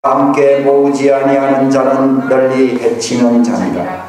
함께 모으지 아니하는 자는 널리 해치는 자니라.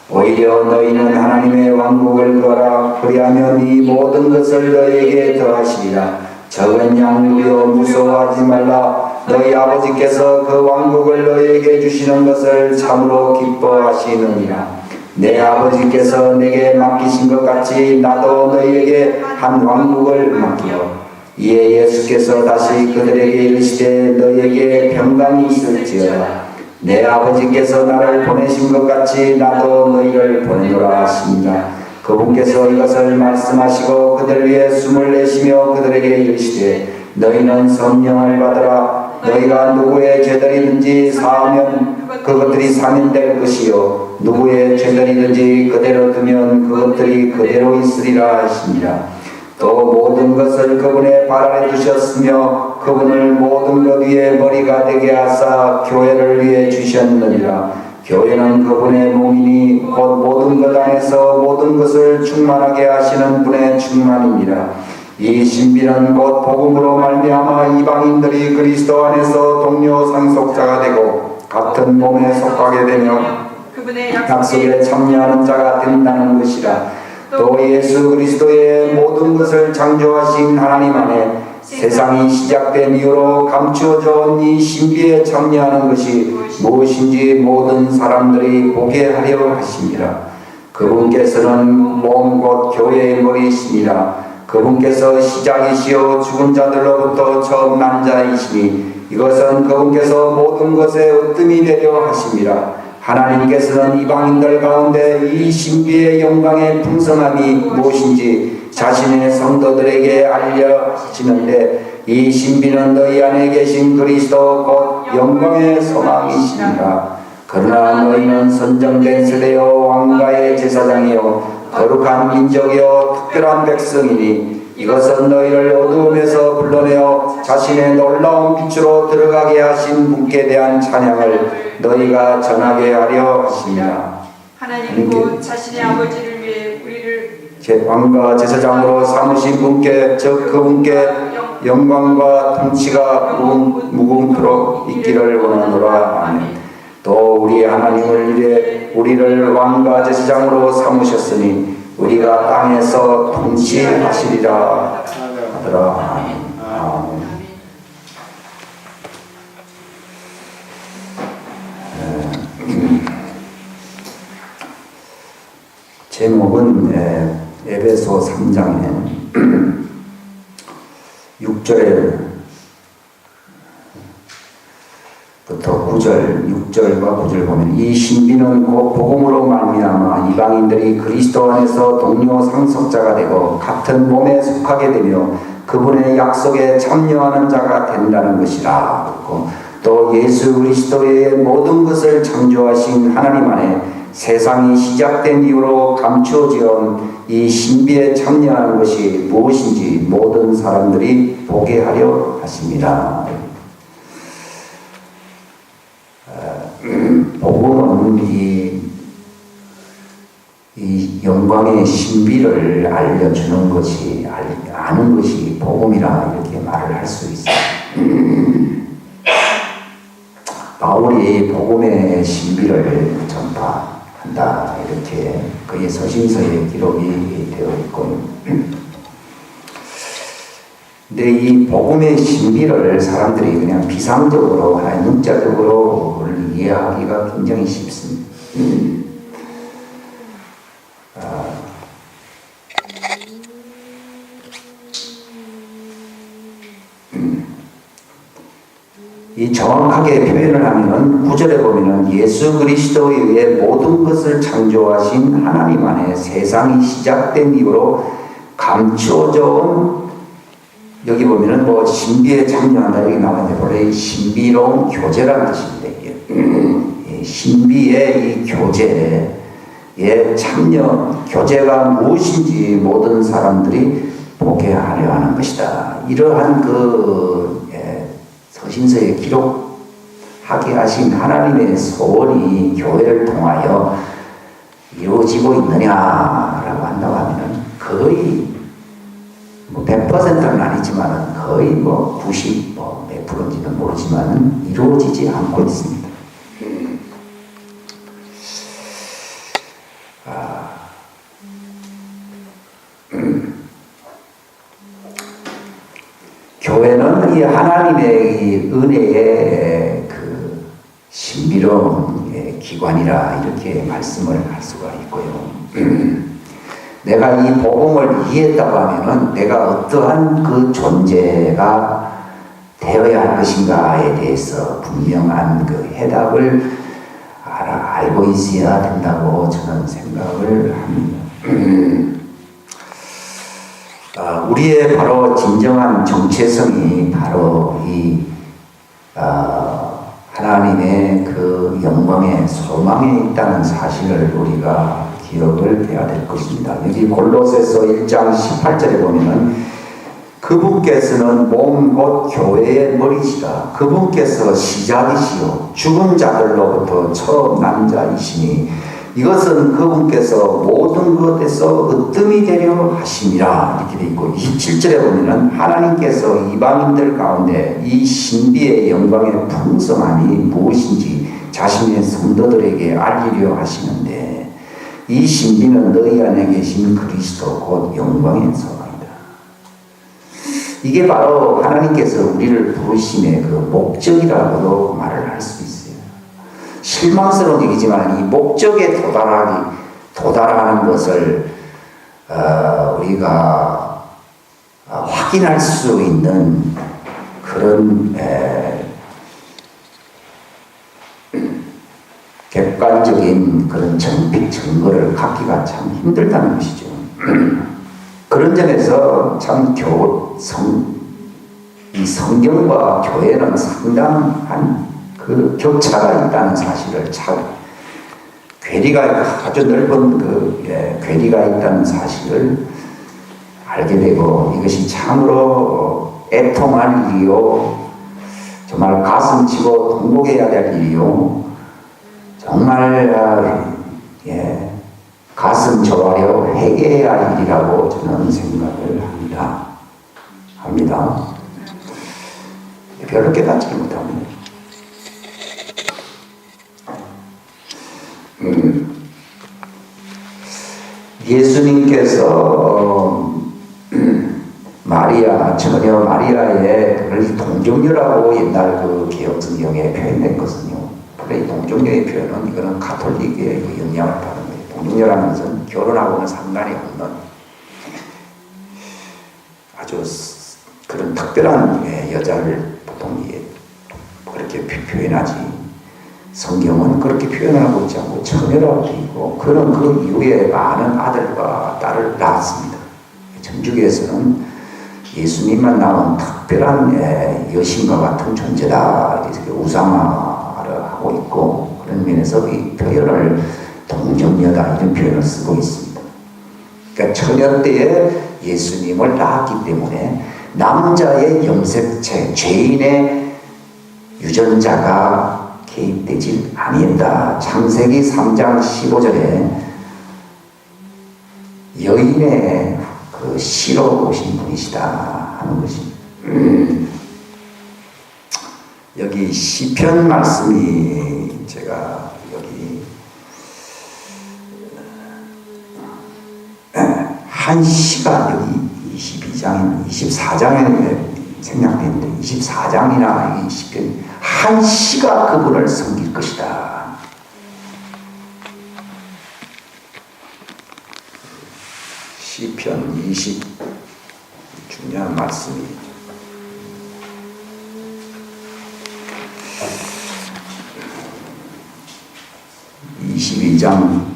오히려 너희는 하나님의 왕국을 구하라. 그리하면 이 모든 것을 너희에게 더하시리라. 적은 양육이여 무서워하지 말라. 너희 아버지께서 그 왕국을 너희에게 주시는 것을 참으로 기뻐하시느니라. 내 아버지께서 내게 맡기신 것 같이 나도 너희에게 한 왕국을 맡기어. 이에 예수께서 다시 그들에게 이르시되 너희에게 평강이 있을지어다. 내 아버지께서 나를 보내신 것 같이 나도 너희를 보내노라 하십니다. 그분께서 이것을 말씀하시고 그들 위해 숨을 내쉬며 그들에게 이르시되 너희는 성령을 받으라. 너희가 누구의 죄들이든지 사하면 그것들이 사면될 것이요 누구의 죄들이든지 그대로 두면 그것들이 그대로 있으리라 하십니다. 또 모든 것을 그분의 발 아래 두셨으며 그분을 모든 것 위에 머리가 되게 하사 교회를 위해 주셨느니라. 교회는 그분의 몸이니 곧 모든 것 안에서 모든 것을 충만하게 하시는 분의 충만입니다. 이 신비는 곧 복음으로 말미암아 이방인들이 그리스도 안에서 동료 상속자가 되고 같은 몸에 속하게 되며 그분의 약속에 참여하는 자가 된다는 것이라. 또 예수 그리스도의 모든 것을 창조하신 하나님 안에 세상이 시작된 이후로 감추어져 온 이 신비에 참여하는 것이 무엇인지 모든 사람들이 보게 하려 하십니다. 그분께서는 몸 곧 교회의 머리이시니라. 그분께서 시작이시오 죽은 자들로부터 처음 난 자이시니 이것은 그분께서 모든 것에 으뜸이 되려 하십니다. 하나님께서는 이방인들 가운데 이 신비의 영광의 풍성함이 무엇인지 자신의 성도들에게 알려지는데 이 신비는 너희 안에 계신 그리스도 곧 영광의 소망이시니라. 그러나 너희는 선정된 세대요 왕가의 제사장이요 거룩한 민족이요 특별한 백성이니 이것은 너희를 어두움에서 불러내어 자신의 놀라운 빛으로 들어가게 하신 분께 대한 찬양을 너희가 전하게 하려 하십니다. 하나님 곧 자신의 아버지를 위해 우리를 왕과 제사장으로 삼으신 분께 즉 그분께 영광과 통치가 무궁토록 있기를 원하노라. 아멘. 또 우리 하나님을 위해 우리를 왕과 제사장으로 삼으셨으니 우리가 땅에서 통치하시리라 하더라. 아멘. 제목은 에베소 3장에 6절부터 9절, 6절과 9절 보면 이 신비는 곧 복음으로 말미암아 이방인들이 그리스도 안에서 동료 상속자가 되고 같은 몸에 속하게 되며 그분의 약속에 참여하는 자가 된다는 것이라. 또 예수 그리스도의 모든 것을 창조하신 하나님 안에 세상이 시작된 이후로 감추어지은 이 신비에 참여하는 것이 무엇인지 모든 사람들이 보게 하려 하십니다. 복음은 이 영광의 신비를 알려주는 것이 아는 것이 복음이라 이렇게 말을 할 수 있어요. 바울이 복음의 신비를 전파한다 이렇게 그의 서신서에 기록이 되어 있고, 근데 이 복음의 신비를 사람들이 그냥 비상적으로 하나의 문자적으로 이해하기가 굉장히 쉽습니다. 이 정확하게 표현을 하면은 9절에 보면은 예수 그리스도에 의해 모든 것을 창조하신 하나님 안에 세상이 시작된 이후로 감추어져 온, 여기 보면은 뭐 신비에 참여한다 여기 나오는데 원래 신비로운 교제라는 뜻입니다. 신비의 이 교제에 참여, 교제가 무엇인지 모든 사람들이 보게 하려 하는 것이다. 이러한 서신서에 기록하게 하신 하나님의 소원이 교회를 통하여 이루어지고 있느냐라고 한다고 하면은 거의 100%는 아니지만 거의 90, 몇 그런지는 모르지만 이루어지지 않고 있습니다. 교회는 이 하나님의 이 은혜의 그 신비로운 기관이라 이렇게 말씀을 할 수가 있고요. 내가 이 복음을 이해했다고 하면은 내가 어떠한 그 존재가 되어야 할 것인가에 대해서 분명한 그 해답을 알고 있어야 된다고 저는 생각을 합니다. 우리의 바로 진정한 정체성이 바로 이 하나님의 그 영광의 소망에 있다는 사실을 우리가 기억을 해야 될 것입니다. 여기 골로새서 1장 18절에 보면은 그분께서는 몸 곧 교회의 머리시라. 그분께서 시작이시요 죽은 자들로부터 처음 난 자이시니 이것은 그분께서 모든 것에서 으뜸이 되려 하심이라. 이렇게 되어 있고 27절에 보면은 하나님께서 이방인들 가운데 이 신비의 영광의 풍성함이 무엇인지 자신의 성도들에게 알리려 하시는데 이 신비는 너희 안에 계신 그리스도 곧 영광의 소망이다. 이게 바로 하나님께서 우리를 부르심의 그 목적이라고도 말을 할 수 있어요. 실망스러운 얘기지만 이 목적에 도달하는 것을 우리가 확인할 수 있는 그런 객관적인 그런 증거를 갖기가 참 힘들다는 것이죠. 그런 점에서 참 이 성경과 교회는 상당한 그 격차가 있다는 사실을 괴리가 아주 넓은 괴리가 있다는 사실을 알게 되고 이것이 참으로 애통할 일이요 정말 가슴 치고 통곡해야 될 일이요 정말 가슴 저하려 회개해야 할 일이라고 저는 생각을 합니다. 별로 깨닫지 못합니다. 예수님께서 처녀 마리아의 동정녀라고 옛날 그 개혁 성경에 표현했거든요. 그래, 이 동정녀의 표현은 이거는 가톨릭의 그 영향을 받은 거예요. 동정녀라는 것은 결혼하고는 상관이 없는 아주 그런 특별한 여자를 보통 그렇게 표현하지. 성경은 그렇게 표현하고 있지 않고 처녀라고 되어 있고 그는 그 이후에 많은 아들과 딸을 낳았습니다. 천주교에서는 예수님만 낳은 특별한 여신과 같은 존재다 이렇게 우상화를 하고 있고 그런 면에서 이 표현을 동정녀다 이런 표현을 쓰고 있습니다. 그러니까 처녀 때에 예수님을 낳았기 때문에 남자의 염색체, 죄인의 유전자가 개입되지 아니했다. 창세기 3장 15절에 여인의 그 씨로 오신 분이시다 하는 것입니다. 여기 시편 말씀이 제가 여기 한 시가 여기 24장에 생략되는데 24장이나 이 시편 한 시가 그분을 섬길 것이다. 시편 20 중요한 말씀이 22장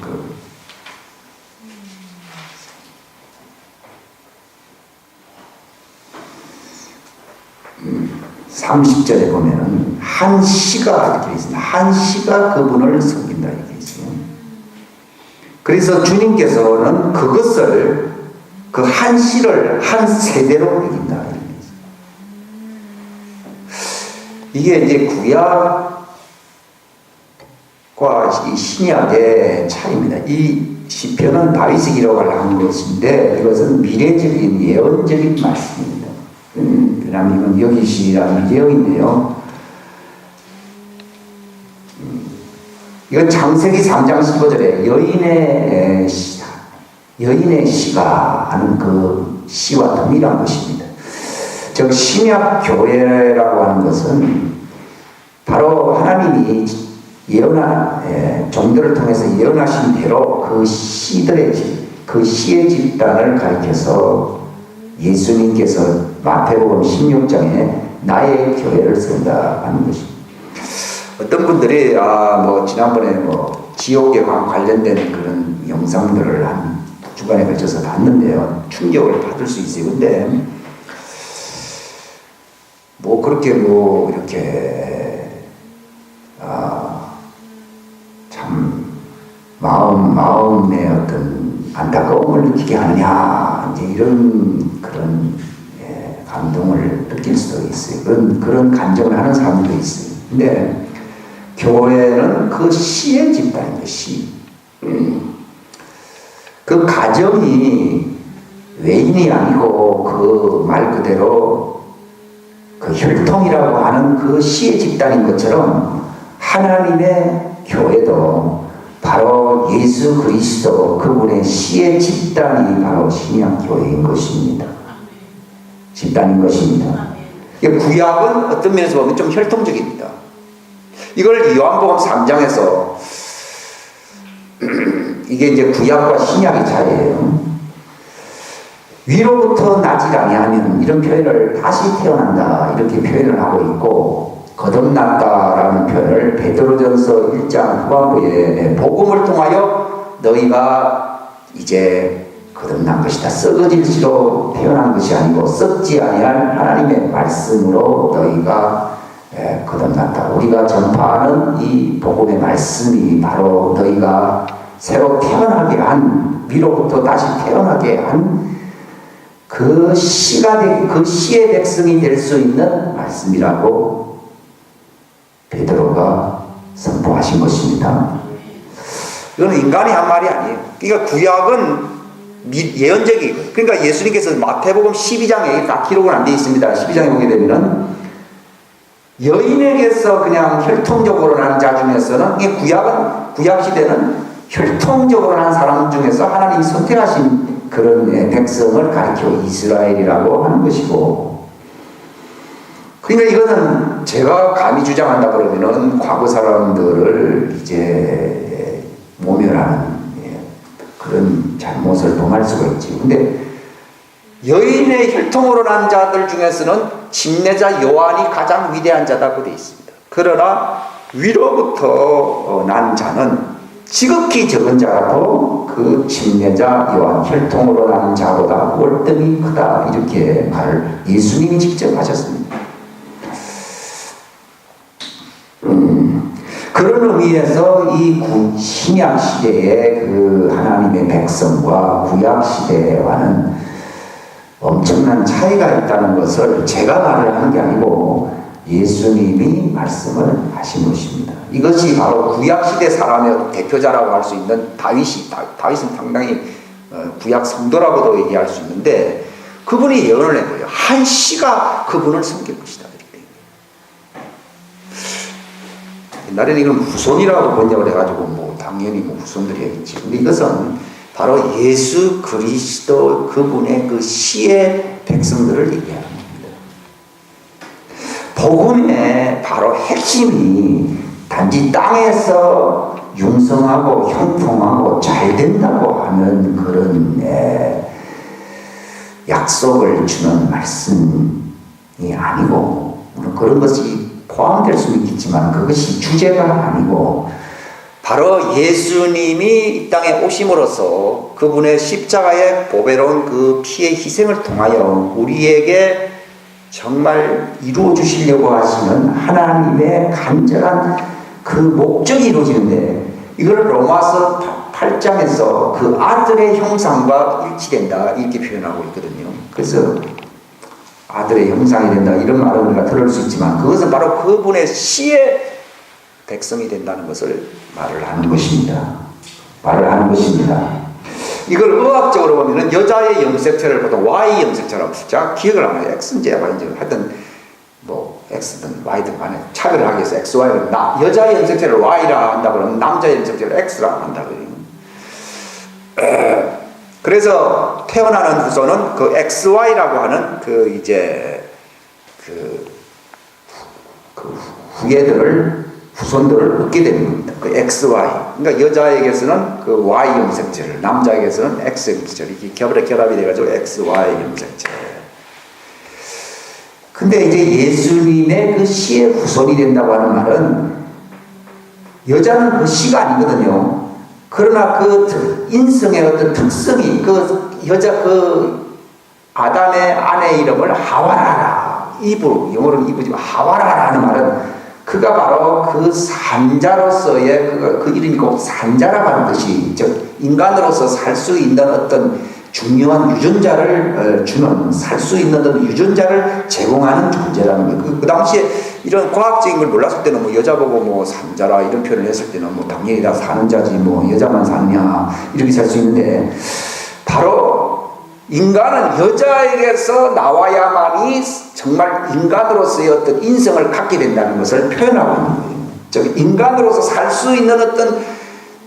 30절에 보면은 한 시가 이렇게 있습니다. 한 시가 그분을 섬긴다 이렇게 있어요. 그래서 주님께서는 그것을 그 한 시를 한 세대로 여긴다 이렇게 있어요. 이게 이제 구약과 이 신약의 차이입니다. 이 시편은 다윗이 기록을 한 것인데 이것은 미래적인 예언적인 말씀입니다. 하나님은 여기시라는 게 여기 있네요. 이건 창세기 3장 15절에 여인의 시가 하는 그 시와 동일한 것입니다. 즉 신약 교회라고 하는 것은 바로 하나님이 종들을 통해서 예언하신 대로 그 시의 집단을 가리켜서 예수님께서 마태복음 16장에 나의 교회를 쓴다 하는 것입니다. 어떤 분들이 지난번에 지옥에 관련된 그런 영상들을 한 2주간에 걸쳐서 봤는데요. 충격을 받을 수 있어요. 근데 그렇게 이렇게 참 마음의 어떤 안타까움을 느끼게 하느냐 이제 이런 그런 감동을 느낄 수도 있어요. 그런 간증을 하는 사람도 있어요. 근데 교회는 그 시의 집단인 것이 그 가정이 외인이 아니고 그 말 그대로 그 혈통이라고 하는 그 시의 집단인 것처럼 하나님의 교회도 바로 예수 그리스도 그분의 시의 집단이 바로 신약교회인 것입니다. 집단인 것입니다. 구약은 어떤 면에서 보면 좀 혈통적입니다. 이걸 요한복음 3장에서 이게 이제 구약과 신약의 차이예요. 위로부터 나질 아니하면 이런 표현을 다시 태어난다 이렇게 표현을 하고 있고 거듭났다라는 표현을 베드로전서 1장 후반부에 복음을 통하여 너희가 이제 거듭난 것이다. 썩어질지로 태어난 것이 아니고 썩지 아니할 하나님의 말씀으로 너희가 거듭났다. 우리가 전파하는 이 복음의 말씀이 바로 너희가 새로 태어나게 한 위로부터 다시 태어나게 한 그 시의 백성이 될 수 있는 말씀이라고 베드로가 선포하신 것입니다. 이거는 인간이 한 말이 아니에요. 그러니까 구약은 예언적이고, 그러니까 예수님께서 마태복음 12장에 다 기록은 안 되어 있습니다. 12장에 보게 되면은 여인에게서 그냥 혈통적으로 난 자 중에서는 구약 시대는 혈통적으로 난 사람 중에서 하나님이 선택하신 그런 백성을 가리켜 이스라엘이라고 하는 것이고, 그러니까 이거는 제가 감히 주장한다 그러면은 과거 사람들을 이제 모멸하는 그런 잘못을 범할 수가 있지. 근데 여인의 혈통으로 난 자들 중에서는 침례자 요한이 가장 위대한 자라고 되어 있습니다. 그러나 위로부터 난 자는 지극히 적은 자라도 그 침례자 요한 혈통으로 난 자보다 월등히 크다 이렇게 말을 예수님이 직접 하셨습니다. 그런 의미에서 이 신약 시대의 그 하나님의 백성과 구약 시대와는 엄청난 차이가 있다는 것을 제가 말을 하는 게 아니고 예수님이 말씀을 하신 것입니다. 이것이 바로 구약시대 사람의 대표자라고 할 수 있는 다윗은 상당히 구약 성도라고도 얘기할 수 있는데 그분이 예언을 해보여요. 한 시가 그분을 섬길 것이다. 옛날에는 이걸 후손이라고 번역을 해가지고 당연히 후손들이 했지. 근데 이것은 바로 예수 그리스도 그분의 그 시의 백성들을 얘기하는 겁니다. 복음의 바로 핵심이 단지 땅에서 융성하고 형통하고 잘 된다고 하는 그런 약속을 주는 말씀이 아니고, 물론 그런 것이 포함될 수는 있겠지만 그것이 주제가 아니고 바로 예수님이 이 땅에 오심으로써 그분의 십자가의 보배로운 그 피의 희생을 통하여 우리에게 정말 이루어 주시려고 하시는 하나님의 간절한 그 목적이 이루어지는데, 이걸 로마서 8장에서 그 아들의 형상과 일치된다 이렇게 표현하고 있거든요. 그래서 아들의 형상이 된다 이런 말은 우리가 들을 수 있지만 그것은 바로 그분의 시의 백성이 된다는 것을 말을 하는 것입니다. 이걸 의학적으로 보면은 여자의 염색체를 보통 Y 염색체라고 제가 기억을 안 해요. X인지 Y인지 하여튼 뭐 X든 Y든 간에 차별을 하기 위해서 XY를 여자의 염색체를 Y라 한다 그러면 남자의 염색체를 X라 한다 그래요. 그래서 태어나는 후손은 그 XY라고 하는 그 이제 그 후손들을 얻게 되는 겁니다. 그 XY. 그러니까 여자에게서는 그 Y 염색체를, 남자에게서는 X 염색체를 이렇게 결합이 돼가지고 XY 염색체. 근데 이제 예수님의 그 씨의 후손이 된다고 하는 말은 여자는 그 씨가 아니거든요. 그러나 그 인성의 어떤 특성이 그 여자 그 아담의 아내 이름을 하와라라, 영어로는 이브지만 하와라라 하는 말은 그가 바로 그 산자로서의 그 이름이 곧 산자라고 하는 뜻이, 즉 인간으로서 살 수 있는 어떤 중요한 유전자를 주는, 살 수 있는 어떤 유전자를 제공하는 존재라는 거예요. 그 당시에 이런 과학적인 걸 몰랐을 때는 뭐 여자 보고 뭐 산자라 이런 표현을 했을 때는 뭐 당연히 다 사는 자지 뭐 여자만 사느냐 이렇게 살 수 있는데, 바로 인간은 여자에게서 나와야만이 정말 인간으로서의 어떤 인성을 갖게 된다는 것을 표현하고 있는 거예요. 즉 인간으로서 살 수 있는 어떤,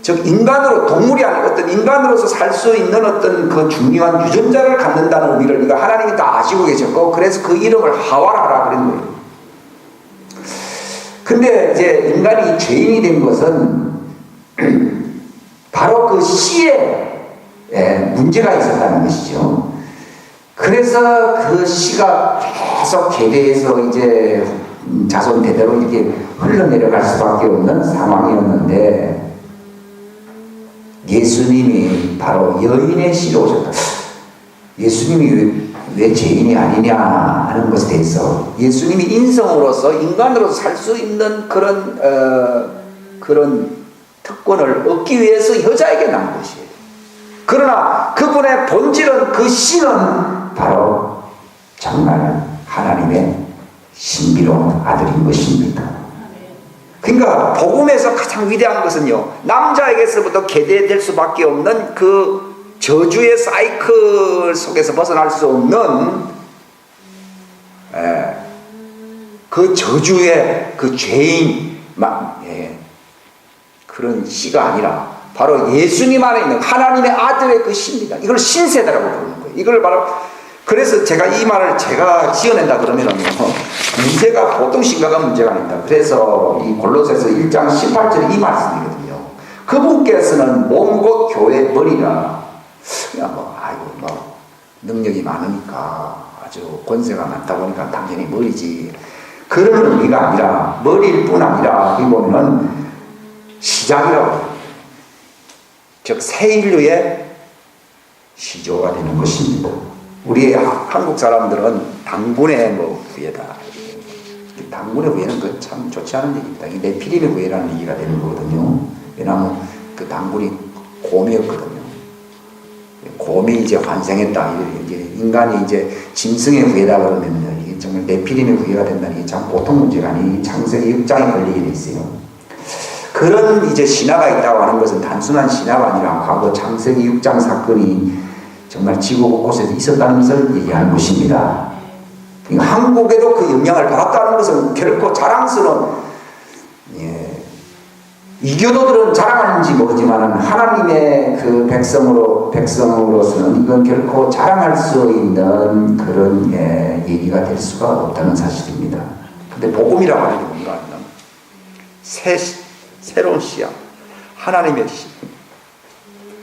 즉 인간으로, 동물이 아니고 어떤 인간으로서 살 수 있는 어떤 그 중요한 유전자를 갖는다는 의미를 이거 하나님이 다 아시고 계셨고, 그래서 그 이름을 하와라라 그런 거예요. 근데 이제 인간이 죄인이 된 것은 바로 그 씨에 문제가 있었다는 것이죠. 그래서 그 씨가 계속 계대에서 이제 자손 대대로 이렇게 흘러내려갈 수밖에 없는 상황이었는데, 예수님이 바로 여인의 씨로 오셨다. 예수님이 왜 죄인이 아니냐 하는 것에 대해서, 예수님이 인성으로서 인간으로서 살 수 있는 그런 특권을 얻기 위해서 여자에게 난 것이에요. 그러나 그분의 본질은, 그 씨는 바로 정말 하나님의 신비로운 아들인 것입니다. 그러니까 복음에서 가장 위대한 것은요, 남자에게서부터 계대될 수밖에 없는 그 저주의 사이클 속에서 벗어날 수 없는 그 저주의 그 죄인 그런 씨가 아니라 바로 예수님 안에 있는 하나님의 아들의 그 씨입니다. 이걸 신세대라고 부르는 거예요. 이걸 바로, 그래서 제가 이 말을 제가 지어낸다 그러면은 문제가 보통 심각한 문제가 아닙니다. 그래서 이 골로새서 1장 18절에 이 말씀이거든요. 그분께서는 몸 곧 교회 머리라. 그냥 능력이 많으니까, 아주 권세가 많다 보니까 당연히 머리지, 그런 의미가 아니라, 머리일 뿐 아니라 여기 보면은 시작이라고 해요. 즉 새 인류의 시조가 되는 것입니다. 우리 한국 사람들은 당군의 후예다. 당군의 후예는 그 참 좋지 않은 얘기입니다. 이 네피림의 후예라는 얘기가 되는 거거든요. 왜냐하면 그 당군이 곰이었거든요. 곰이 이제 환생했다. 이제 인간이 이제 짐승의 후예다 그러면 이게 정말 네피림의 후예가 된다는 게 참 보통 문제가 아니, 창세기 6장에 걸리게 돼 있어요. 그런 이제 신화가 있다고 하는 것은 단순한 신화가 아니라 과거 창세기 6장 사건이 정말 지구 곳곳에서 있었다는 것을 얘기하는 것입니다. 한국에도 그 영향을 받았다는 것은 결코 자랑스러운, 이교도들은 자랑하는지 모르지만 하나님의 그 백성으로서는 이건 결코 자랑할 수 있는 그런 얘기가 될 수가 없다는 사실입니다. 근데 복음이라고 하는 게 뭔가 하면 새로운 씨야, 하나님의 씨,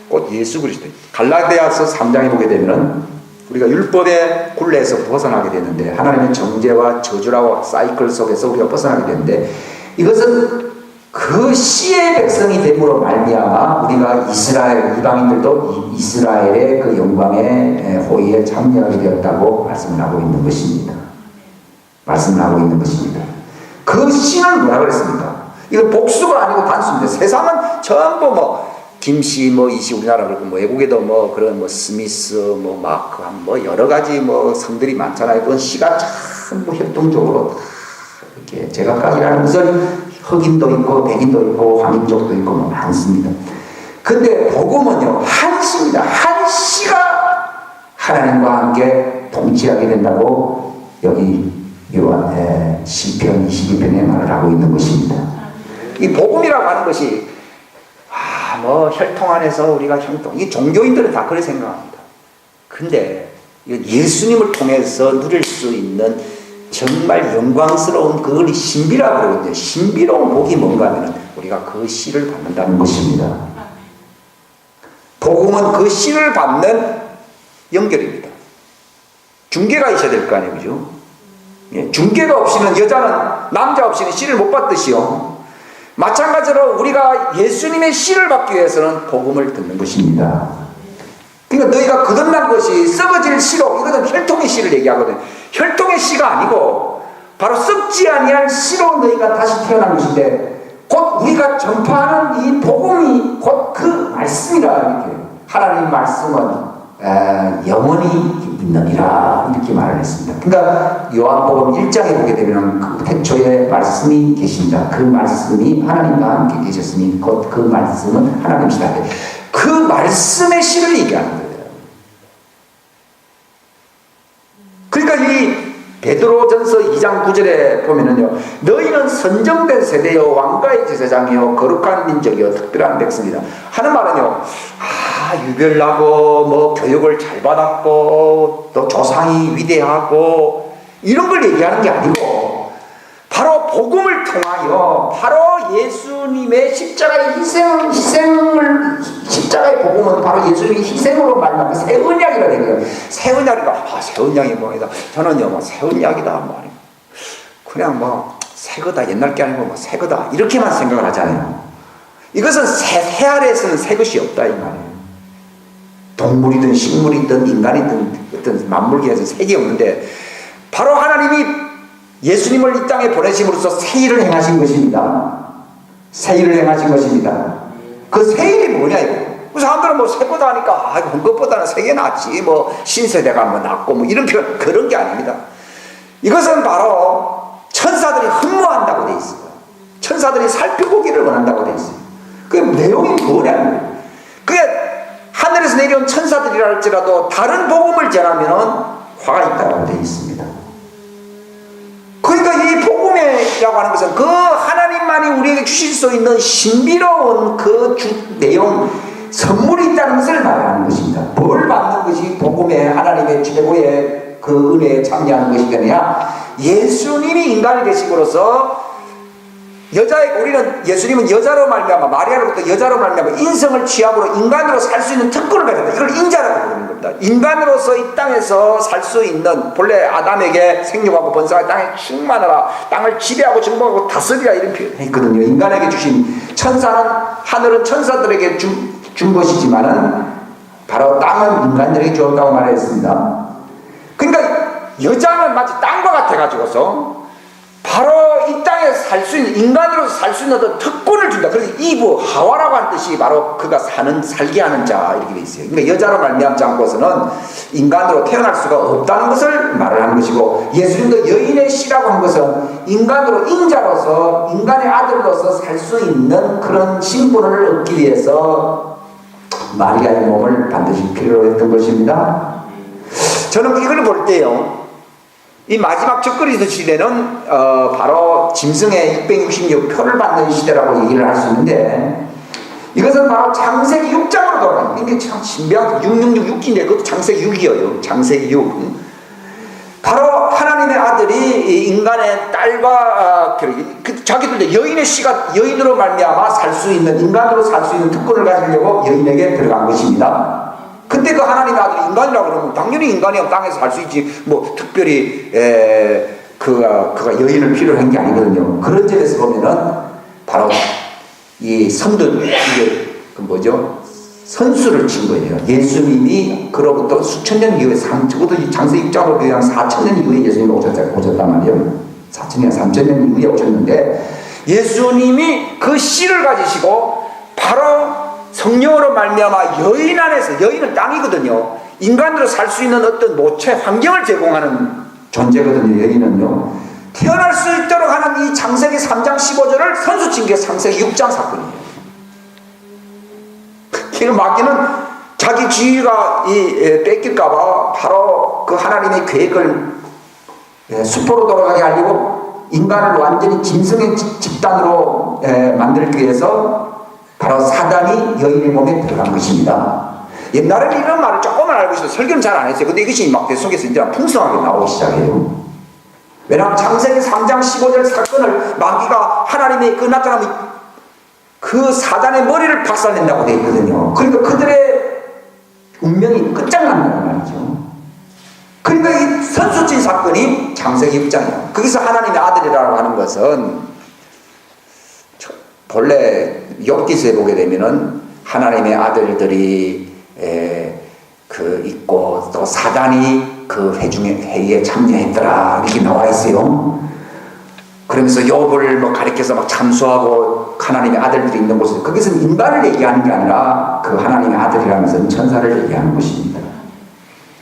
곧 예수 그리스도. 갈라디아서 3장에 보게 되면은 우리가 율법의 굴레에서 벗어나게 되는데, 하나님의 정죄와 저주라고 사이클 속에서 우리가 벗어나게 되는데, 이것은 그 씨의 백성이 됨으로 말미암아 우리가 이스라엘, 이방인들도 이스라엘의 그 영광의 호의에 참여하게 되었다고 말씀을 하고 있는 것입니다. 그 씨는 뭐라 그랬습니까? 이건 복수가 아니고 단수입니다. 세상은 전부 김씨 이씨 우리나라 그렇고 외국에도 그런 스미스 마크 여러 가지 성들이 많잖아요. 그건 씨가 참 협동적으로 이렇게 제각각이라는 것은 흑인도 있고 백인도 있고 황인족도 있고 많습니다. 근데 복음은요, 한 씨입니다. 한 씨가 하나님과 함께 동치하게 된다고 여기 요한 시편 22편에 말을 하고 있는 것입니다. 이 복음이라고 하는 것이 뭐 혈통 안에서 우리가 이 종교인들은 다 그렇게 생각합니다. 근데 예수님을 통해서 누릴 수 있는 정말 영광스러운 그걸 신비라고 그러거든요. 신비로운 복이 뭔가 하면 우리가 그 씨를 받는다는 것입니다. 복음은 그 씨를 받는 연결입니다. 중개가 있어야 될 거 아니에요, 그죠? 예, 중개가 없이는, 여자는 남자 없이는 씨를 못 받듯이요, 마찬가지로 우리가 예수님의 씨를 받기 위해서는 복음을 듣는 것입니다. 그러니까 너희가 거듭난 것이 썩어질 씨로, 이것은 혈통의 씨를 얘기하거든요. 혈통의 씨가 아니고 바로 썩지 아니할 씨로 너희가 다시 태어난 것인데, 곧 우리가 전파하는 이 복음이 곧 그 말씀이라. 이렇게 하나님 말씀은 영원히 있느니라 이렇게 말을 했습니다. 그러니까 요한복음 1장에 보게 되면 그 태초에 말씀이 계신다. 그 말씀이 하나님과 함께 계셨으니 곧 그 말씀은 하나님이시다. 그 말씀의 씨를 얘기하는 거예요. 그러니까 이 베드로전서 2장 9절에 보면은요, 너희는 선정된 세대요, 왕가의 제사장이요, 거룩한 민족이요, 특별한 백성이다 하는 말은요, 유별나고 뭐 교육을 잘 받았고 또 조상이 위대하고 이런 걸 얘기하는 게 아니고, 바로 복음을 통하여 바로 예수님의 십자가의 십자가의 복음은 바로 예수님의 희생으로 말하는 새 언약이라 되거든요. 새 언약이다. 새 언약이 뭐이다. 저는요, 뭐 새 언약이다, 뭐 그냥 뭐 새거다, 옛날 게 아니고 뭐 새거다 이렇게만 생각을 하잖아요. 이것은 새 아래에서는 새 것이 없다 이 말이에요. 동물이든 식물이든 인간이든 어떤 만물계에서 새 게 없는데, 바로 하나님이 예수님을 이 땅에 보내심으로써 새 일을 행하신 것입니다. 새 일을 행하신 것입니다. 그 새 일이 뭐냐 이거. 사람들은 뭐 새보다 하니까 그것보다는 새게 낫지, 뭐 신세대가 뭐 낫고 뭐 이런 표현, 그런 게 아닙니다. 이것은 바로 천사들이 흠모한다고 돼 있어요. 천사들이 살펴보기를 원한다고 돼 있어요. 그 내용이 뭐냐면, 그게 하늘에서 내려온 천사들이라 할지라도 다른 복음을 전하면 화가 있다고 되어 있습니다. 그러니까 이 복음이라고 하는 것은 그 하나님만이 우리에게 주실 수 있는 신비로운 그 내용, 선물이 있다는 것을 말하는 것입니다. 뭘 받는 것이 복음의 하나님의 최고의 그 은혜에 참여하는 것이 되느냐, 예수님이 인간이 되심으로써 우리는 예수님은 여자로 말미암아, 마리아로부터 여자로 말미암아 인성을 취함으로 인간으로 살 수 있는 특권을 가졌다. 이걸 인자라고 부르는 겁니다. 인간으로서 이 땅에서 살 수 있는, 본래 아담에게 생육하고 번성하여 땅에 충만하라, 땅을 지배하고 정복하고 다스리라 이런 표현이 있거든요. 인간에게 주신, 천사는, 하늘은 천사들에게 준 것이지만은 바로 땅은 인간들에게 주었다고 말했습니다. 그러니까 여자는 마치 땅과 같아 가지고서 바로 이 땅에 살 수 있는, 인간으로서 살 수 있는 어떤 특권을 준다. 그래서 이브, 하와라고 하는 뜻이 바로 그가 살게 하는 자 이렇게 돼 있어요. 그러니까 여자로 말미암지 않고서는 인간으로 태어날 수가 없다는 것을 말을 하는 것이고, 예수님도 여인의 씨라고 한 것은 인간으로, 인자로서, 인간의 아들로서 살 수 있는 그런 신분을 얻기 위해서 마리아의 몸을 반드시 필요로 했던 것입니다. 저는 이걸 볼 때요, 이 마지막 적그리스도 시대는 바로 짐승의 666표를 받는 시대라고 얘기를 할 수 있는데, 이것은 바로 창세기 6장으로 돌아가요. 이게 참 신비한 666인데 그것도 창세기 6이에요. 창세기 6. 바로 하나님의 아들이 인간의 딸과 자기들도 여인의 씨가 여인으로 말미암아 살 수 있는, 인간으로 살 수 있는 특권을 가지려고 여인에게 들어간 것입니다. 근데 그 하나님의 아들이 인간이라고 그러면 당연히 인간이 땅에서 살 수 있지, 뭐 특별히 그가 여인을 필요로 한 게 아니거든요. 그런 점에서 보면은 바로 이 성도, 이게 그 뭐죠? 선수를 친 거예요. 예수님이 그로부터 수천 년 이후에, 적어도 창세기 6장으로 보면 4,000년 이후에 예수님이 오셨단 말이에요. 4,000년, 3,000년 이후에 오셨는데, 예수님이 그 씨를 가지시고 바로 성령으로 말미암아 여인 안에서, 여인은 땅이거든요, 인간으로 살 수 있는 어떤 모체 환경을 제공하는 존재거든요. 여인은요, 태어날 수 있도록 하는 이 창세기 3장 15절을 선수 친 게 창세기 6장 사건이에요. 이 마귀는 자기 지위가 뺏길까봐 바로 그 하나님의 계획을 수포로 돌아가게 하려고 인간을 완전히 짐승의 집단으로 만들기 위해서 바로 사단이 여인의 몸에 들어간 것입니다. 옛날에는 이런 말을 조금만 알고 있어서 설교는 잘 안 했어요. 근데 이것이 막 계속해서 이제 풍성하게 나오기 시작해요. 왜냐하면 창세기 3장 15절 사건을 마귀가 하나님의 그 나타남이 그 사단의 머리를 박살낸다고 되어 있거든요. 그러니까 그들의 운명이 끝장난다는 말이죠. 그러니까 이 선수진 사건이 창세기 6장이에요. 거기서 하나님의 아들이라고 하는 것은 본래 욥기서에 보게 되면은 하나님의 아들들이 있고 또 사단이 그 회의에 참여했더라 이렇게 나와 있어요. 그러면서 욥을 뭐 가리켜서 막 참수하고 하나님의 아들들이 있는 곳에 거기서 인간을 얘기하는 게 아니라 그 하나님의 아들이라면서 천사를 얘기하는 것입니다.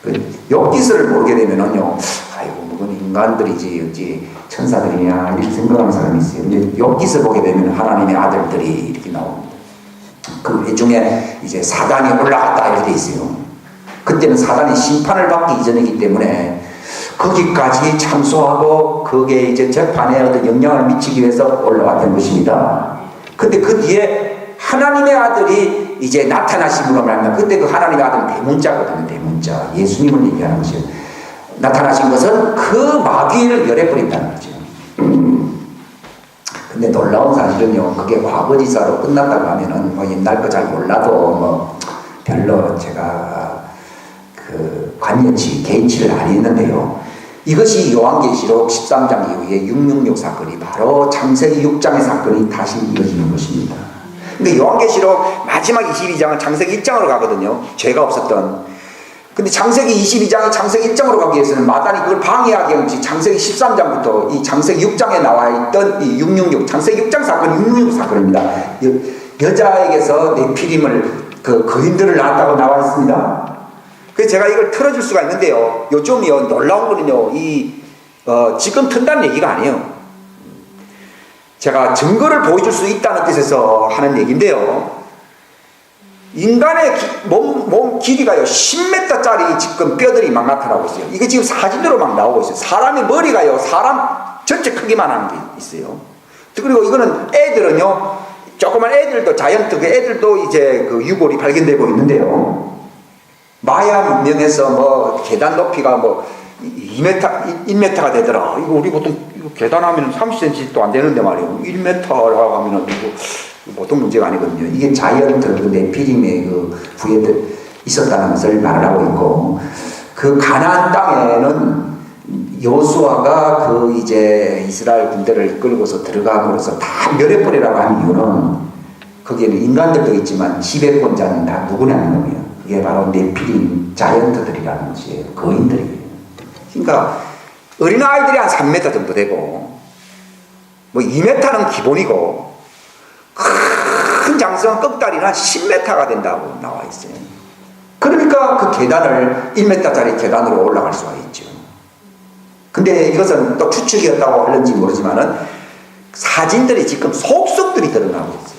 그 욥기서를 모르게 되면은요, 아이고 그건 인간들이지 어찌 천사들이냐 이렇게 생각하는 사람이 있어요. 근데 욥기서 보게 되면 하나님의 아들들이 이렇게 나옵니다. 그 회중에 이제 사단이 올라갔다 이렇게 돼 있어요. 그때는 사단이 심판을 받기 이전이기 때문에 거기까지 참소하고 거기에 이제 재판에 어떤 영향을 미치기 위해서 올라왔던 것입니다. 근데 그 뒤에 하나님의 아들이 이제 나타나심으로 말하면 그때 그 하나님의 아들은 대문자거든요. 대문자. 예수님을 얘기하는 것이에요. 나타나신 것은 그 마귀를 열어버린다는 거죠. 근데 놀라운 사실은요, 그게 과거지사로 끝났다고 하면은 뭐 옛날 거 잘 몰라도 뭐 별로 제가 그 관여치, 개인치를 안 했는데요. 이것이 요한계시록 13장 이후에 666 사건이 바로 창세기 6장의 사건이 다시 이어지는 것입니다. 근데 요한계시록 마지막 22장은 창세기 1장으로 가거든요. 죄가 없었던. 근데 창세기 22장이 창세기 1장으로 가기 위해서는 마단이 그걸 방해하기 위해서 창세기 13장부터 이 창세기 6장에 나와 있던 이 666, 창세기 6장 사건이 666 사건입니다. 여자에게서 네피림을 그 거인들을 낳았다고 나와 있습니다. 그래서 제가 이걸 틀어줄 수가 있는데요. 요즘이요, 놀라운 거는요, 지금 튼다는 얘기가 아니에요. 제가 증거를 보여줄 수 있다는 뜻에서 하는 얘기인데요. 인간의 몸 길이가요, 10m짜리 지금 뼈들이 막 나타나고 있어요. 이게 지금 사진으로 막 나오고 있어요. 사람의 머리가요, 사람 전체 크기만 하는 게 있어요. 그리고 이거는 애들은요, 조그만 애들도, 자이언트 그 애들도 이제 그 유골이 발견되고 있는데요. 마야 문명에서 뭐 계단 높이가 뭐 1m가 되더라. 이거 우리 보통 이거 계단하면 30cm도 안 되는데 말이에요. 1m라고 하면은 이거 보통 문제가 아니거든요. 이게 자이언트 그 네피림의 그 부에 있었다는 것을 말하고 있고, 그 가나안 땅에는 여호수아가 그 이제 이스라엘 군대를 끌고서 들어감으로써 다 멸해버리라고 하는 이유는 거기에는 인간들도 있지만 지배권자는 다 누구냐는 거예요. 이게 바로 네피림 자이언트들이라는 것이에요. 거인들이에요. 그러니까 어린아이들이 한 3m 정도 되고 뭐 2m는 기본이고 큰 장성한 꺽다리는 10m가 된다고 나와 있어요. 그러니까 그 계단을 1m짜리 계단으로 올라갈 수가 있죠. 근데 이것은 또 추측이었다고 하는지 모르지만은 사진들이 지금 속속들이 드러나고 있어요.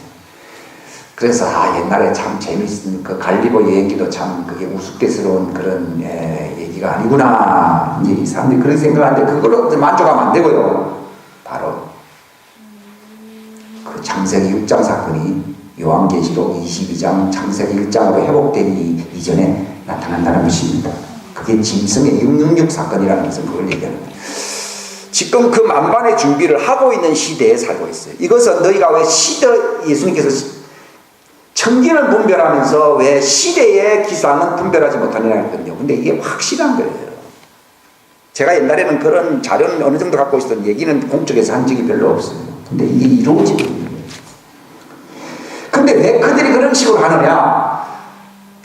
그래서 옛날에 참 재밌는 그 갈리보 여행기도 참 그게 우스꽝스러운 그런 얘기가 아니구나 이제 이 사람들이 그렇게 생각하는데 그걸로 만족하면 안 되고요. 바로 그 창세기 6장 사건이 요한계시록 22장 창세기 1장으로 회복되기 이전에 나타난다는 것입니다. 그게 짐승의 666 사건이라는 것은 그걸 얘기하는 거예요. 지금 그 만반의 준비를 하고 있는 시대에 살고 있어요. 이것은 너희가 왜 예수님께서 천기를 분별하면서 왜 시대의 기상은 분별하지 못하느냐 했거든요. 근데 이게 확실한 거예요. 제가 옛날에는 그런 자료는 어느 정도 갖고 있었던 얘기는 공적에서 한 적이 별로 없어요. 근데 이게 이루어지는 거예요. 근데 왜 그들이 그런 식으로 하느냐?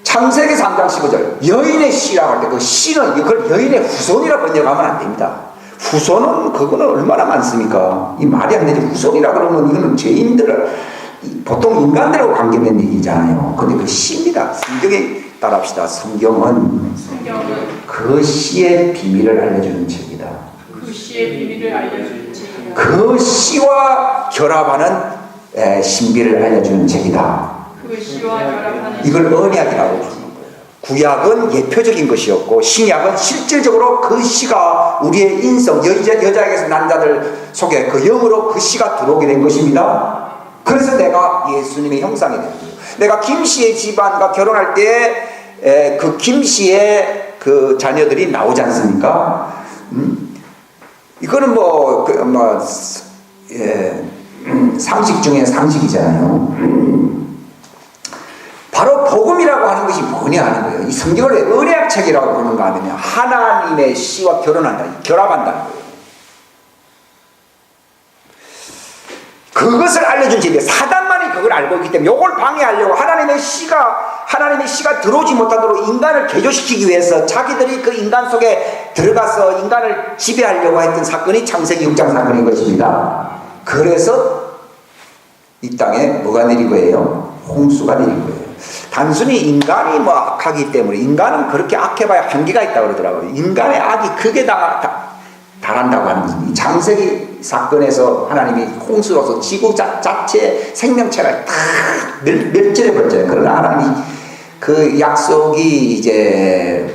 창세기 3장 15절 여인의 씨라고 할 때 그 씨는 그걸 여인의 후손이라 번역하면 안 됩니다. 후손은 그거는 얼마나 많습니까? 이 말이 안 되죠. 후손이라 그러면 이거는 죄인들을 보통 인간들하고 관계된 얘기잖아요. 근데 그 씨입니다. 성경에 따라합시다. 성경은 그 씨의 비밀을 알려주는 책이다. 그 씨의 비밀을 알려주는 책이다. 그 씨와 결합하는 신비를 알려주는 책이다. 그 그 시와 결합하는 이걸 언약이라고 부르는 거예요. 구약은 예표적인 것이었고 신약은 실질적으로 그 씨가 우리의 인성, 여자에게서 난 자들 속에 그 영으로 그 씨가 들어오게 된 것입니다. 그래서 내가 예수님의 형상이 된 거예요. 내가 김씨의 집안과 결혼할 때 그 김씨의 그 자녀들이 나오지 않습니까? 이거는 상식 중에 상식이잖아요. 바로 복음이라고 하는 것이 뭐냐 하는 거예요. 이 성경을 왜 언약책이라고 부르는가 하면 하나님의 씨와 결혼한다, 결합한다는 거예요. 그것을 알려준 집에 사단만이 그걸 알고 있기 때문에 이걸 방해하려고 하나님의 씨가 들어오지 못하도록 인간을 개조시키기 위해서 자기들이 그 인간 속에 들어가서 인간을 지배하려고 했던 사건이 창세기 6장 사건인 것입니다. 그래서 이 땅에 뭐가 내린 거예요? 홍수가 내린 거예요. 단순히 인간이 악하기 때문에, 인간은 그렇게 악해봐야 한계가 있다고 그러더라고요. 인간의 악이 극에 달한다고 하는 것입니다. 창세기 사건에서 하나님이 홍수로서 지구 자체의 생명체를 다 멸절해 버렸잖아요. 그러나 하나님이 그 약속이 이제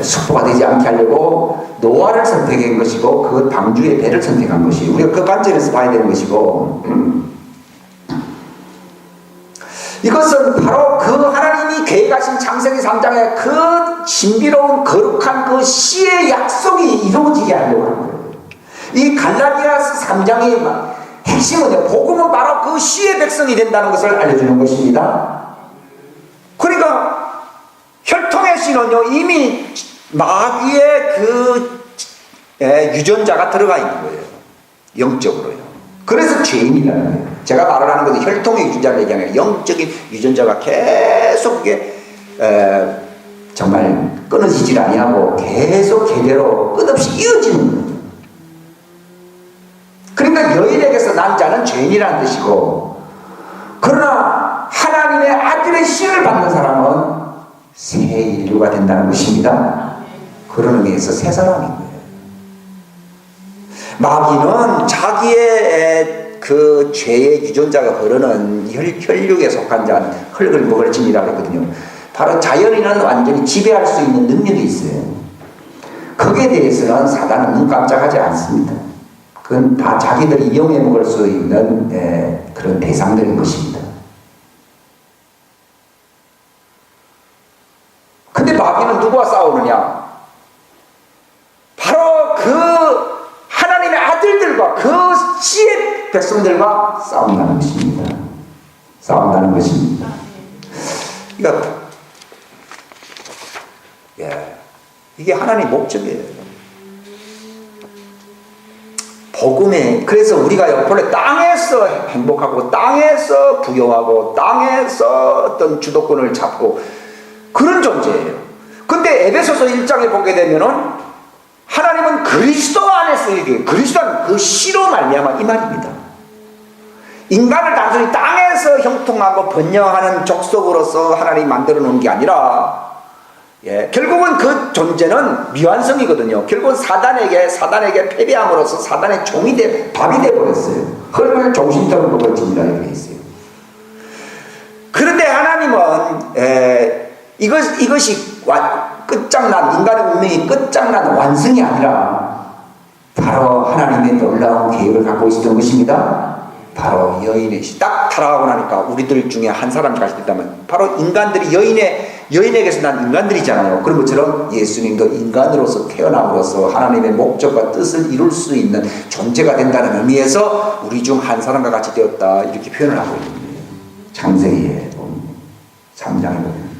수포가 되지 않게 하려고 노아를 선택한 것이고 그 방주의 배를 선택한 것이에요. 우리가 그 관점에서 봐야 되는 것이고, 이것은 바로 그 하나님이 계획하신 창세기 3장의 그 신비로운 거룩한 그 씨의 약속이 이루어지게 하려고 하는 거예요. 이 갈라디아서 3장의 핵심은, 복음은 바로 그 씨의 백성이 된다는 것을 알려주는 것입니다. 그러니까 혈통의 씨는요, 이미 마귀의 그 유전자가 들어가 있는 거예요. 영적으로요. 그래서 죄인이라는 거예요. 제가 말을 하는 것은 혈통의 유전자를 얘기하는 영적인 유전자가 계속 이게 정말 끊어지질 아니하고 계속 계대로 끝없이 이어지는 거예요. 그러니까 여인에게서 난 자는 죄인이라는 뜻이고, 그러나 하나님의 아들의 씨를 받는 사람은 새 인류가 된다는 것입니다. 그런 의미에서 새 사람인 거예요. 마귀는 자기의 그 죄의 유전자가 흐르는 혈육에 속한 자는 흙을 먹을 짐이라고 그러거든요. 바로 자연인은 완전히 지배할 수 있는 능력이 있어요. 거기에 대해서는 사단은 눈 깜짝하지 않습니다. 그건 다 자기들이 이용해 먹을 수 있는 그런 대상들인 것입니다. 근데 마귀는 누구와 싸우느냐? 바로 그 하나님의 아들들과 그 씨의 백성들과 싸운다는 것입니다. 싸운다는 것입니다. 그러니까 이게 하나님의 목적이에요. 복음에, 그래서 우리가 본래 땅에서 행복하고 땅에서 부여하고 땅에서 어떤 주도권을 잡고 그런 존재예요. 근데 에베소서 1장에 보게 되면은 하나님은 그리스도 안에서 이게 그리스도는 그 씨로 말미암아 이 말입니다. 인간을 단순히 땅에서 형통하고 번영하는 족속으로서 하나님이 만들어 놓은 게 아니라, 결국은 그 존재는 미완성이거든요. 결국은 사단에게 패배함으로써 사단의 종이 밥이 돼 버렸어요. 흙을 종신적으로 먹을 짐이라 이렇게 있어요. 그런데 하나님은 이것이 끝장난, 인간의 운명이 끝장난 완성이 아니라 바로 하나님의 놀라운 계획을 갖고 있었던 것입니다. 바로 여인의 딱 타락하고 나니까 우리들 중에 한 사람이 가실 때 있다면 바로 인간들이 여인에게서 난 인간들이잖아요. 그런 것처럼 예수님도 인간으로서 태어남으로써 하나님의 목적과 뜻을 이룰 수 있는 존재가 된다는 의미에서 우리 중 한 사람과 같이 되었다, 이렇게 표현을 하고 있는 거예요. 창세기에 3장에 보면.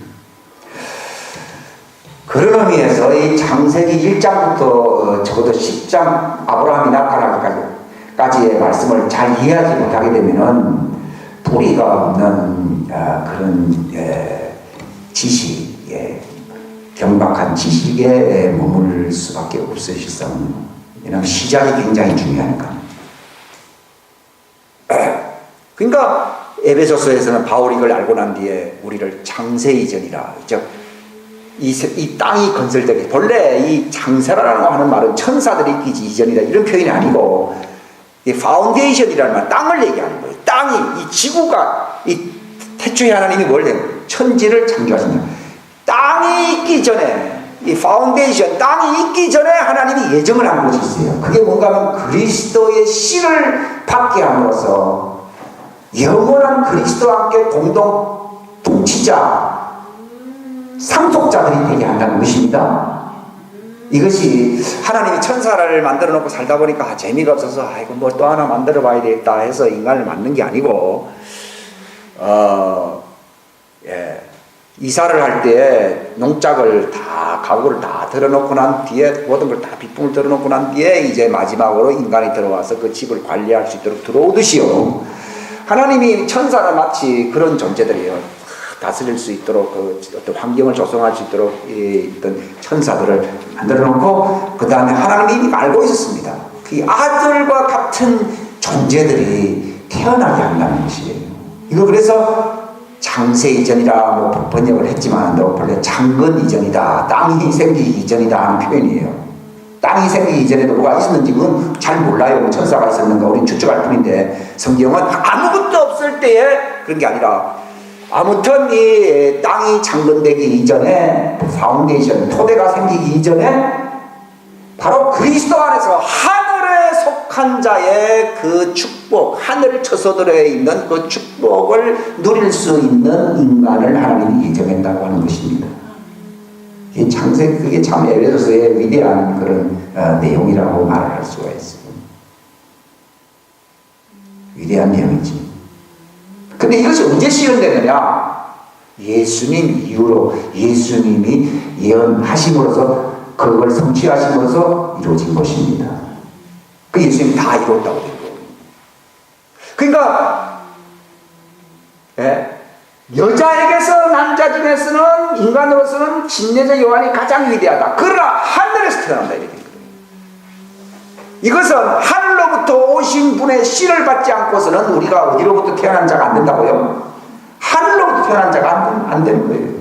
그런 의미에서 이 창세기 1장부터 적어도 10장 아브라함이 낙하라기까지의 말씀을 잘 이해하지 못하게 되면은 뿌리가 없는 그런 지식, 경박한 지식에 머물 수밖에 없어요. 실상은. 왜냐하면 시작이 굉장히 중요하니까. 그러니까 에베소서에서는 바울이 이걸 알고 난 뒤에 우리를 창세 이전이라, 즉 이 땅이 건설되기, 본래 이 창세라라고 하는 말은 천사들이 있기 이전이다 이런 표현이 아니고, 이 파운데이션이라는 말, 땅을 얘기하는 거예요. 땅이, 이 지구가, 이 태초에 하나님이 뭘 해요? 천지를 창조하신다. 땅이 있기 전에, 이 파운데이션, 땅이 있기 전에 하나님이 예정을 한 것이 있어요. 그게 뭔가 하면 그리스도의 씨를 받게 함으로써 영원한 그리스도와 함께 공동 통치자, 상속자들이 되게 한다는 것입니다. 이것이 하나님이 천사를 만들어 놓고 살다 보니까 재미가 없어서 이거 뭐 또 하나 만들어 봐야 되겠다 해서 인간을 만든 게 아니고, 이사를 할 때 농작을 다 가구를 다 들어놓고 난 뒤에 모든 걸 다 빗붕을 들어놓고 난 뒤에 이제 마지막으로 인간이 들어와서 그 집을 관리할 수 있도록 들어오듯이요, 하나님이 천사는 마치 그런 존재들이에요. 다스릴 수 있도록 그 어떤 환경을 조성할 수 있도록 있던 천사들을 만들어 놓고 그 다음에 하나님이 이미 알고 있었습니다. 그 아들과 같은 존재들이 태어나게 한다는 것이에요. 이거 그래서 창세 이전이라 뭐 번역을 했지만 원래 창건 이전이다, 땅이 생기기 이전이다 하는 표현이에요. 땅이 생기기 이전에도 뭐가 있었는지 그건 잘 몰라요. 천사가 있었는가 우리는 추측할 뿐인데, 성경은 아무것도 없을 때에 그런 게 아니라 아무튼 이 땅이 창건되기 이전에, 파운데이션, 토대가 생기기 이전에 바로 그리스도 안에서 하늘에 속한 자의 그 축복, 하늘 처소들에 있는 그 축복을 누릴 수 있는 인간을 하나님이 예정했다고 하는 것입니다. 이 창세, 그게 참 에베소서의 위대한 그런 내용이라고 말을 할 수가 있어요. 위대한 내용이지. 근데 이것이 언제 실현되느냐? 예수님 이후로, 예수님이 예언하심으로써 그걸 성취하심으로써 이루어진 것입니다. 그 예수님이 다 이뤘다고 된 거예요. 그러니까 여자에게서 남자 중에서는, 인간으로서는 침례자 요한이 가장 위대하다. 그러나 하늘에서 태어난다 이렇게 된 거예요. 이것은 하늘로부터 오신 분의 씨를 받지 않고서는 우리가 어디로부터 태어난 자가 안 된다고요? 하늘로부터 태어난 자가 안 되는 거예요.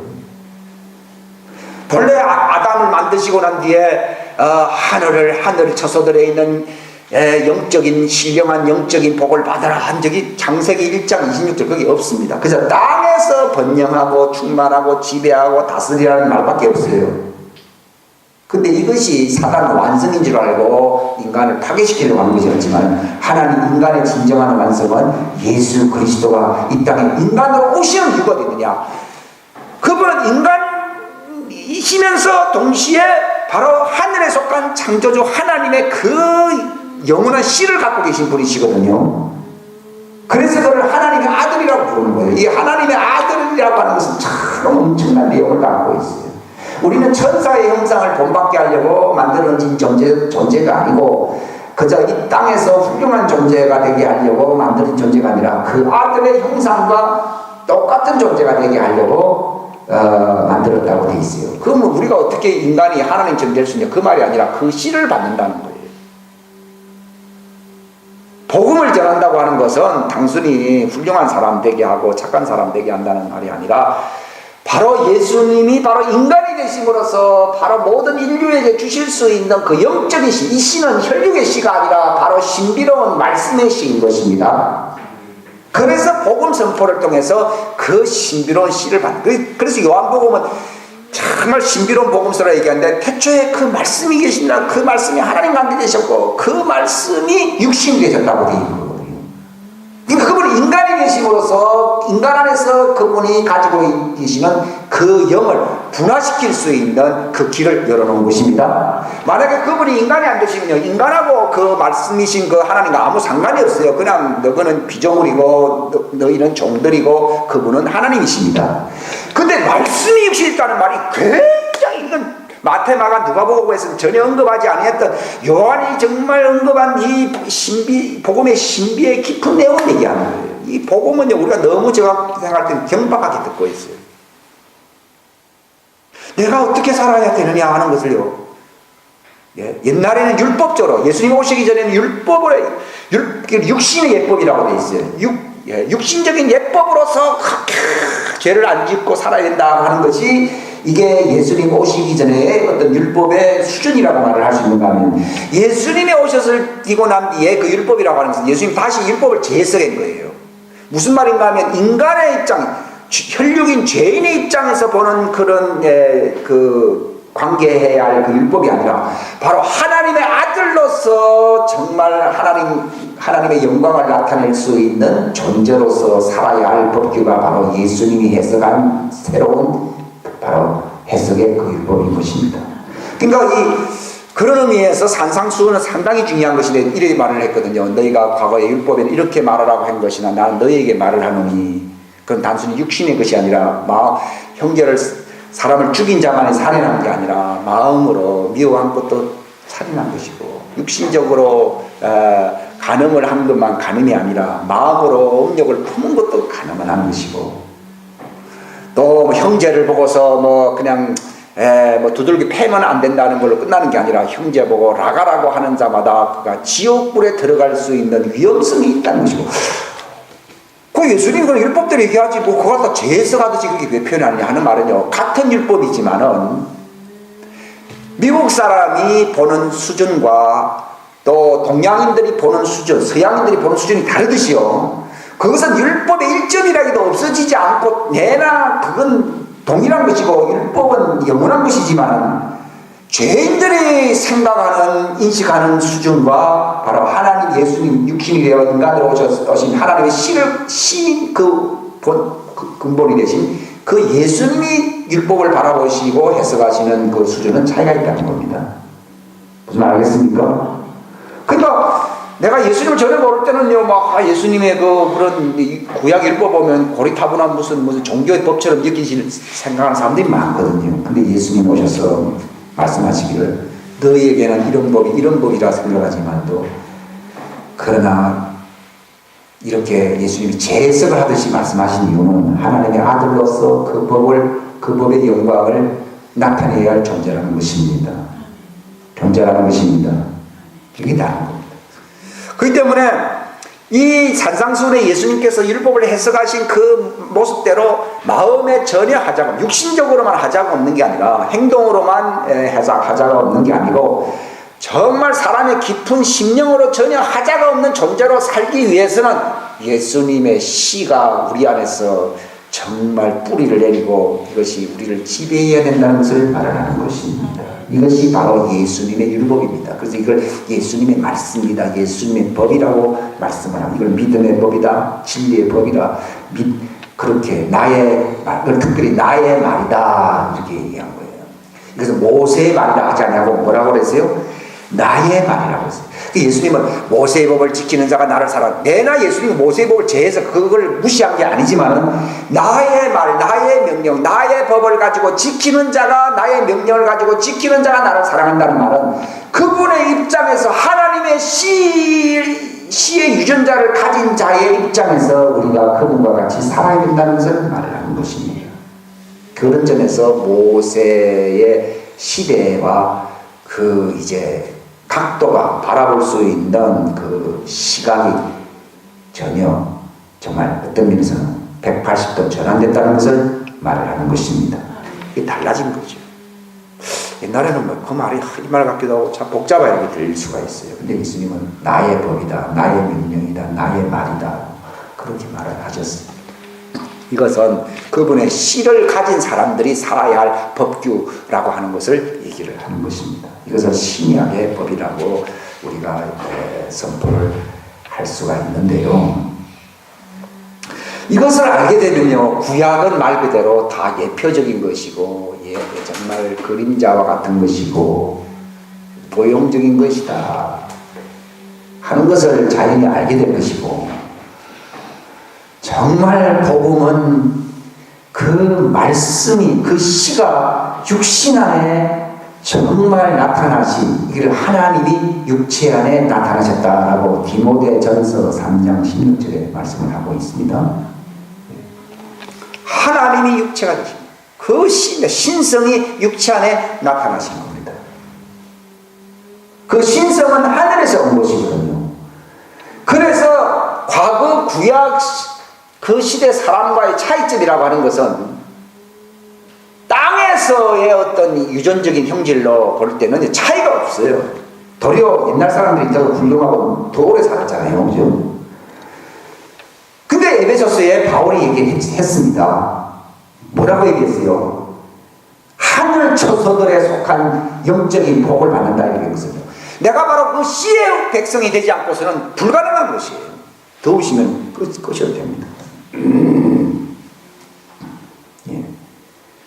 본래 아담을 만드시고 난 뒤에 하늘 처소들에 있는 영적인 신령한 영적인 복을 받아라 한 적이 창세기 1장 26절 거기 없습니다. 그래서 땅에서 번영하고 충만하고 지배하고 다스리라는 말밖에 없어요. 근데 이것이 사단 완성인 줄 알고 인간을 파괴시키려고 하는 것이었지만, 하나님 인간의 진정한 완성은 예수 그리스도가 이 땅에 인간으로 오시는 이유가 되느냐? 그분은 인간이시면서 동시에 바로 하늘에 속한 창조주 하나님의 그 영원한 씨를 갖고 계신 분이시거든요. 그래서 그를 하나님의 아들이라고 부르는 거예요. 이 하나님의 아들이라고 하는 것은 참 엄청난 내용을 갖고 있어요. 우리는 천사의 형상을 본받게 하려고 만들어진 존재가 아니고, 그저 이 땅에서 훌륭한 존재가 되게 하려고 만드는 존재가 아니라 그 아들의 형상과 똑같은 존재가 되게 하려고 만들었다고 돼 있어요. 그러면 우리가 어떻게 인간이 하나님처럼 될 수 있냐? 그 말이 아니라 그 씨를 받는다는 거예요. 복음을 전한다고 하는 것은 단순히 훌륭한 사람 되게 하고 착한 사람 되게 한다는 말이 아니라, 바로 예수님이 바로 인간이 되심으로써 바로 모든 인류에게 주실 수 있는 그 영적인 씨, 이 씨는 혈육의 씨가 아니라 바로 신비로운 말씀의 씨인 것입니다. 그래서 복음 선포를 통해서 그 신비로운 씨를 받는, 그래서 요한복음은 정말 신비로운 복음서라 얘기하는데, 태초에 그 말씀이 계신다, 그 말씀이 하나님과 함께 계셨고 그 말씀이 육신이 되셨다고 되어 있는 거거든요. 그러니까 그분이 인간이 계심으로써 인간 안에서 그분이 가지고 계시는 그 영을 분화시킬 수 있는 그 길을 열어놓은 것입니다. 만약에 그분이 인간이 안 되시면요, 인간하고 그 말씀이신 그 하나님과 아무 상관이 없어요. 그냥 너희는 피조물이고 너희는 종들이고 그분은 하나님이십니다. 근데 말씀이 육신이 있다는 말이 굉장히, 이건 마태, 마가, 누가복음에서는 전혀 언급하지 아니했던 요한이 정말 언급한 이 복음의 신비의 깊은 내용을 얘기하는 거예요. 이 복음은요, 우리가 너무 제가 생각할 때는 경박하게 듣고 있어요. 내가 어떻게 살아야 되느냐 하는 것을요, 옛날에는 율법적으로, 예수님 오시기 전에는 육신의 예법이라고 되어 있어요. 육신적인 예법으로서 죄를 안 짓고 살아야 된다 하는 것이, 이게 예수님 오시기 전에 어떤 율법의 수준이라고 말을 할 수 있는가 하면, 예수님이 오셨을 뛰고 난 뒤에 그 율법이라고 하는 것은 예수님 다시 율법을 재해석한 거예요. 무슨 말인가 하면, 인간의 입장, 혈육인 죄인의 입장에서 보는 그런 그 관계해야 할 그 율법이 아니라 바로 하나님의 아들로서 정말 하나님의 영광을 나타낼 수 있는 존재로서 살아야 할 법규가 바로 예수님이 해석한 새로운 바로 해석의 그 율법인 것입니다. 그러니까 그런 의미에서 산상수훈은 상당히 중요한 것인데 이렇게 말을 했거든요. 너희가 과거의 율법에는 이렇게 말하라고 한 것이나 나는 너희에게 말을 하노니 그건 단순히 육신의 것이 아니라 형제를 사람을 죽인 자만이 살인한 게 아니라 마음으로 미워한 것도 살인한 것이고 육신적으로 간음을 한 것만 간음이 아니라 마음으로 음욕을 품은 것도 간음을 한 것이고 또 형제를 보고서 그냥 두들기 패면 안 된다는 걸로 끝나는 게 아니라 형제 보고 라가라고 하는 자마다 그가 지옥불에 들어갈 수 있는 위험성이 있다는 것이고 그 예수님이 그런 율법대로 얘기하지 그거 갖다 재해석하듯이 그게 왜 표현하느냐 하는 말은요 같은 율법이지만은 미국 사람이 보는 수준과 또 동양인들이 보는 수준 서양인들이 보는 수준이 다르듯이요 그것은 율법의 일점이라기도 없어지지 않고 내나 그건 동일한 것이고 율법은 영원한 것이지만 죄인들이 생각하는 인식하는 수준과 바로 하나님 예수님 육신이 되어 인간으로 오신 하나님의 신 근본이 되신 그 예수님이 율법을 바라보시고 해석하시는 그 수준은 차이가 있다는 겁니다. 무슨 말 알겠습니까? 그러니까 내가 예수님을 전에 모를 때는요, 예수님의 그런 구약 율법 보면 고리타분한 무슨 종교의 법처럼 느끼시는 생각하는 사람들이 많거든요. 근데 예수님 오셔서 말씀하시기를 너희에게는 이런 법이라 생각하지만도 그러나 이렇게 예수님이 재해석을 하듯이 말씀하신 이유는 하나님의 아들로서 그 법의 영광을 나타내야 할 존재라는 것입니다. 존재라는 것입니다. 그게 다른 겁니다. 그렇기 때문에 이 산상수훈에 예수님께서 율법을 해석하신 그 모습대로 마음에 전혀 하자가 육신적으로만 하자가 없는 게 아니라 행동으로만 하자가 없는 게 아니고 정말 사람의 깊은 심령으로 전혀 하자가 없는 존재로 살기 위해서는 예수님의 씨가 우리 안에서 정말 뿌리를 내리고 이것이 우리를 지배해야 된다는 것을 말하는 것입니다. 이것이 바로 예수님의 율법입니다. 그래서 이걸 예수님의 말씀이다, 예수님의 법이라고 말씀을 합니다. 이걸 믿음의 법이다, 진리의 법이다, 그렇게 특별히 나의 말이다 이렇게 얘기한 거예요. 그래서 모세의 말이다 하지 않냐고 뭐라고 그랬어요? 나의 말이라고 했어요. 예수님은 모세의 법을 지키는 자가 나를 사랑한다. 내나 예수님이 모세의 법을 제해서 그걸 무시한 게 아니지만은 나의 말, 나의 명령, 나의 법을 가지고 지키는 자가 나의 명령을 가지고 지키는 자가 나를 사랑한다는 말은 그분의 입장에서 하나님의 시의 유전자를 가진 자의 입장에서 우리가 그분과 같이 살아야 된다는 것을 말을 하는 것입니다. 그런 점에서 모세의 시대와 각도가 바라볼 수 있는 그 시각이 전혀 정말 어떤 면에서는 180도 전환됐다는 것을 말을 하는 것입니다. 이게 달라진 거죠. 옛날에는 그 말이 이 말 같기도 하고 참 복잡하게 들릴 수가 있어요. 근데 예수님은 나의 법이다, 나의 명령이다, 나의 말이다 그렇게 말을 하셨습니다. 이것은 그분의 씨를 가진 사람들이 살아야 할 법규라고 하는 것을 얘기를 하는 것입니다. 이것은 신약의 법이라고 우리가 선포를 할 수가 있는데요. 이것을 알게 되면요, 구약은 말 그대로 다 예표적인 것이고, 정말 그림자와 같은 것이고, 도용적인 것이다 하는 것을 자연히 알게 될 것이고, 정말 복음은 그 말씀이, 그 시가 육신 안에 정말 나타나신, 이걸 하나님이 육체 안에 나타나셨다라고 디모데전서 3장 16절에 말씀을 하고 있습니다. 하나님이 육체가 되신 그 신성이 육체 안에 나타나신 겁니다. 그 신성은 하늘에서 온 것이거든요. 그래서 과거 구약 그 시대 사람과의 차이점이라고 하는 것은 땅에서의 어떤 유전적인 형질로 볼 때는 차이가 없어요. 도리어 옛날 사람들이 더 훌륭하고 더 오래 살았잖아요. 그죠? 근데 에베소서에 바울이 얘기했습니다. 뭐라고 얘기했어요? 하늘 초소들에 속한 영적인 복을 받는다 이렇게 했거든요. 내가 바로 그 씨의 백성이 되지 않고서는 불가능한 것이에요. 더우시면 끄셔도 됩니다. 예.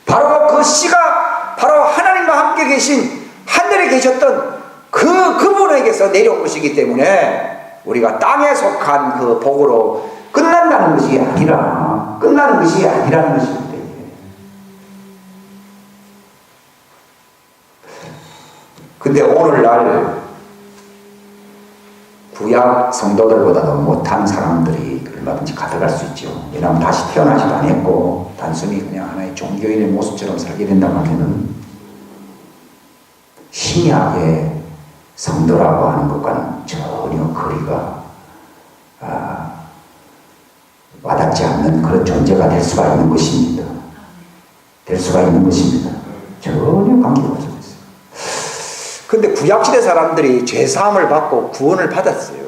바로 그 씨가 바로 하나님과 함께 계신 하늘에 계셨던 그분에게서 내려온 것이기 때문에 우리가 땅에 속한 그 복으로 끝난다는 것이 아니라 끝나는 것이 아니라는 것입니다. 근데 오늘날 구약 성도들보다도 못한 사람들이 얼마든지 가져갈 수 있죠. 왜냐하면 다시 태어나지도 않았고 단순히 그냥 하나의 종교인의 모습처럼 살게 된다고 하면은 신약의 성도라고 하는 것과는 전혀 거리가 와닿지 않는 그런 존재가 될 수가 있는 것입니다. 될 수가 있는 것입니다. 전혀 관계가 없어요. 근데 구약시대 사람들이 죄사함을 받고 구원을 받았어요.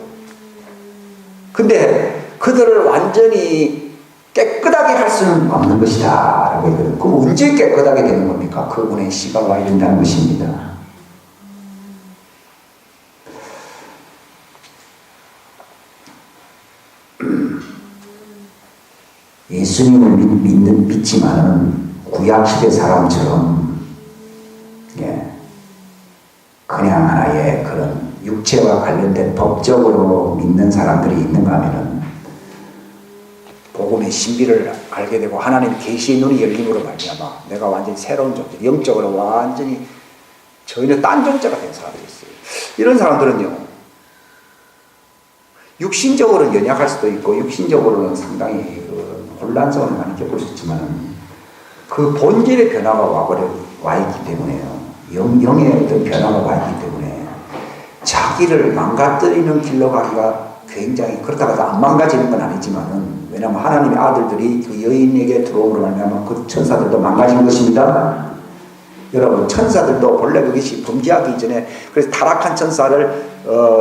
근데 그들을 완전히 깨끗하게 할 수는 없는 것이다 라고 했거든요. 그럼 언제 깨끗하게 되는 겁니까? 그분의 씨가 와야 된다는 것입니다. 예수님을 믿지만은 구약시대 사람처럼 그냥 하나의 그런 육체와 관련된 법적으로 믿는 사람들이 있는가 하면은 복음의 신비를 알게 되고 하나님의 계시의 눈이 열림으로 말미암아 내가 완전히 새로운 존재, 영적으로 완전히 저희는 딴 존재가 된 사람들이 있어요. 이런 사람들은요, 육신적으로는 연약할 수도 있고 육신적으로는 상당히 혼란성을 많이 겪을 수 있지만 그 본질의 변화가 와 있기 때문에요. 영의 어떤 변화가 와 있기 때문에 자기를 망가뜨리는 길로 가기가 굉장히, 그렇다고 안 망가지는 건 아니지만은, 왜냐하면 하나님의 아들들이 그 여인에게 들어옴으로 말미암아 그 천사들도 망가진 것입니다. 여러분, 천사들도 본래 그것이 범죄하기 전에, 그래서 타락한 천사를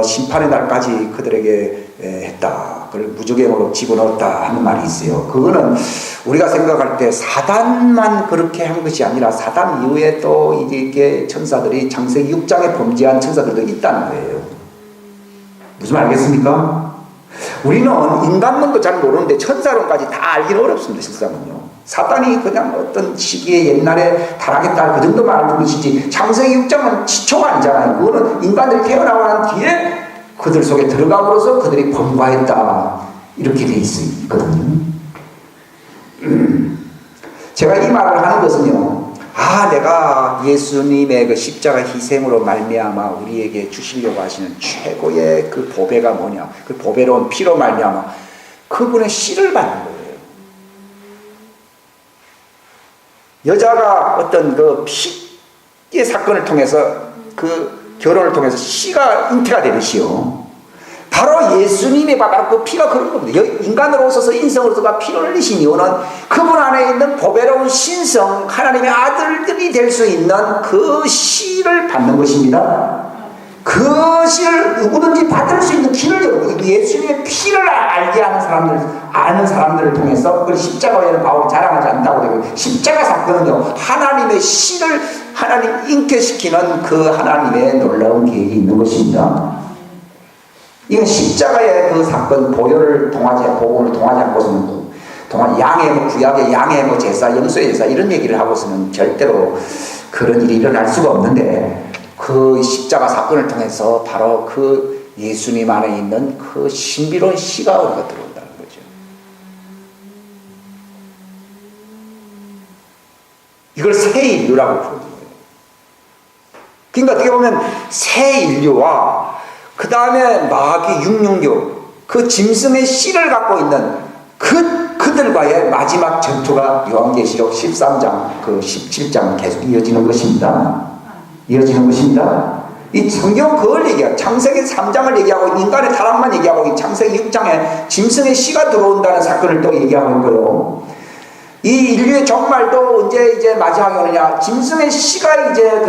심판의 날까지 그들에게 했다. 그걸 무저갱으로 집어넣었다 하는 말이 있어요. 그거는 우리가 생각할 때 사단만 그렇게 한 것이 아니라 사단 이후에 또 이게 천사들이 창세기 6장에 범죄한 천사들도 있다는 거예요. 무슨 말 알겠습니까? 우리는 인간론도 잘 모르는데 천사론까지 다 알기는 어렵습니다. 실상은요. 사단이 그냥 어떤 시기에 옛날에 타락했다 그 정도만 알고 것이지 창세기 6장은 시초가 아니잖아요. 그거는 인간들이 태어나고 난 뒤에 그들 속에 들어감으로써 그들이 범과했다 이렇게 돼 있거든요. 제가 이 말을 하는 것은요, 내가 예수님의 그 십자가 희생으로 말미암아 우리에게 주시려고 하시는 최고의 그 보배가 뭐냐, 그 보배로운 피로 말미암아 그분의 씨를 받는 거예요. 여자가 어떤 그 피의 사건을 통해서, 그 결혼을 통해서 씨가 잉태가 되듯이요, 바로 예수님이 바로 그 피가 그런 겁니다. 인간으로 오셔서 인성으로서가 피를 흘리신 이유는 그분 안에 있는 보배로운 신성, 하나님의 아들들이 될 수 있는 그 씨를 받는 것입니다. 그 씨를 누구든지 받을 수 있는 길을 열고, 예수님의 피를 알게 아는 사람들을 통해서, 그걸 십자가에는 바울이 자랑하지 않다고 되고, 십자가 사건은요, 하나님의 씨를 하나님 잉태시키는 그 하나님의 놀라운 계획이 있는 것입니다. 이건 십자가의 그 사건, 복음을 통하지 않고서는, 양의 구약의 양의 제사, 염소의 제사 이런 얘기를 하고서는 절대로 그런 일이 일어날 수가 없는데, 그 십자가 사건을 통해서 바로 그 예수님 안에 있는 그 신비로운 씨가 우리가 들어온다는 거죠. 이걸 새 인류라고 부르는 거예요. 그러니까 어떻게 보면 새 인류와 그 다음에 마귀 666, 그 짐승의 씨를 갖고 있는 그들과의 마지막 전투가 요한계시록 13장, 그 17장 계속 이어지는 것입니다. 이 성경 그걸 얘기하고, 창세기 3장을 얘기하고, 인간의 타락만 얘기하고, 창세기 6장에 짐승의 씨가 들어온다는 사건을 또 얘기하고 있고요. 이 인류의 종말도 언제 이제 마지막에 오느냐, 짐승의 씨가 이제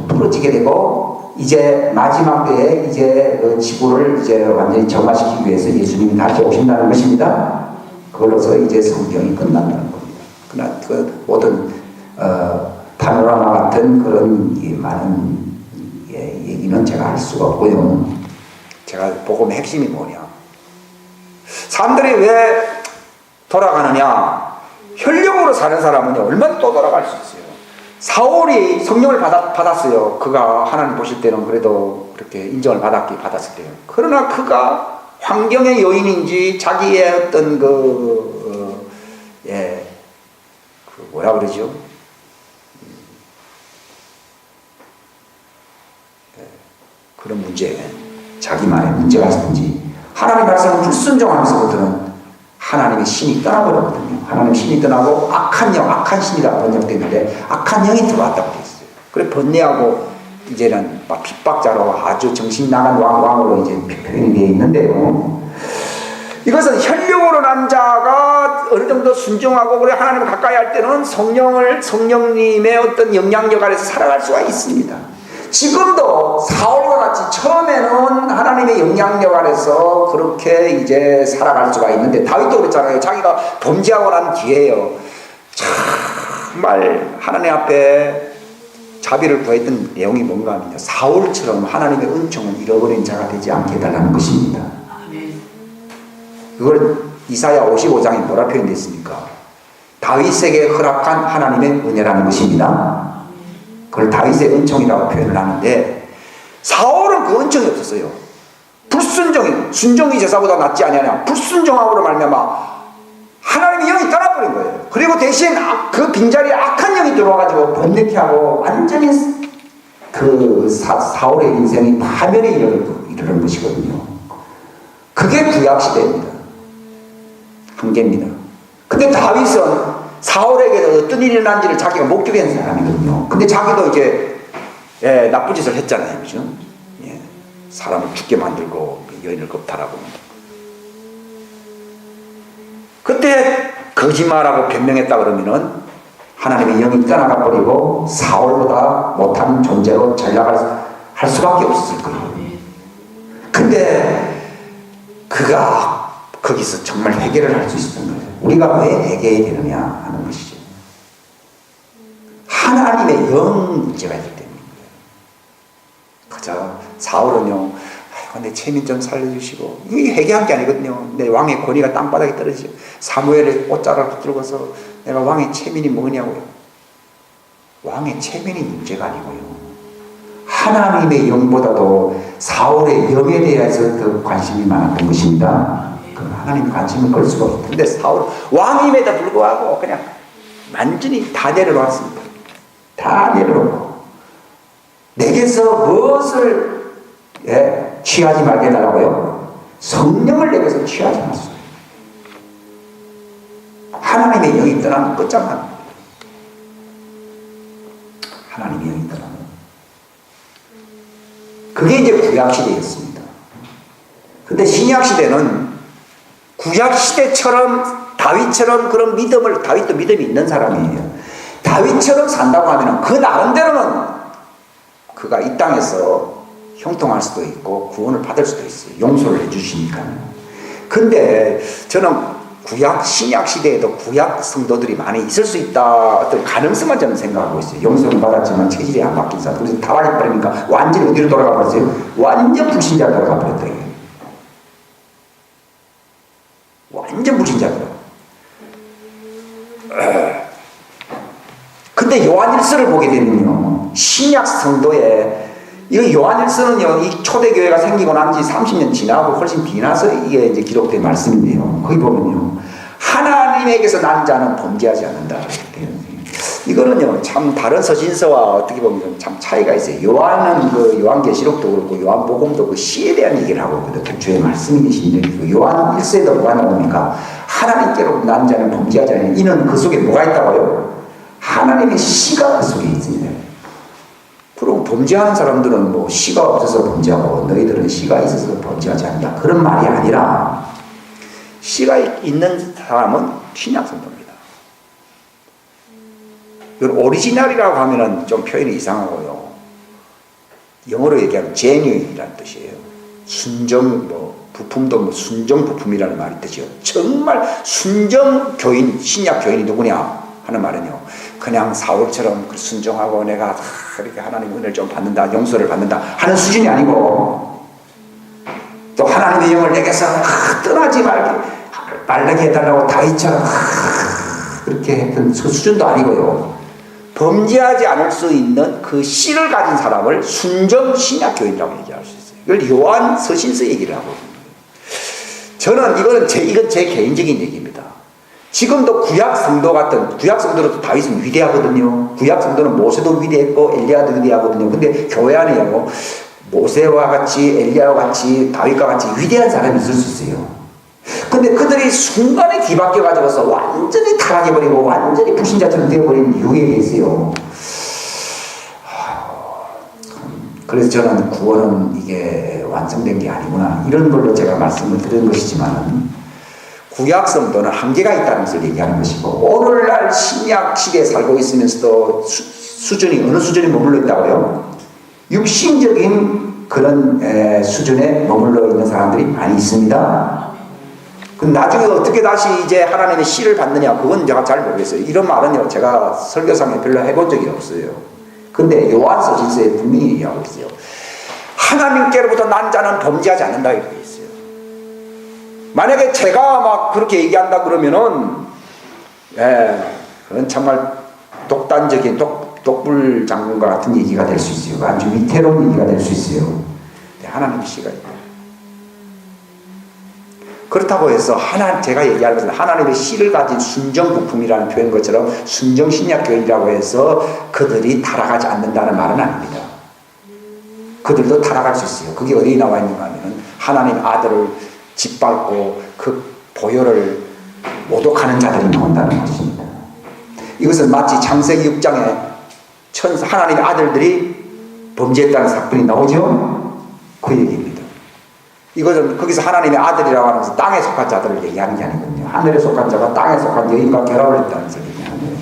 부러지게 되고, 이제 마지막 때에 이제 그 지구를 이제 완전히 정화시키기 위해서 예수님이 다시 오신다는 것입니다. 그걸로서 이제 성경이 끝난다는 겁니다. 그 모든 파노라마 같은 그런 많은 얘기는 제가 할 수가 없고요. 제가 복음의 핵심이 뭐냐? 사람들이 왜 돌아가느냐? 혈육으로 사는 사람은 얼마나 또 돌아갈 수 있어요. 사울이 성령을 받았어요. 그가 하나님 보실 때는 그래도 그렇게 인정을 받았을 때요. 그러나 그가 환경의 요인인지 자기의 어떤 뭐라 그러죠? 그런 문제, 자기만의 문제가 있든지 하나님의 말씀을 불순종하면서부터는 하나님의 신이 떠나버렸거든요. 하나님의 신이 떠나고 악한 신이라 번역되는데 악한 영이 들어왔다고 되어 있어요. 그래 번뇌하고 이제는 막 핍박자로 아주 정신 나간 왕으로 이제 표현이 되어 있는데요. 이것은 혈육으로 난 자가 어느 정도 순종하고 그래 하나님을 가까이 할 때는 성령님의 어떤 영향력 아래서 살아갈 수가 있습니다. 지금도 사울과 같이 처음에는 하나님의 영향력 아래서 그렇게 이제 살아갈 수가 있는데 다윗도 그랬잖아요. 자기가 범죄하고 난 뒤에요. 정말 하나님 앞에 자비를 구했던 내용이 뭔가 하면요. 사울처럼 하나님의 은총을 잃어버린 자가 되지 않게 해달라는 것입니다. 그걸 이사야 55장에 뭐라 표현되어 있습니까? 다윗에게 허락한 하나님의 은혜라는 것입니다. 그걸 다윗의 은총이라고 표현을 하는데 사울은 그 은총이 없었어요. 순종이 제사보다 낫지 아니하냐. 불순종함으로 말미암아 하나님의 영이 떠나버린 거예요. 그리고 대신 그 빈자리에 악한 영이 들어와가지고 번뇌케 하고 완전히 그 사울의 인생이 파멸에 이르는 것이거든요. 그게 구약시대입니다. 한계입니다. 근데 다윗은 사울에게 어떤 일이 일어난지를 자기가 목격한 사람이거든요. 근데 자기도 이제 나쁜 짓을 했잖아요. 그죠? 예. 사람을 죽게 만들고 여인을 겁탈하고. 그때 거짓말하고 변명했다 그러면은 하나님의 영이 떠나가 버리고 사울보다 못한 존재로 전락할 수밖에 없었을 거예요. 근데 그가 거기서 정말 회개를 할 수 있었던 거예요. 우리가 왜 회개해야 되느냐 하는 것이죠. 하나님의 영 문제가 있기 때문입니다. 그저 사울은요, 내 체민 좀 살려주시고, 이게 회개한 게 아니거든요. 내 왕의 권위가 땅바닥에 떨어지죠. 사무엘의 옷자락을 붙들고서 내가 왕의 체민이 뭐냐고요. 왕의 체민이 문제가 아니고요. 하나님의 영보다도 사울의 영에 대해서 더 관심이 많았던 것입니다. 하나님 관심을 걸 수가 없어요. 근데 사울 왕임에도 불구하고 그냥 완전히 다 내려놓았습니다. 다 내려놓고 내게서 무엇을 취하지 말게 해달라고요? 성령을 내게서 취하지 마소서. 하나님의 영이 떠나면 끝장납니다. 하나님의 영이 떠나면 그게 이제 구약시대였습니다. 근데 신약시대는 구약시대처럼 다윗처럼 그런 믿음을, 다윗도 믿음이 있는 사람이에요. 다윗처럼 산다고 하면 그 나름대로는 그가 이 땅에서 형통할 수도 있고 구원을 받을 수도 있어요. 용서를 해주시니까요. 근데 저는 신약 시대에도 구약 성도들이 많이 있을 수 있다. 어떤 가능성만 저는 생각하고 있어요. 용서는 받았지만 체질이 안 바뀐 사람. 그래서 타락해버리니까 완전히 어디로 돌아가 버렸어요? 완전 불신자로 돌아가 버렸다. 완전 불신자더라고요. 근데 요한일서를 보게 되면요, 신약 성도에 이 요한일서는요, 이 초대교회가 생기고 난 지 30년 지나고 훨씬 지나서 이게 이제 기록된 말씀인데요. 거기 보면요, 하나님에게서 난 자는 범죄하지 않는다. 이거는요, 참 다른 서신서와 어떻게 보면 참 차이가 있어요. 요한은 그 요한계시록도 그렇고 요한복음도 그 시에 대한 얘기를 하고 있거든요. 주의 말씀이 계신데 그 요한 1서에도 뭐가 나옵니까? 하나님께로 난 자는 범죄하지 않는 이는 그 속에 뭐가 있다고요? 하나님의 시가 그 속에 있습니다. 그럼 범죄하는 사람들은 뭐 시가 없어서 범죄하고 너희들은 시가 있어서 범죄하지 않는다. 그런 말이 아니라 시가 있는 사람은 신약 성도입니다. 오리지널이라고 하면은 좀 표현이 이상하고요. 영어로 얘기하면 genuine이라는 뜻이에요. 순정 부품도 순정 부품이라는 말이 뜻이에요. 정말 순정 교인, 신약 교인이 누구냐? 하는 말은요, 그냥 사울처럼 순종하고 내가 이렇게 하나님 은혜를 좀 받는다, 용서를 받는다 하는 수준이 아니고, 또 하나님의 영을 내게서 떠나지 말게 해달라고 다윗처럼 그렇게 했던 그 수준도 아니고요. 범죄하지 않을 수 있는 그 씨를 가진 사람을 순정 신약교인이라고 얘기할 수 있어요. 이걸 요한 서신서 얘기를 하고 있습니다. 저는 이건 제 개인적인 얘기입니다. 지금도 구약 성도로 다윗은 위대하거든요. 구약 성도는 모세도 위대했고 엘리야도 위대하거든요. 근데 교회 안에요, 모세와 같이 엘리야와 같이 다윗과 같이 위대한 사람이 있을 수 있어요. 근데 그들이 순간에 뒤바뀌어 가지고서 완전히 타락해버리고 완전히 불신자처럼 되어버린 유혹에 있어요. 그래서 저는 구원은 이게 완성된 게 아니구나, 이런 걸로 제가 말씀을 드린 것이지만, 구약 성도는 한계가 있다는 것을 얘기하는 것이고, 오늘날 신약 시대에 살고 있으면서도 수준이 어느 수준에 머물러 있다고요? 육신적인 그런 수준에 머물러 있는 사람들이 많이 있습니다. 나중에 어떻게 다시 이제 하나님의 씨를 받느냐, 그건 제가 잘 모르겠어요. 이런 말은요, 제가 설교상에 별로 해본 적이 없어요. 근데 요한서신서에 분명히 얘기하고 있어요. 하나님께로부터 난 자는 범죄하지 않는다, 이렇게 있어요. 만약에 제가 막 그렇게 얘기한다 그러면은, 그건 정말 독단적인 독불장군과 같은 얘기가 될 수 있어요. 아주 위태로운 얘기가 될 수 있어요. 하나님의 씨가 있다. 그렇다고 해서 제가 얘기하는 것은 하나님의 씨를 가진 순정부품이라는 표현 것처럼 순정신약교인이라고 해서 그들이 타락하지 않는다는 말은 아닙니다. 그들도 타락할 수 있어요. 그게 어디에 나와 있는가 하면 하나님 아들을 짓밟고 그 보혈을 모독하는 자들이 나온다는 것입니다. 이것은 마치 창세기 6장에 하나님의 아들들이 범죄했다는 사건이 나오죠? 그 얘기입니다. 이것은 거기서 하나님의 아들이라고 하면서 땅에 속한 자들을 얘기하는 게 아니거든요. 하늘에 속한 자가 땅에 속한 여인과 결합을 했다는 것을 얘기하는 거예요.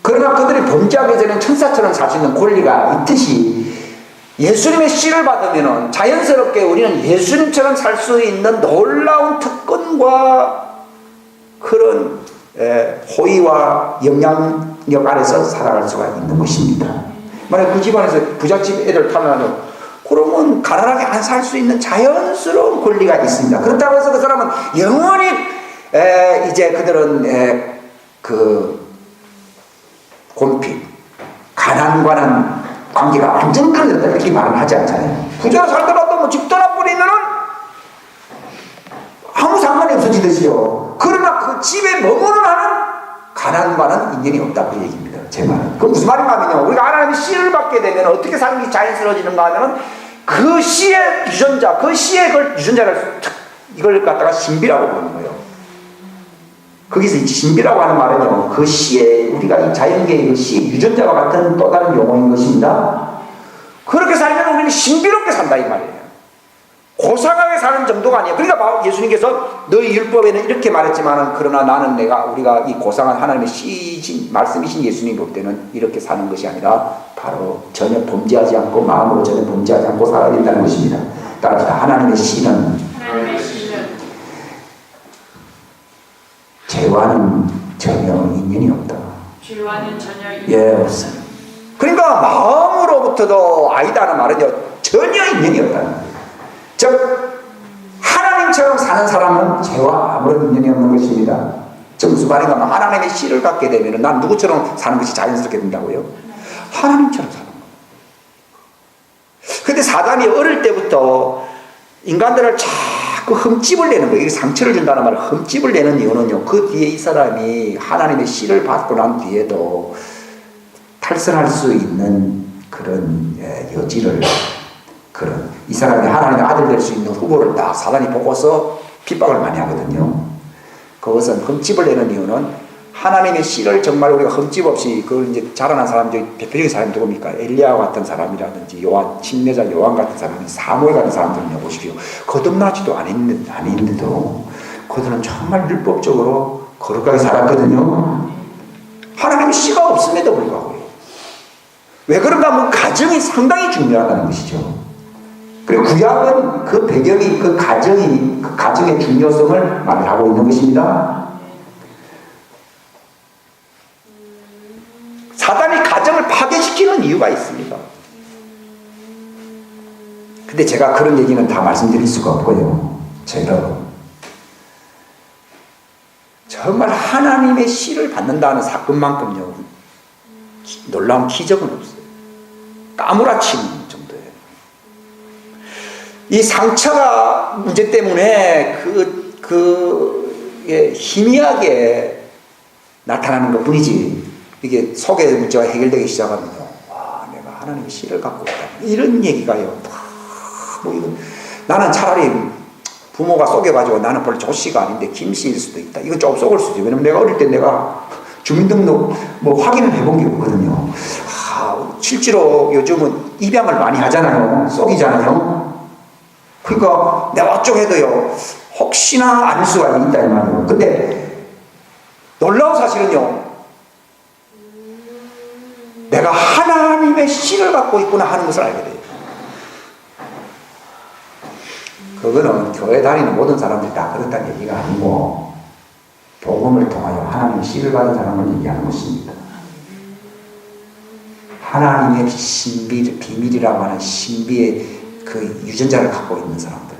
그러나 그들이 범죄하기 전에 천사처럼 살 수 있는 권리가 있듯이, 예수님의 씨를 받으면 자연스럽게 우리는 예수님처럼 살 수 있는 놀라운 특권과 그런 호의와 영향력 아래서 살아갈 수가 있는 것입니다. 만약 그 집안에서 부잣집 애들 타면, 그러면 가난하게 안 살 수 있는 자연스러운 권리가 있습니다. 그렇다고 해서 그 사람은 영원히 이제 그들은 그 곤핍, 가난과는 관계가 완전히 끊어졌다, 이렇게 말은 하지 않잖아요. 부자로 살더라도 뭐 집 떠나버리면은 아무 상관이 없어지듯이요. 그러나 그 집에 머무는 한은 가난과는 인연이 없다, 그 얘기입니다. 제 말은. 그 무슨 말인가 하면요, 우리가 하나님의 씨를 받게 되면 어떻게 사는 게 자연스러워지는가 하면은 그 씨의 유전자, 그 씨의 유전자를 이걸 갖다가 신비라고 부르는 거예요. 거기서 이 신비라고 하는 말은요, 그 씨의, 우리가 이 자연계의 그 씨의 유전자와 같은 또 다른 용어인 것입니다. 그렇게 살면 우리는 신비롭게 산다, 이 말이에요. 고상하게 사는 정도가 아니에요. 그러니까 예수님께서 너희 율법에는 이렇게 말했지만, 그러나 나는 우리가 이 고상한 하나님의 씨이신 말씀이신 예수님 볼 때는 이렇게 사는 것이 아니라 바로 전혀 범죄하지 않고, 마음으로 전혀 범죄하지 않고 살아야 된다는 것입니다. 따라서 하나님의 씨는 죄와는 전혀 인연이 없다. 죄와는 전혀 인연이 없습니다. 그러니까 마음으로부터도 아니다는 말은요, 전혀 인연이 없다는 거예요. 즉 하나님처럼 사는 사람은 죄와 아무런 인연이 없는 것입니다. 즉 무슨 말인가 하면, 하나님의 씨를 갖게 되면 난 누구처럼 사는 것이 자연스럽게 된다고요? 하나님처럼 사는 거예요. 그런데 사단이 어릴 때부터 인간들을 자꾸 흠집을 내는 거예요. 상처를 준다는 말은 흠집을 내는 이유는요, 그 뒤에 이 사람이 하나님의 씨를 받고 난 뒤에도 탈선할 수 있는 그런 여지를, 이 사람이 하나님의 아들 될 수 있는 후보를 딱 사단이 보고서 핍박을 많이 하거든요. 그것은 흠집을 내는 이유는 하나님의 씨를 정말 우리가 흠집 없이 그걸 이제 자라난 사람 중에 대표적인 사람이 누굽니까? 엘리야 같은 사람이라든지 침례자 요한 같은 사람이, 사무엘 같은 사람들은요, 보십시오. 거듭나지도 않았는데도 그들은 정말 율법적으로 거룩하게 살았거든요. 하나님의 씨가 없음에도 불구하고요. 왜 그런가 하면 가정이 상당히 중요하다는 것이죠. 그리고 구약은 그 배경이, 그 가정의 중요성을 말하고 있는 것입니다. 사단이 가정을 파괴시키는 이유가 있습니다. 근데 제가 그런 얘기는 다 말씀드릴 수가 없고요. 제가 정말 하나님의 씨를 받는다는 사건만큼요, 놀라운 기적은 없어요. 까무라치는 정도예요. 이 상처가 문제 때문에 희미하게 나타나는 것 뿐이지, 이게 속의 문제가 해결되기 시작하면, 와, 내가 하나님의 씨를 갖고 있다, 이런 얘기가요. 나는 차라리 부모가 속여가지고 나는 별로 조씨가 아닌데 김씨일 수도 있다, 이건 좀 속을 수도 있어요. 왜냐면 내가 어릴 때 내가 주민등록 확인을 해본 게 없거든요. 실제로 요즘은 입양을 많이 하잖아요. 속이잖아요. 그러니까 내가 어쩌해도요, 혹시나 아닐 수가 있다 이 말이에요. 근데 놀라운 사실은요, 내가 하나님의 씨를 갖고 있구나 하는 것을 알게 돼요. 그거는 교회 다니는 모든 사람들이 다 그렇다는 얘기가 아니고, 복음을 통하여 하나님의 씨를 받은 사람을 얘기하는 것입니다. 하나님의 신비, 비밀이라고 하는 신비의 그 유전자를 갖고 있는 사람들.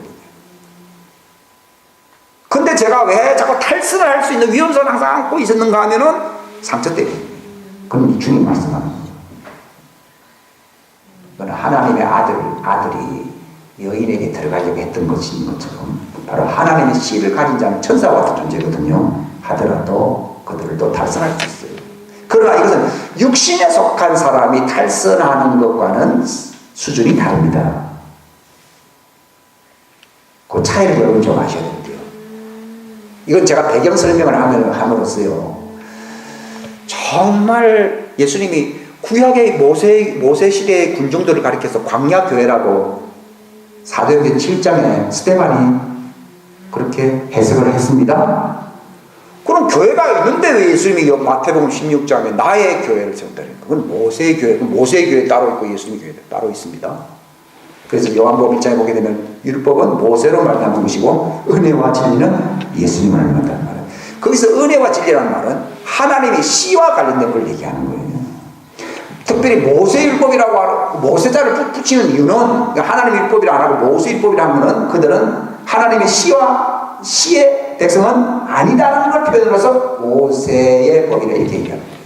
근데 제가 왜 자꾸 탈선을 할 수 있는 위험성을 항상 안고 있었는가 하면은 상처 때문에. 그럼 주님 말씀하는 거예요. 그건 하나님의 아들이 여인에게 들어가려고 했던 것처럼 바로 하나님의 씨를 가진 자는 천사와 같은 존재거든요. 하더라도 그들을 또 탈선할 수 있어요. 그러나 이것은 육신에 속한 사람이 탈선하는 것과는 수준이 다릅니다. 그 차이를 여러분 좀 아셔야 돼요. 이건 제가 배경 설명을 함으로써요, 정말 예수님이 구약의 모세 시대의 군중들을 가리켜서 광야교회라고 사도행전 7장에 스데반이 그렇게 해석을 했습니다. 그럼 교회가 있는데 왜 예수님이 마태복음 16장에 나의 교회를 세운다? 그건 모세의 교회, 모세의 교회 따로 있고 예수님의 교회 따로 있습니다. 그래서 요한복음 1장에 보게 되면 율법은 모세로 말하는 것이고 은혜와 진리는 예수님을 말한다는 말이에요. 거기서 은혜와 진리라는 말은 하나님의 씨와 관련된 걸 얘기하는 거예요. 특별히 모세율법이라고 하는, 모세자를 붙이는 이유는 하나님의 율법이라 안 하고 모세율법이라 하면은 그들은 하나님의 씨의 백성은 아니다라는 걸 표현으로서 모세의 법이라 이렇게 얘기하는 거예요.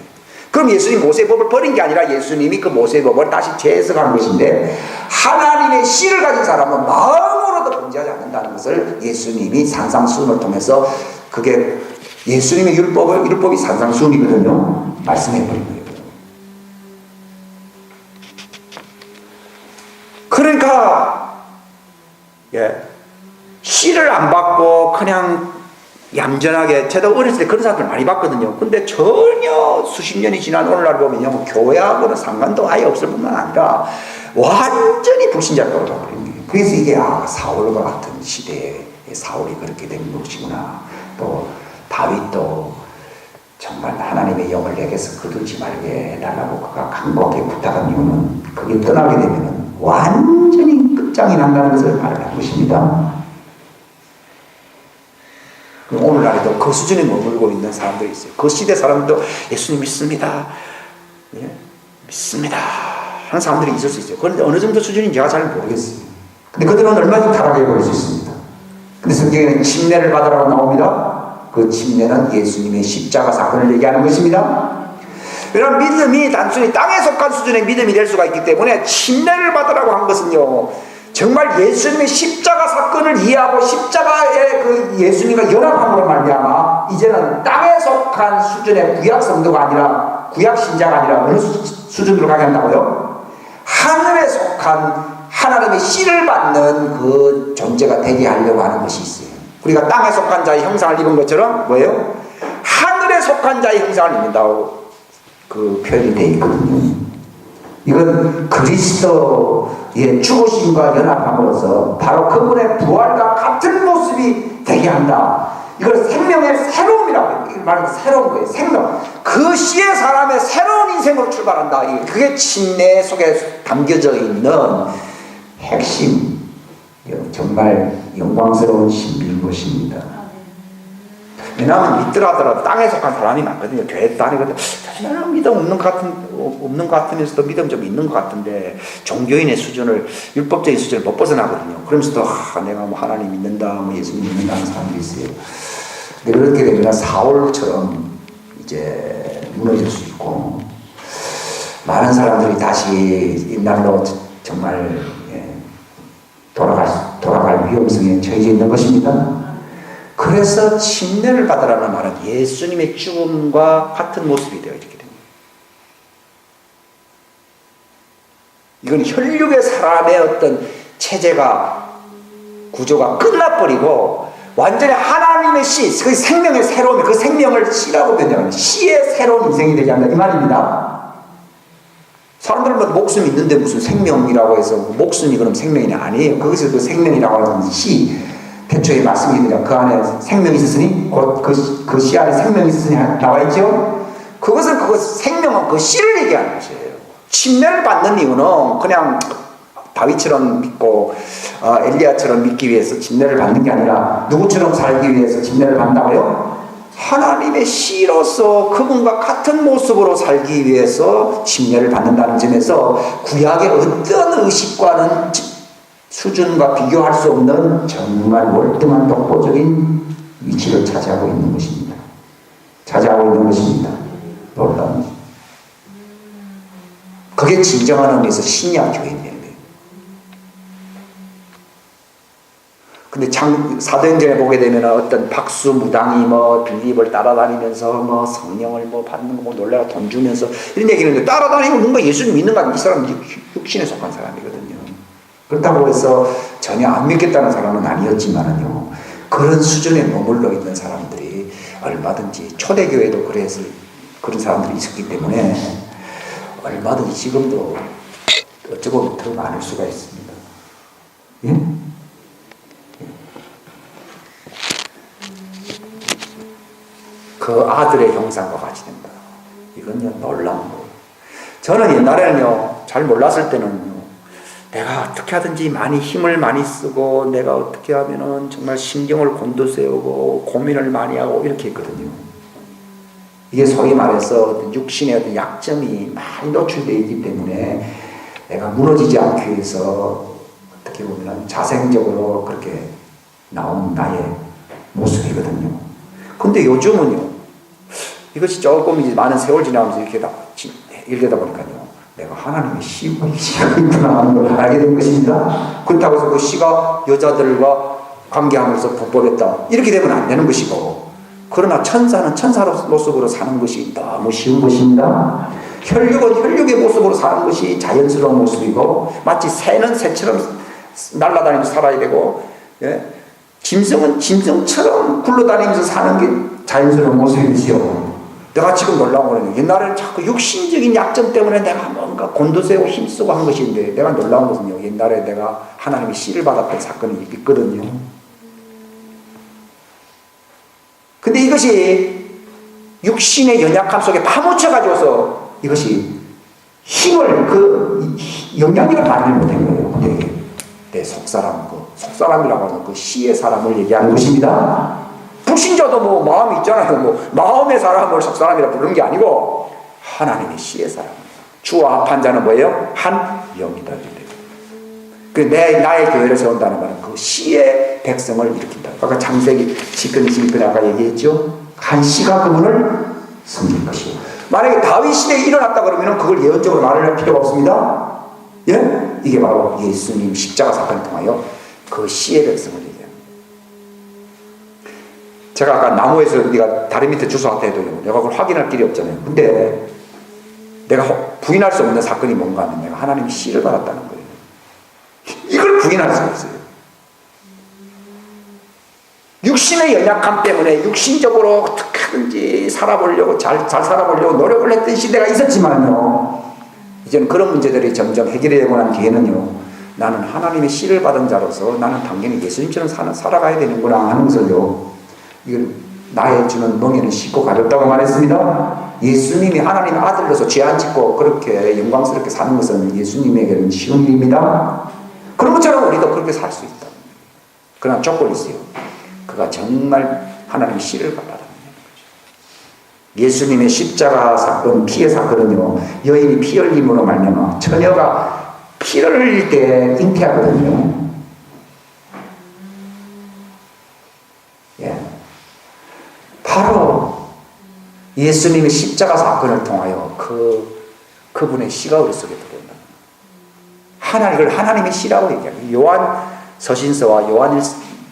그럼 예수님 모세의 법을 버린 게 아니라 예수님이 그 모세의 법을 다시 재해석하는 것인데, 하나님의 씨를 가진 사람은 마음으로도 범죄하지 않는다는 것을 예수님이 산상수훈을 통해서, 그게 예수님의 율법이 산상수훈이거든요, 말씀해버린 거예요. 그러니까 씨를 안 받고 그냥 얌전하게, 저도 어렸을 때 그런 사람들 많이 봤거든요. 근데 전혀 수십 년이 지난 오늘날 보면요, 교회하고는 상관도 아예 없을 뿐만 아니라 완전히 불신자로 돌아버린 거예요. 그래서 이게 사울과 같은 시대에 사울이 그렇게 된 것이구나. 또 다윗도 정말 하나님의 영을 내게서 거두지 말게 해달라고 그가 간곡하게 부탁한 이유는, 그게 떠나게 되면 완전히 끝장이 난다는 것을 말하는 것입니다. 오늘날에도 그 수준에 머물고 있는 사람들이 있어요. 그 시대 사람들도 예수님 믿습니다, 믿습니다 하는 사람들이 있을 수 있어요. 그런데 어느 정도 수준인지 제가 잘 모르겠어요. 근데 그들은 얼마든지 타락해 버릴 수 있습니다. 근데 성경에는 침례를 받으라고 나옵니다. 그 침례는 예수님의 십자가 사건을 얘기하는 것입니다. 이런 믿음이 단순히 땅에 속한 수준의 믿음이 될 수가 있기 때문에 침례를 받으라고 한 것은요, 정말 예수님의 십자가 사건을 이해하고 십자가의 그 예수님과 연합함으로 말미암아 이제는 땅에 속한 수준의 구약 성도가 아니라, 구약 신자가 아니라 어느 수준으로 가게 한다고요? 하늘에 속한 하나님의 씨를 받는 그 존재가 되게 하려고 하는 것이 있어요. 우리가 땅에 속한 자의 형상을 입은 것처럼 뭐예요? 하늘에 속한 자의 형상을 입는다고 그 표현이 되어 있거든요. 이건 그리스도의 죽으심과 연합함으로써 바로 그분의 부활과 같은 모습이 되게 한다. 이걸 생명의 새로움이라고 해요. 이걸 말하는 새로운 거예요. 생명. 그 씨의 사람의 새로운 인생으로 출발한다. 그게 침례 속에 담겨져 있는 핵심 정말 영광스러운 신비인 것입니다. 왜냐하면 믿더라 하더라도 땅에 속한 사람이 많거든요. 교회 다니거든. 나는 믿음 없는 것 같으면서도 믿음 좀 있는 것 같은데 종교인의 수준을, 율법적인 수준을 못 벗어나거든요. 그러면서도 내가 뭐 하나님 믿는다, 뭐 예수님 믿는다 하는 사람들이 있어요. 근데 그렇게 되면 사울처럼 이제 무너질 수 있고, 많은 사람들이 다시 옛날로 정말 돌아갈 위험성에 처해져 있는 것입니다. 그래서 침례를 받으라는 말은 예수님의 죽음과 같은 모습이 되어 있게 됩니다. 이건 혈육의 사람의 어떤 체제가, 구조가 끝나버리고 완전히 하나님의 씨, 그 생명의 새로움이, 그 생명을 씨라고 변장하는 씨의 새로운 인생이 되지 않는다 이 말입니다. 사람들은 목숨이 있는데 무슨 생명이라고 해서 목숨이 그럼 생명이 아니에요. 거기서 그 생명이라고 하는 씨, 태초에 말씀드립니다. 그 안에 생명이 있으니 곧 그 씨 안에 생명이 있으니 나와 있죠. 그것은 그 생명은 그 씨를 얘기하는 것이에요. 침례를 받는 이유는 그냥 다윗처럼 믿고 엘리야처럼 믿기 위해서 침례를 받는 게 아니라 누구처럼 살기 위해서 침례를 받는다고요? 하나님의 씨로서 그분과 같은 모습으로 살기 위해서 침례를 받는다는 점에서 구약의 어떤 의식과는 수준과 비교할 수 없는 정말 월등한 독보적인 위치를 차지하고 있는 것입니다. 놀라운 것입니다. 그게 진정한 의미에서 신약 교회입니다. 근데 사도행전에 보게 되면 어떤 박수 무당이 빌립을 따라다니면서 성령을 받는 거 놀래가 돈 주면서 이런 얘기를 하는데, 따라다니고 뭔가 예수님 믿는 거 아니면 이 사람은 육신에 속한 사람이거든요. 그렇다고 해서 전혀 안 믿겠다는 사람은 아니었지만은요, 그런 수준에 머물러 있는 사람들이 얼마든지, 초대교회도 그래서 그런 사람들이 있었기 때문에 얼마든지 지금도 어쩌고 보면 더 많을 수가 있습니다. 예? 그 아들의 형상과 같이 된다. 이건요, 놀라운 거예요. 저는 옛날에는요, 잘 몰랐을 때는요, 내가 어떻게 하든지 많이 힘을 많이 쓰고, 내가 어떻게 하면은 정말 신경을 곤두세우고, 고민을 많이 하고, 이렇게 했거든요. 이게 소위 말해서 육신의 어떤 약점이 많이 노출되어 있기 때문에 내가 무너지지 않기 위해서 어떻게 보면 자생적으로 그렇게 나온 나의 모습이거든요. 근데 요즘은요, 이것이 조금 이제 많은 세월 지나면서 이렇게 되다 보니까요, 내가 하나님의 씨가 있구나 하는 걸 알게 된 것입니다. 그렇다고 해서 그 씨가 여자들과 관계하면서 불법했다, 이렇게 되면 안 되는 것이고, 그러나 천사는 천사로 모습으로 사는 것이 너무 쉬운 것입니다. 혈육은 혈육의 모습으로 사는 것이 자연스러운 모습이고, 마치 새는 새처럼 날아다니면서 살아야 되고, 짐승은 짐승처럼 굴러다니면서 사는 게 자연스러운 모습이지요. 내가 지금 놀라운 거는, 옛날에는 자꾸 육신적인 약점 때문에 내가 뭔가 곤두세우고 힘쓰고 한 것인데, 내가 놀라운 것은요, 옛날에 내가 하나님의 씨를 받았던 사건이 있거든요. 근데 이것이 육신의 연약함 속에 파묻혀가지고서 이것이 힘을, 그 영향력을 발휘 못한 거예요. 근데 내 속사람, 속사람이라고 하는 그 씨의 사람을 얘기하는 것입니다. 불신자도 마음이 있잖아요. 마음의 사람을 속사람이라 부르는 게 아니고 하나님의 씨의 사람. 주와 합한 자는 뭐예요? 한 영이다. 나의 교회를 세운다는 말은 그 씨의 백성을 일으킨다. 아까 창세기 10편 아까 얘기했죠. 한 씨가 그분을 섬길 것이요. 만약에 다윗 시대에 일어났다 그러면 그걸 예언적으로 말을 할 필요가 없습니다. 예? 이게 바로 예수님 십자가 사건을 통하여 그 씨의 백성을 얘기해요. 제가 아까 나무에서 네가 다리 밑에 주워왔다 해도요, 내가 그걸 확인할 길이 없잖아요. 근데 내가 부인할 수 없는 사건이 뭔가 하면 내가 하나님의 씨를 받았다는 거예요. 이걸 부인할 수가 있어요. 육신의 연약함 때문에 육신적으로 어떻게든지 살아보려고 잘 살아보려고 노력을 했던 시대가 있었지만요, 이제는 그런 문제들이 점점 해결되고 난 뒤에는요, 나는 하나님의 씨를 받은 자로서 나는 당연히 예수님처럼 살아가야 되는구나 하는 것을요, 이건 나의 주는 멍에는 쉽고 가볍다고 말했습니다. 예수님이 하나님의 아들로서 죄 안 짓고 그렇게 영광스럽게 사는 것은 예수님에게는 쉬운 일입니다. 그런 것처럼 우리도 그렇게 살 수 있다. 그러나 조건이 있어요. 그가 정말 하나님의 씨를 받아들이는 거죠. 예수님의 십자가 사건, 피의 사건은요, 여인이 피 흘림으로 말미암아 처녀가 피를 흘릴 때 잉태하거든요. 예. 바로 예수님의 십자가 사건을 통하여 그분의 씨가 우리 속에 들어온다. 하나님을 하나님의 씨라고 얘기합니다. 요한 서신서와 요한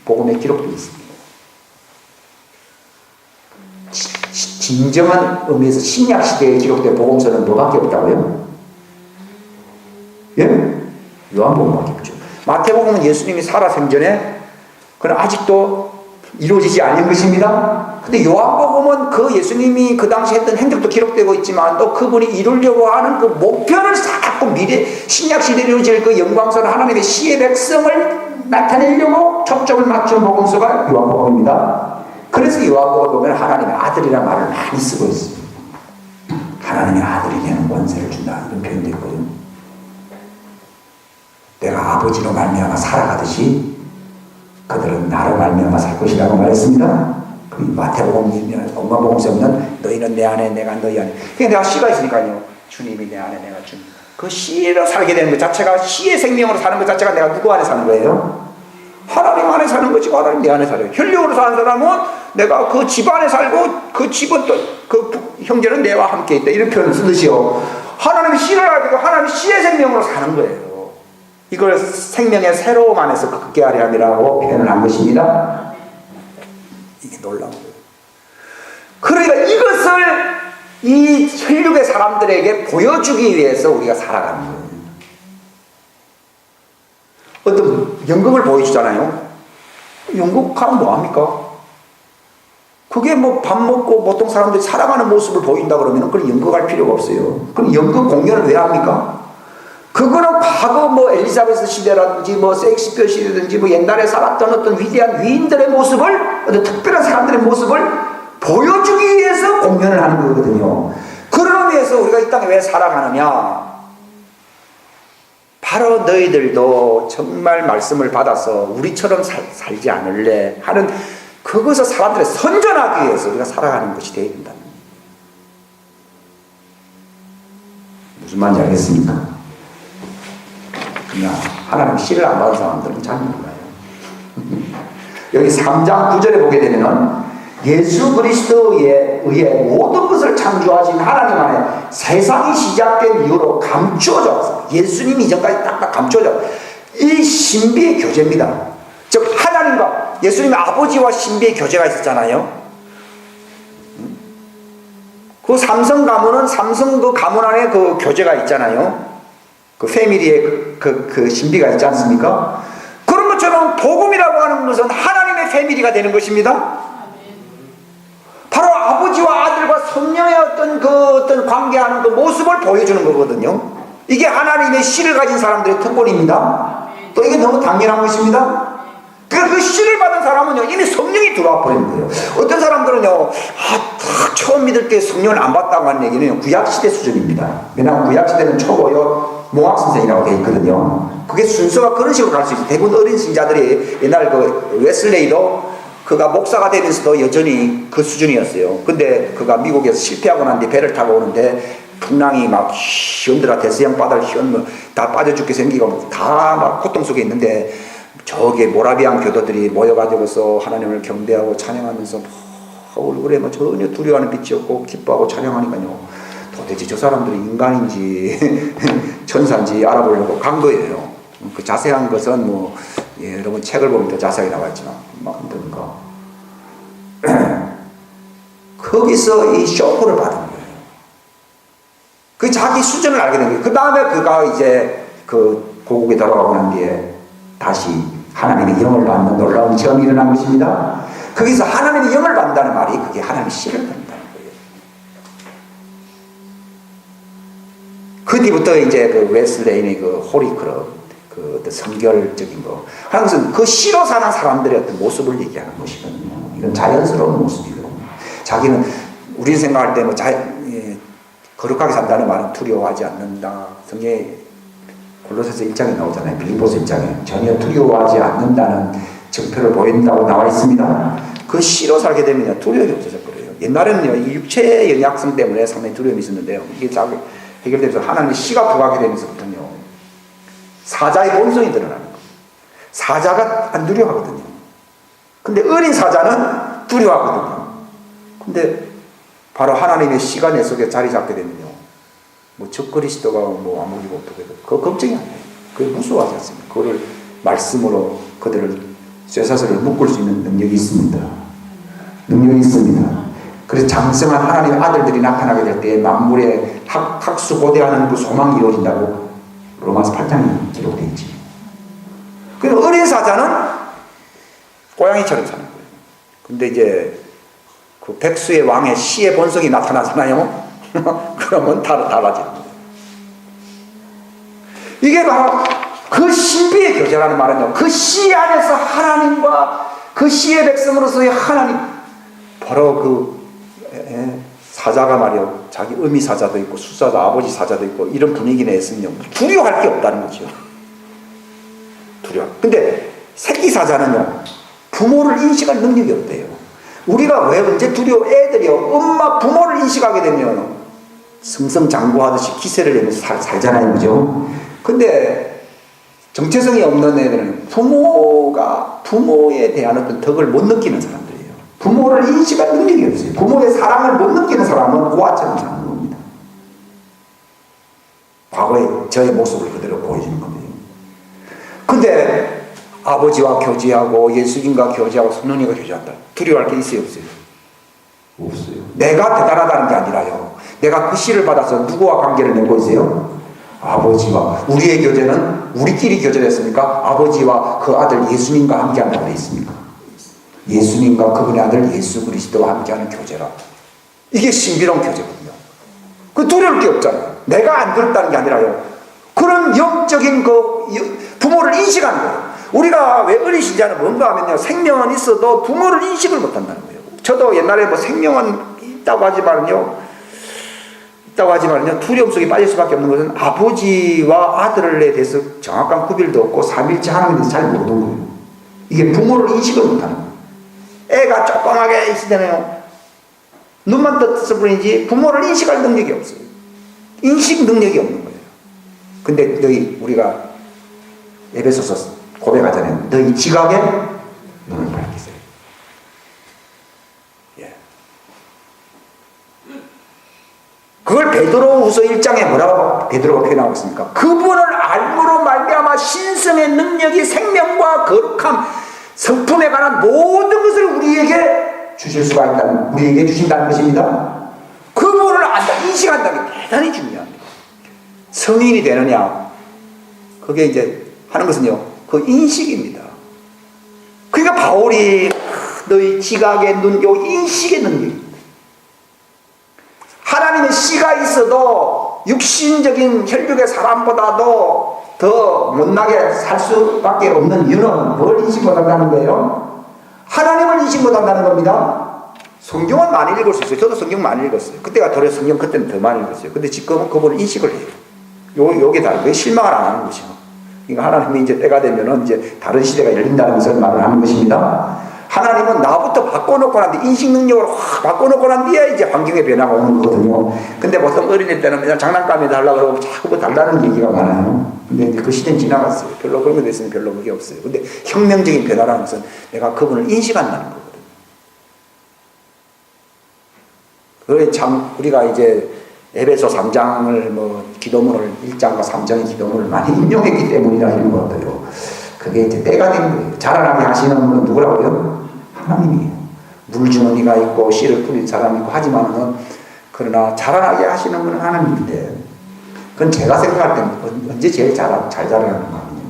복음에 기록되어 있습니다. 진정한 의미에서 신약 시대에 기록된 복음서는 뭐밖에 없다고요? 예? 요한복음밖에 없죠. 마태복음은 예수님이 살아생전에 그는 아직도 이루어지지 않은 것입니다. 근데 요한복음은 그 예수님이 그 당시 했던 행적도 기록되고 있지만 또 그분이 이루려고 하는 그 목표를 자꾸 미래 신약 시대에 이루어질 그 영광스러운 하나님의 씨의 백성을 나타내려고 초점을 맞춘 복음서가 요한복음입니다. 그래서 요한복음을 보면 하나님의 아들이라는 말을 많이 쓰고 있습니다. 하나님의 아들이 되는 권세를 준다 이런 표현도 있거든요. 내가 아버지로 말미암아 살아가듯이 그들은 나로 말미암아 살 것이라고 말했습니다. 그 마태복음 엄마 복음서는 너희는 내 안에 내가 너희 안에. 그게 내가 씨가 있으니까요. 주님이 내 안에 내가 주님. 그 씨로 살게 되는 것 자체가 씨의 생명으로 사는 것 자체가 내가 누구 안에 사는 거예요? 하나님 안에 사는 거지 하나님 내 안에 살아요. 혈육으로 사는 사람은 내가 그 집 안에 살고 그 집은 또 그 형제는 내와 함께 있다 이런 표현을 쓰듯이요. 하나님의 씨를 알고 하나님의 씨의 생명으로 사는 거예요. 이걸 생명의 새로움 안에서 극게 하려 함이라고 표현을 한 것입니다. 이게 놀라운 거예요. 그러니까 이것을 이 혈육의 사람들에게 보여주기 위해서 우리가 살아가는 거예요. 어떤 연극을 보여주잖아요. 연극하면 뭐합니까? 그게 뭐 밥 먹고 보통 사람들이 살아가는 모습을 보인다 그러면 그건 연극할 필요가 없어요. 그럼 연극 공연을 왜 합니까? 그거는 과거 뭐 엘리자베스 시대라든지 뭐 셰익스피어 시대든지 뭐 옛날에 살았던 어떤 위대한 위인들의 모습을 어떤 특별한 사람들의 모습을 보여주기 위해서 공연을 하는 거거든요. 그런 의미에서 우리가 이 땅에 왜 살아가느냐? 바로 너희들도 정말 말씀을 받아서 우리처럼 살지 않을래 하는 그것을 사람들에 선전하기 위해서 우리가 살아가는 것이 되어야 된다. 무슨 말인지 알겠습니까? 그냥 하나님 씨를 안 받은 사람들은 잘 몰라요. 여기 3장 9절에 보게 되면은 예수 그리스도에 의해 모든 것을 창조하신 하나님 안에 세상이 시작된 이후로 감추어져 왔어요. 예수님이 이전까지 딱딱 감추어져. 이 신비의 교제입니다. 즉 하나님과 예수님의 아버지와 신비의 교제가 있었잖아요. 그 삼성 가문은 삼성 그 가문 안에 그 교제가 있잖아요. 그 패밀리의 그 신비가 있지 않습니까? 그런 것처럼 복음이라고 하는 것은 하나님의 패밀리가 되는 것입니다. 바로 아버지와 아들과 성령의 어떤 관계하는 그 모습을 보여주는 거거든요. 이게 하나님의 씨를 가진 사람들의 특권입니다. 또 이게 너무 당연한 것입니다. 그 씨를 받은 사람은요, 이미 성령이 들어와 버린 거예요. 어떤 사람들은요, 딱 처음 믿을 때 성령을 안 받다고 하는 얘기는 구약시대 수준입니다. 왜냐하면 구약시대는 초고요, 몽학선생이라고 되어 있거든요. 그게 순서가 그런 식으로 갈 수 있어요. 대부분 어린 신자들이 옛날 그 웨슬레이도 그가 목사가 되면서도 여전히 그 수준이었어요. 근데 그가 미국에서 실패하고 난 뒤 배를 타고 오는데 풍랑이 막 시원들아 대서양 바다를 시원 다 빠져 죽게 생기고 다 막 고통 속에 있는데 저게 모라비안 교도들이 모여가지고서 하나님을 경배하고 찬양하면서 얼굴에 뭐 전혀 두려워하는 빛이 없고 기뻐하고 찬양하니까요. 도대체 저 사람들이 인간인지 천사인지 알아보려고 간 거예요. 그 자세한 것은 뭐 여러분 책을 보면 더 자세하게 나와 있지만 그런가. 거기서 이 쇼크를 받은 거예요. 그 자기 수준을 알게 된 거예요. 그 다음에 그가 이제 그 고국에 돌아가고 난 뒤에 다시 하나님의 영을 받는 놀라운 체험이 일어난 것입니다. 거기서 하나님의 영을 받는다는 말이 그게 하나님의 씨를 받는다는 거예요. 그 뒤부터 이제 그 웨슬레인의 그 호리클럽, 그 어떤 성결적인 거 하는 것은 그 씨로 사는 사람들의 어떤 모습을 얘기하는 것이거든요. 이건 자연스러운 모습이거든요. 자기는 우리 생각할 때 뭐 거룩하게 산다는 말은 두려워하지 않는다. 성경에 골로새서 1장에 나오잖아요. 빌립보서 1장에 전혀 두려워하지 않는다는 증표를 보인다고 나와 있습니다. 그 씨로 살게 되면 두려움이 없어져 버려요. 옛날에는요, 이 육체의 연약성 때문에 상당히 두려움이 있었는데요. 이게 잘 해결되면서 하나님의 씨가 부각이 되면서부터는요, 사자의 본성이 드러나는 거예요. 사자가 안 두려워하거든요. 근데 어린 사자는 두려워하거든요. 근데 바로 하나님의 씨가 내 속에 자리 잡게 되면요, 뭐 적그리스도가 뭐 아무리고 어떻게 그 걱정이 안 돼요. 그게 무서워하지 않습니까? 그거를 말씀으로 그들을 쇠사슬을 묶을 수 있는 능력이 있습니다. 능력이 있습니다. 그래서 장성한 하나님의 아들들이 나타나게 될 때 만물의 학수고대하는 그 소망이 이루어진다고 로마서 8장에 기록되어 있지. 그래서 어린 사자는 고양이처럼 사는 거예요. 근데 이제 그 백수의 왕의 씨의 본성이 나타나잖아요. 그러면 달라지는 거예요. 이게 바로 그 신비의 교제라는 말은요, 그 씨 안에서 하나님과 그 씨의 백성으로서의 하나님, 바로 그 사자가 말이요, 자기 어미 사자도 있고 수사자 아버지 사자도 있고 이런 분위기 내에서는요, 두려워할 게 없다는 거죠. 두려워. 근데 새끼 사자는요, 부모를 인식할 능력이 없대요. 우리가 왜 언제 두려워? 애들이요, 엄마 부모를 인식하게 되면 승승장구하듯이 기세를 내면서 살잖아요, 그죠? 근데 정체성이 없는 애들은 부모에 대한 어떤 덕을 못 느끼는 사람들이에요. 부모를 인식할 능력이 없어요. 부모의 사랑을 못 느끼는 사람은 고아처럼 사는 겁니다. 과거의 저의 모습을 그대로 보여주는 겁니다. 근데 아버지와 교제하고 예수님과 교제하고 성령님과 교제한다. 두려워할 게 있어요, 없어요? 없어요. 내가 대단하다는 게 아니라요, 내가 그 씨를 받아서 누구와 관계를 맺고 있어요? 아버지와. 우리의 교제는 우리끼리 교제했습니까? 아버지와 그 아들 예수님과 함께한다고 되어 있습니까? 예수님과 그분의 아들 예수 그리스도와 함께하는 교제라. 이게 신비로운 교제거든요. 그 두려울 게 없잖아요. 내가 안 두렵다는 게 아니라요, 그런 영적인 그 부모를 인식하는 거예요. 우리가 왜 어린 시절은 뭔가 하면요, 생명은 있어도 부모를 인식을 못 한다는 거예요. 저도 옛날에 뭐 생명은 있다고 하지만요, 두려움 속에 빠질 수밖에 없는 것은 아버지와 아들에 대해서 정확한 구별도 없고 삼일째 하나님에 대해서 잘 모르는 거예요. 이게 부모를 인식을 못하는 거예요. 애가 조그맣게 있으잖아요. 눈만 떴을 뿐이지 부모를 인식할 능력이 없어요. 인식 능력이 없는 거예요. 근데 우리가 에베소서 고백하잖아요. 너희 지각에 눈을 밝히세요. 예. 그걸 베드로후서 1장에 뭐라고 베드로가 표현하고 있습니까? 그분을 알므로 말미암아 신성의 능력이 생명과 거룩함, 성품에 관한 모든 것을 우리에게 주실 수가 있다는, 우리에게 주신다는 것입니다. 그분을 안다, 인식한다는 게 대단히 중요합니다. 성인이 되느냐, 그게 이제 하는 것은요, 그 인식입니다. 그러니까 바울이 너희 지각의 눈, 요 인식의 능력입니다. 하나님의 씨가 있어도 육신적인 혈육의 사람보다도 더 못나게 살 수밖에 없는 이유는 뭘 인식 못한다는 거예요? 하나님을 인식 못한다는 겁니다. 성경은 많이 읽을 수 있어요. 저도 성경 많이 읽었어요. 그때가 도리어 성경 그때는 더 많이 읽었어요. 근데 지금은 그분을 인식을 해요. 요게 다른 거예요. 실망을 안 하는 것이요. 그러니까 하나님이 이제 때가 되면은 이제 다른 시대가 열린다는 것을 말을 하는 것입니다. 하나님은 나부터 바꿔놓고 난 뒤, 인식 능력으로 확 바꿔놓고 난 뒤에 이제 환경의 변화가 오는 거거든요. 근데 보통 어린애 때는 그냥 장난감이 달라고 그러고 자꾸 뭐 달라는 얘기가 많아요. 근데 이제 그 시대는 지나갔어요. 별로 그런 거 됐으면 별로 그게 없어요. 근데 혁명적인 변화라는 것은 내가 그분을 인식한다는 거거든요. 그래 참 우리가 이제 에베소 3장을 뭐 기도문을 1장과 3장의 기도문을 많이 인용했기 때문이라 이런 것 같아요. 그게 이제 때가 된 거예요. 자라나게 하시는 분은 누구라고요? 하나님이에요. 물 주는 이가 있고 씨를 뿌린 사람이 있고 하지만은 그러나 자라나게 하시는 분은 하나님인데, 그건 제가 생각할 때는 언제 제일 잘 자라나는 거 아니에요?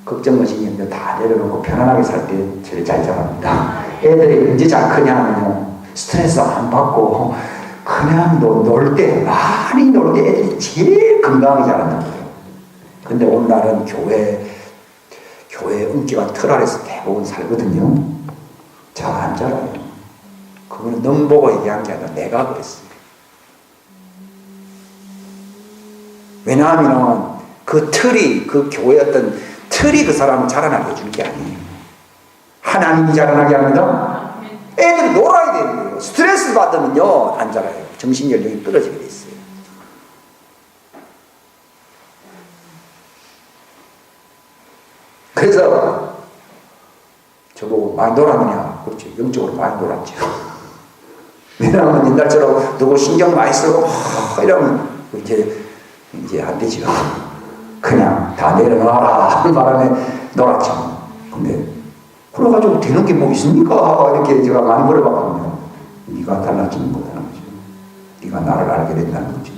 걱정거리면 다 내려놓고 편안하게 살 때 제일 잘 자랍니다. 애들이 언제 잘 크냐 하면요, 스트레스 안 받고 그냥 놀 때, 많이 놀 때 애들이 제일 건강하게 자란다는 거예요. 근데 오늘날은 교회 은기가 틀 아래서 대부분 살거든요. 잘 안 자라요. 그거는 넌 보고 얘기한 게 아니라 내가 그랬어요. 왜냐하면 그 틀이, 그 교회 어떤 틀이 그 사람을 자라나게 해주는 게 아니에요. 하나님이 자라나게 합니다. 애들이 놀아야 되는 거예요. 스트레스 받으면요 안 자라요. 정신연령이 떨어지게 돼 있어요. 그래서 저보고 많이 놀았느냐? 그렇죠. 영적으로 많이 놀았죠. 왜냐하면 옛날처럼 누구 신경 많이 쓰고 이러면 이제 안 되죠. 그냥 다 내려놔라 하는 바람에 놀았죠. 근데 그래가지고 되는 게 뭐 있습니까? 이렇게 제가 많이 물어봤거든요. 네가 달라지는 거다는 거죠. 네가 나를 알게 된다는 거죠.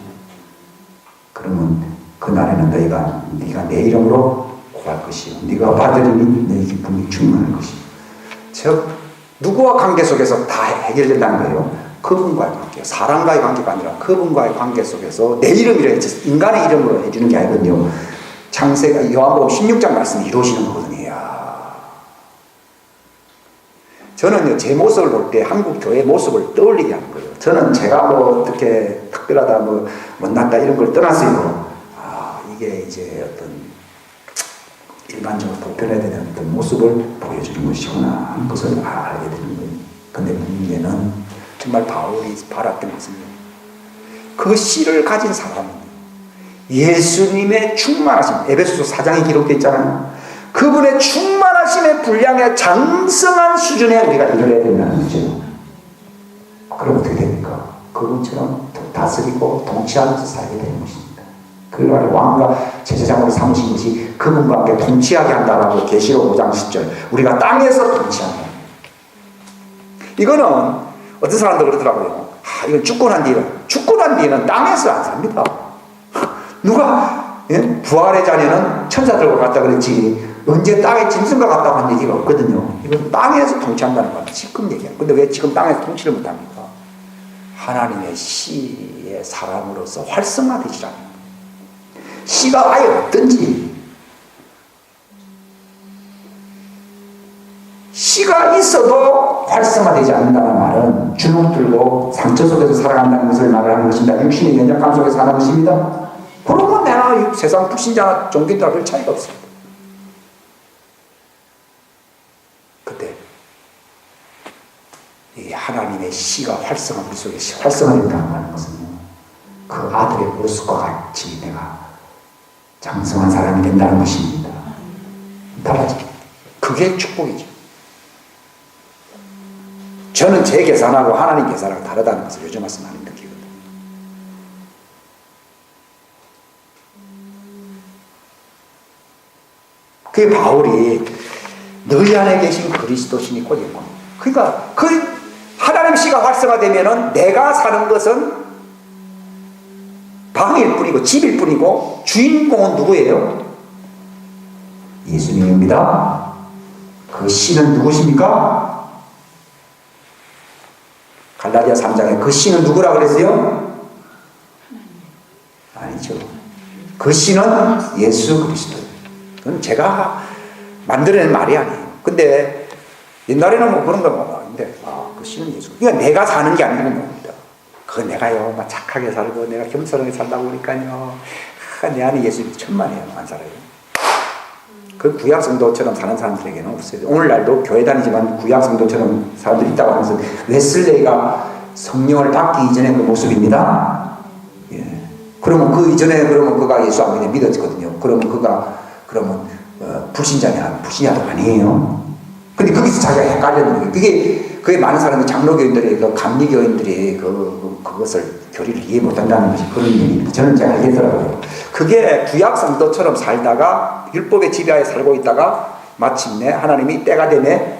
그러면 그날에는 네가 내 이름으로 구할 것이요. 네가 받으리니 내 기쁨이 충만할 것이요. 즉 누구와 관계 속에서 다 해결된다는 거예요. 그분과의 관계, 사람과의 관계가 아니라 그분과의 관계 속에서 내 이름이라 인간의 이름으로 해주는 게 아니거든요. 창세가 요한복음 16장 말씀이 이루어지는 거거든요. 저는요, 제 모습을 볼 때 한국 교회 모습을 떠올리게 하는 거예요. 저는 제가 뭐 어떻게 특별하다, 뭐 못났다 이런 걸 떠났어요. 이게 이제 어떤 일반적으로 보편해야 되는 어떤 모습을 보여주는 것이구나 하는 것을 알게 되는 거예요. 근데 문제는 정말 바울이 바랐던 것은 그 씨를 가진 사람은 예수님의 충만하심, 에베소서 4장에 기록되어 있잖아요. 그분의 충만하심의 분량의 장성한 수준에 우리가 이르러야 된다는 거죠. 그럼 어떻게 됩니까? 그분처럼 다스리고 통치하면서 살게 되는 것입니다. 그걸 왕과 제사장으로 삼으신 것이 그분과 함께 통치하게 한다라고 계시록 5장 10절. 우리가 땅에서 통치한다. 이거는 어떤 사람들 그러더라고요. 이건 죽고 난 뒤에는 땅에서 안 삽니다. 누가 부활의 자녀는 천사들과 같다 그랬지 언제 땅에 짐승과 같다고 한 얘기가 없거든요. 이건 땅에서 통치한다는 건 지금 얘기해요. 근데 왜 지금 땅에서 통치를 못합니까? 하나님의 씨의 사람으로서 활성화되시라는 거예요. 씨가 아예 없든지 씨가 있어도 활성화되지 않는다는 말은 주눅 들고 상처 속에서 살아간다는 것을 말하는 것입니다. 육신의 연약함 속에서 사는 것입니다. 그러면 내가 세상 불신자나 종교인들과 별 차이가 없습니다. 그때 이 하나님의 씨가 활성화 우리 속에 활성화된다는 하는 것은 그 아들의 모습과 같이 내가 장성한 사람이 된다는 것입니다. 달라집니다. 그게 축복이죠. 저는 제 계산하고 하나님 계산하고 다르다는 것을 요즘 와서 많이 느끼거든요. 그게 바울이 너희 안에 계신 그리스도신이 곧 영광. 그러니까 그 하나님 씨가 활성화되면은 내가 사는 것은 방일 뿐이고 집일 뿐이고 주인공은 누구예요? 예수님입니다. 그 씨는 누구십니까? 갈라디아 3장에 그 씨는 누구라 그랬어요? 아니죠. 그 씨는 예수 그리스도. 그건 제가 만들어낸 말이 아니에요. 근데 옛날에는 뭐 그런 건 없는데 그 씨는 예수. 그러니까 내가 사는 게 아니고 뭡니다. 그거 내가요 막 착하게 살고 내가 겸손하게 살다 보니까요 내 안에 예수님이 천만이에요. 안 살아요. 그 구약 성도처럼 사는 사람들에게는 없어요. 오늘날도 교회 다니지만 구약 성도처럼 사람들이 있다고 하면서 웨슬레이가 성령을 받기 이전의 그 모습입니다. 예. 그러면 그 이전에 그러면 그가 예수 안 믿었거든요. 그러면 불신자도 아니에요. 근데 거기서 자기가 헷갈렸는 거예요. 그게 많은 사람들이 장로교인들의 그 감리교인들이 그것을 교리를 이해 못한다는 것이 그런 얘기입니다. 저는 잘 알겠더라고요. 그게 구약 성도처럼 살다가 율법의 지배하에 살고 있다가 마침내 하나님이 때가 되면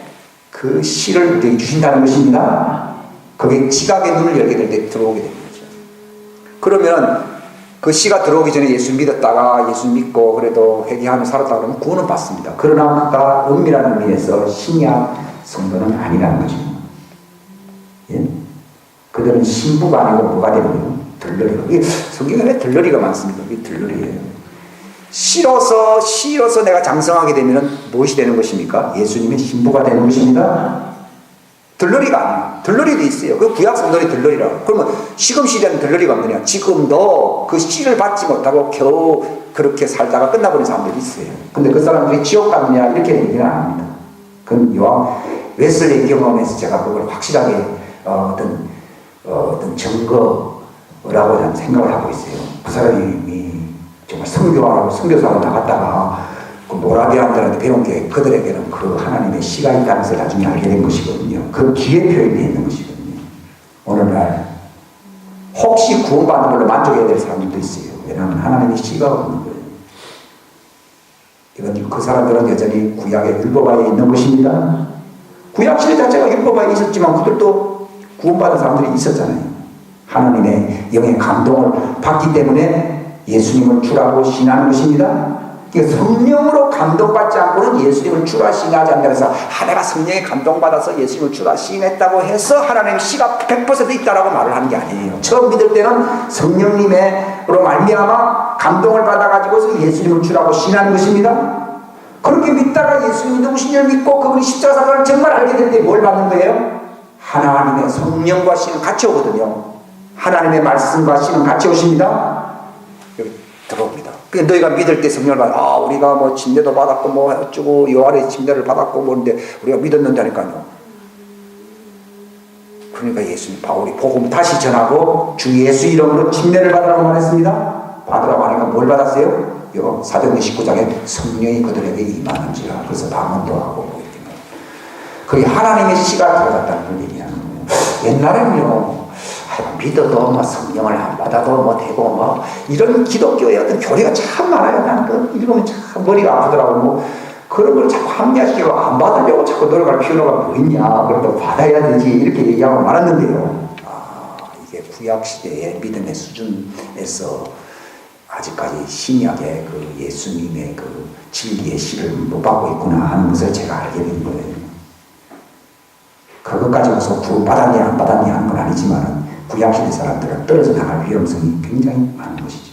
그 씨를 우리에게 주신다는 것입니다. 그게 지각의 눈을 열게 될 때 들어오게 되는 거죠. 그러면 그 씨가 들어오기 전에 예수 믿었다가 예수 믿고 그래도 회개하며 살았다 그러면 구원은 받습니다. 그러나 그가 은밀한 의미에서 신약 성도는 아니라는 거죠. 예? 그들은 신부가 아니고 뭐가 되는 거예요? 들러리가. 성경에 왜 들러리가 많습니까? 이게 들러리예요. 씨로서 내가 장성하게 되면 무엇이 되는 것입니까? 예수님의 신부가 되는 것입니다. 들러리가 아니야. 들러리도 있어요. 그 구약 성도들이 들러리라고. 그러면 지금 시대는 들러리가 뭐냐? 지금도 그 씨를 받지 못하고 겨우 그렇게 살다가 끝나버린 사람들이 있어요. 근데 그 사람들이 지옥 갔느냐 이렇게 얘기는 안 합니다. 그건 요한 웨슬리 경험에서 제가 그걸 확실하게 어떤 증거라고 저는 생각을 하고 있어요. 그 사람이 정말 선교사로 나갔다가 그 모라비안들한테 배운 게 그들에게는 그 하나님의 씨가 있다는 것을 나중에 알게 된 것이거든요. 그 기회 표현이 있는 것이거든요. 오늘날 혹시 구원받는 걸로 만족해야 될 사람들도 있어요. 왜냐하면 하나님의 씨가 없는 거예요. 이건 그 사람들은 여전히 구약의 율법하에 있는 것입니다. 구약시대 자체가 율법하에 있었지만 그들도 구원받은 사람들이 있었잖아요. 하나님의 영의 감동을 받기 때문에 예수님을 주라고 신하는 것입니다. 성령으로 감동받지 않고는 예수님을 주라 시인하지 않는다. 그래서 내가 성령에 감동받아서 예수님을 주라 시인했다고 해서 하나님의 씨가 100% 있다라고 말을 하는 게 아니에요. 처음 믿을 때는 성령님으로 말미암아 감동을 받아가지고서 예수님을 주라고 시인하는 것입니다. 그렇게 믿다가 예수님이 누구신지를 믿고 그분이 십자가 사건을 정말 알게 될 때 뭘 받는 거예요? 하나님의 성령과 씨는 같이 오거든요. 하나님의 말씀과 씨는 같이 오십니다. 여기 들어옵니다. 너희가 믿을 때 성령을 받아. 우리가 뭐 침례도 받았고 뭐 어쩌고 요한의 침례를 받았고 뭐인데 우리가 믿었는다니까요. 그러니까 예수님 바울이 복음 다시 전하고 주 예수 이름으로 침례를 받으라고 말했습니다. 받으라고 하니까 뭘 받았어요? 요 사도행전 19장에 성령이 그들에게 임하는지라. 그래서 방언도 하고 뭐 이렇게 그게 하나님의 씨가 들어갔다는 걸 얘기하는 거예요. 옛날에는요 믿어도 뭐 성령을 안 받아도 뭐 되고 뭐 이런 기독교의 어떤 교리가 참 많아요. 나는 그 읽으면 참 머리가 아프더라고. 뭐 그런 걸 자꾸 합리화시키고 안 받으려고 자꾸 노력할 필요가 뭐 있냐. 그래도 받아야 되지 이렇게 얘기하고 말았는데요. 이게 구약 시대의 믿음의 수준에서 아직까지 신약의 그 예수님의 그 진리의 씨를 못 받고 있구나 하는 것을 제가 알게 된 거예요. 그것까지 와서 구원받았냐 안 받았냐 하는 건 아니지만 구약시대 사람들은 떨어져 나갈 위험성이 굉장히 많은 것이죠.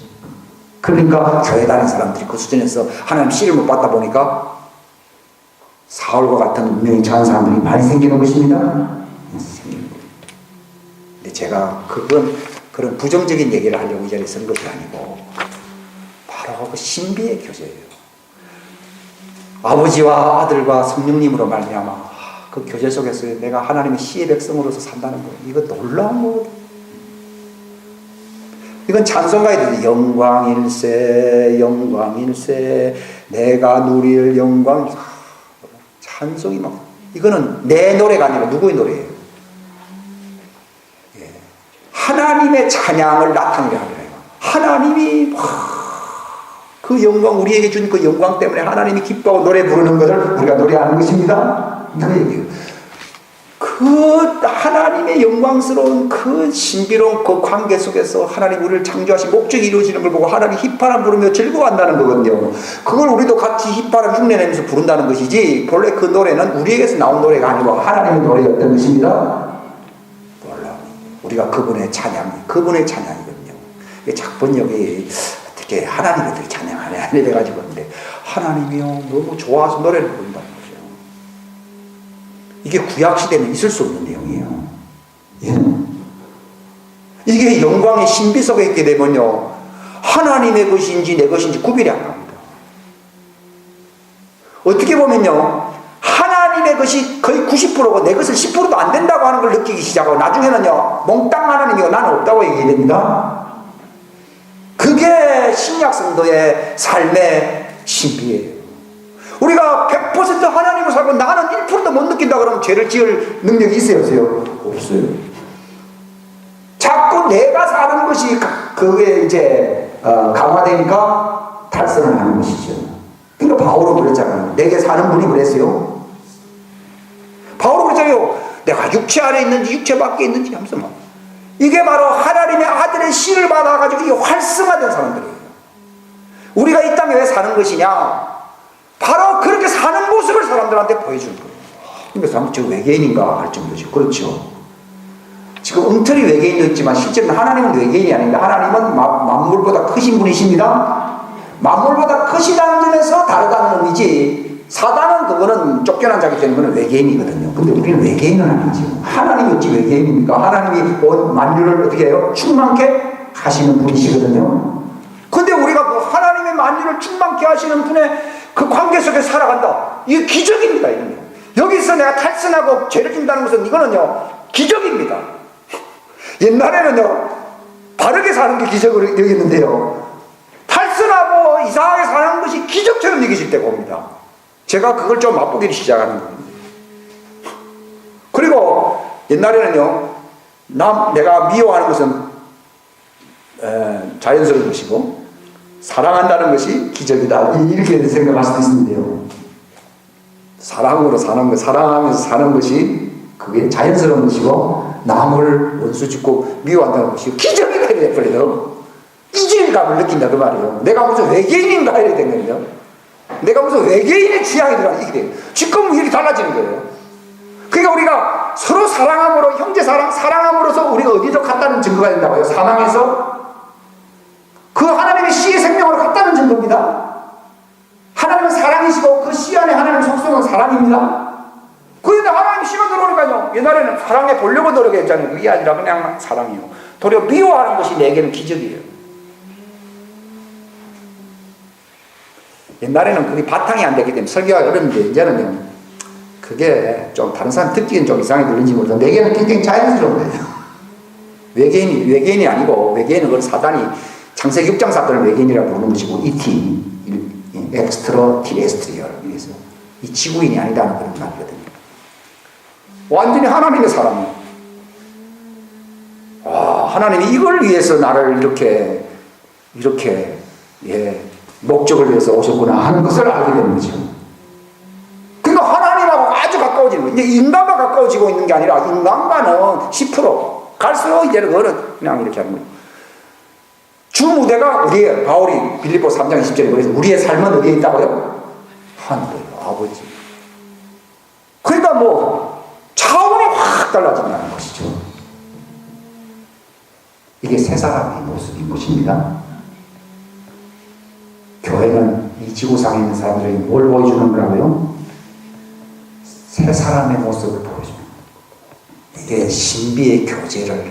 그러니까 교회 다니는 사람들이 그 수준에서 하나님 씨를 못 받다 보니까 사울과 같은 운명이 처한 사람들이 많이 생기는 것입니다. 근데 제가 그런 부정적인 얘기를 하려고 이 자리에 쓴 것이 아니고 바로 그 신비의 교제예요. 아버지와 아들과 성령님으로 말미암아 그 교제 속에서 내가 하나님의 씨의 백성으로서 산다는 거, 이거 놀라운 거거든요. 이건 찬송가에 영광일세 영광일세 내가 누릴 영광, 찬송이 막, 이거는 내 노래가 아니라 누구의 노래예요? 하나님의 찬양을 나타내려 하는 거예요. 하나님이 그 영광, 우리에게 준 그 영광 때문에 하나님이 기뻐하고 노래 부르는 것을 우리가 노래하는 것입니다. 그 하나님의 영광스러운 그 신비로운 그 관계 속에서 하나님 우리를 창조하신 목적이 이루어지는 걸 보고 하나님 휘파람 부르며 즐거워한다는 거거든요. 그걸 우리도 같이 휘파람 흉내내면서 부른다는 것이지, 본래 그 노래는 우리에게서 나온 노래가 아니고 하나님의 노래였던 것입니다. 우리가 그분의 찬양이거든요. 작본역이 어떻게 하나님의 찬양하네 이래가지고 근데 하나님이요 너무 좋아서 노래를 부른다는 거죠. 이게 구약시대는 있을 수 없는 내용이에요. 이게 영광의 신비 속에 있게 되면요 하나님의 것인지 내 것인지 구별이 안 갑니다. 어떻게 보면요 하나님의 것이 거의 90%고 내 것은 10%도 안 된다고 하는 걸 느끼기 시작하고 나중에는요 몽땅 하나님이고 나는 없다고 얘기됩니다. 그게 신약 성도의 삶의 신비예요. 우리가 100% 하나님을 살고 나는 1%도 못 느낀다 그러면 죄를 지을 능력이 있어요? 없어요? 없어요. 자꾸 내가 사는 것이 그게 이제 강화되니까 탈선을 하는 것이죠. 그러니까 바울은 그랬잖아요. 내게 사는 분이 그랬어요. 바울은 그랬잖아요. 내가 육체 안에 있는지 육체 밖에 있는지 하면서 막. 이게 바로 하나님의 아들의 씨를 받아가지고 이 활성화된 사람들이에요. 우리가 이 땅에 왜 사는 것이냐? 바로 그렇게 사는 모습을 사람들한테 보여주는 거예요. 그러니까 저 외계인인가 할 정도죠. 그렇죠. 지금 엉터리 외계인도 있지만 실제로는 하나님은 외계인이 아닙니다. 하나님은 만물보다 크신 분이십니다. 만물보다 크시다는 점에서 다르다는 의미지 사단은 그거는 쫓겨난 자기 때문에 그는 외계인이거든요. 근데 우리는 외계인은 아니죠. 하나님이 어찌 외계인입니까? 하나님이 온 만유를 어떻게 해요? 충만케 하시는 분이시거든요. 근데 우리가 그 하나님의 만유를 충만케 하시는 분의 그 관계 속에 살아간다. 이게 기적입니다. 이거는. 여기서 내가 탈선하고 죄를 준다는 것은 이거는요 기적입니다. 옛날에는요 바르게 사는 게 기적으로 여겼는데요 탈선하고 이상하게 사는 것이 기적처럼 여기실 때가 옵니다. 제가 그걸 좀 맛보기 시작하는 겁니다. 그리고 옛날에는요 내가 미워하는 것은 자연스러운 것이고 사랑한다는 것이 기적이다 이렇게 생각할 수도 있는데요 사랑으로 사는 것, 사랑하면서 사는 것이 그게 자연스러운 것이고 남을 원수 짓고 미워한다는 것이 기적이다 이래 버려요. 이질감을 느낀다 그 말이에요. 내가 무슨 외계인인가 이래 된 거예요. 내가 무슨 외계인의 취향이더라 이게 돼요. 지금 이렇게 달라지는 거예요. 그러니까 우리가 서로 사랑함으로 형제 사랑함으로써 우리가 어디로 갔다는 증거가 된다고요. 사망에서 그 하나님의 씨의 생명으로 갔다는 증거입니다. 하나님은 사랑이시고 그 씨 안에 하나님의 속성은 사랑입니다. 그런데 하나님 씨가 들어오니까요. 옛날에는 사랑해 보려고 노력했잖아요. 그게 아니라 그냥 사랑이요. 도리어 미워하는 것이 내게는 기적이에요. 옛날에는 그게 바탕이 안 되기 때문에 설교가 어려운데 이제는요. 그게 좀 다른 사람 듣기엔 좀 이상하게 들리는지 모르겠는데 내게는 굉장히 자연스러운 거예요. 외계인이 아니고 외계인은 그건 사단이 창세기 6장 사건을 외계인이라고 부르는 것이고 ET 엑스트로 티레스트리얼 그래서 이 지구인이 아니다는 그런 말이거든요. 완전히 하나님의 사람이에요. 하나님이 이걸 위해서 나를 이렇게 목적을 위해서 오셨구나 하는 것을 알게 되는 거죠. 그러니까 하나님하고 아주 가까워지는 거예요. 이제 인간과 가까워지고 있는 게 아니라 인간과는 10% 갈수록 이제는 그거는 그냥 이렇게 하는 거예요. 주 무대가 우리의 바울이 빌립보 3장 20절에 그래서 우리의 삶은 어디에 있다고요? 하늘에 아버지. 그러니까 차원이 확 달라진다는 것이죠. 이게 새 사람의 모습인 것입니다. 교회는 이 지구상에 있는 사람들에게 뭘 보여주는 거라고요? 새 사람의 모습을 보여줍니다. 이게 신비의 교제를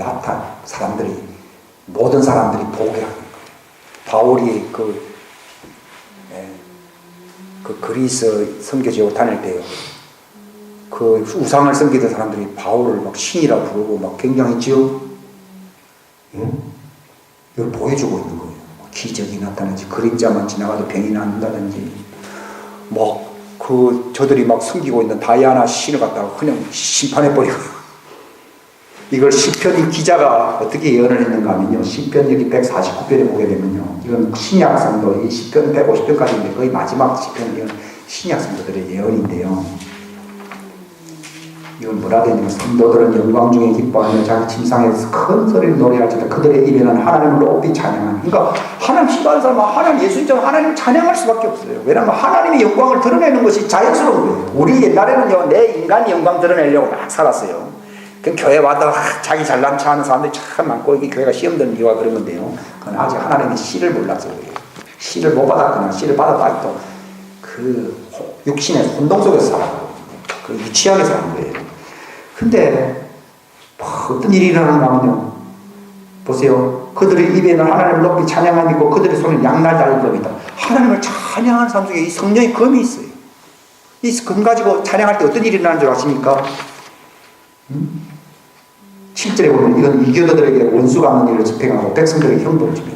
모든 사람들이 보게 하는 거예요. 바울이 그 그리스 선교지에 다닐 때요. 그 우상을 섬기던 사람들이 바울을 막 신이라 부르고 막 굉장했지요. 이걸 보여주고 있는 거예요. 기적이 나타나지, 그림자만 지나가도 병이 낫는다든지, 저들이 막 섬기고 있는 다이아나 신을 갖다가 그냥 심판해버리고. 이걸 시편 기자가 어떻게 예언을 했는가 하면요. 시편 여기 149편에 보게 되면요. 이건 신약 성도, 이 시편 150편까지인데 거의 마지막 시편이 신약 성도들의 예언인데요. 이건 뭐라 되냐면 성도들은 영광 중에 기뻐하며 자기 침상에서 큰 소리를 노래할지어다 그들의 입에는 하나님을 높이 찬양하는. 그러니까 하나님 신뢰하는 사람은 하나님 예수님처럼 하나님을 찬양할 수밖에 없어요. 왜냐하면 하나님의 영광을 드러내는 것이 자연스러운 거예요. 우리 옛날에는요 내 인간 영광 드러내려고 막 살았어요. 그 교회 와도 자기 잘난 척하는 사람들이 참 많고 이게 교회가 시험 드는 이유가 그런 건데요. 그건 아직 하나님의 씨를 몰라서 그래요. 씨를 못 받았거나 씨를 받아도 아직도 그 육신의 혼동 속에서 살아요. 그 유치하게 사는 거예요. 근데 어떤 일이 일어나는가 하면요. 보세요. 그들의 입에는 하나님을 높이 찬양함이 있고 그들의 손에 양날 달린 검이 있다. 하나님을 찬양하는 사람 중에 이 성령의 검이 있어요. 이 검 가지고 찬양할 때 어떤 일이 일어나는 줄 아십니까? 7절에 보면 이건 이교도들에게 원수가 하는 일을 집행하고 백성들에게 형벌을 주며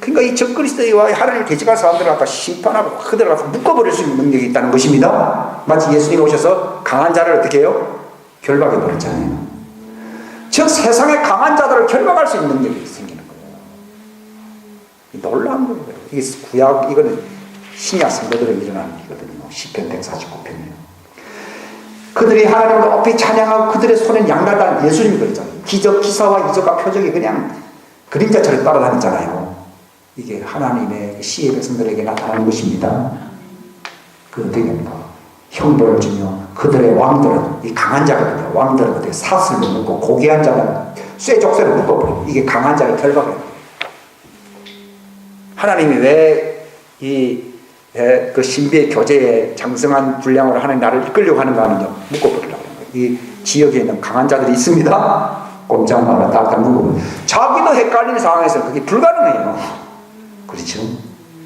그러니까 이 적그리스도와 하나님을 대적한 사람들을 갖다 심판하고 그들을 갖다 묶어버릴 수 있는 능력이 있다는 것입니다. 마치 예수님이 오셔서 강한 자를 어떻게 해요? 결박해 버렸잖아요. 즉 세상의 강한 자들을 결박할 수 있는 능력이 생기는 거예요. 놀라운 거예요. 이게 구약 이거는 신약 성도들에 일어나는 일이거든요. 시편 149편이에요. 그들이 하나님을 높이 찬양하고 그들의 손엔 양날단 예수님이 그랬잖아요. 기적, 기사와 이적과 표적이 그냥 그림자처럼 따라다녔잖아요. 이게 하나님의 시의 백성들에게 나타나는 것입니다. 그 어떻게 됩니까? 형벌을 주며 그들의 왕들은 이 강한 자거든요. 왕들은 그들의 사슬로 묶고 고귀한 자는 쇠족쇄로 묶어버려요. 이게 강한 자를 결박해요. 하나님이 왜 이 그 신비의 교제에 장성한 분량으로 하나님 나를 이끌려고 하는가 하면요, 묶어버리려고 하는 거예요. 이 지역에 있는 강한 자들이 있습니다. 꼼짝 말아 다 묶어버려요. 자기도 헷갈리는 상황에서 그게 불가능해요. 그렇죠?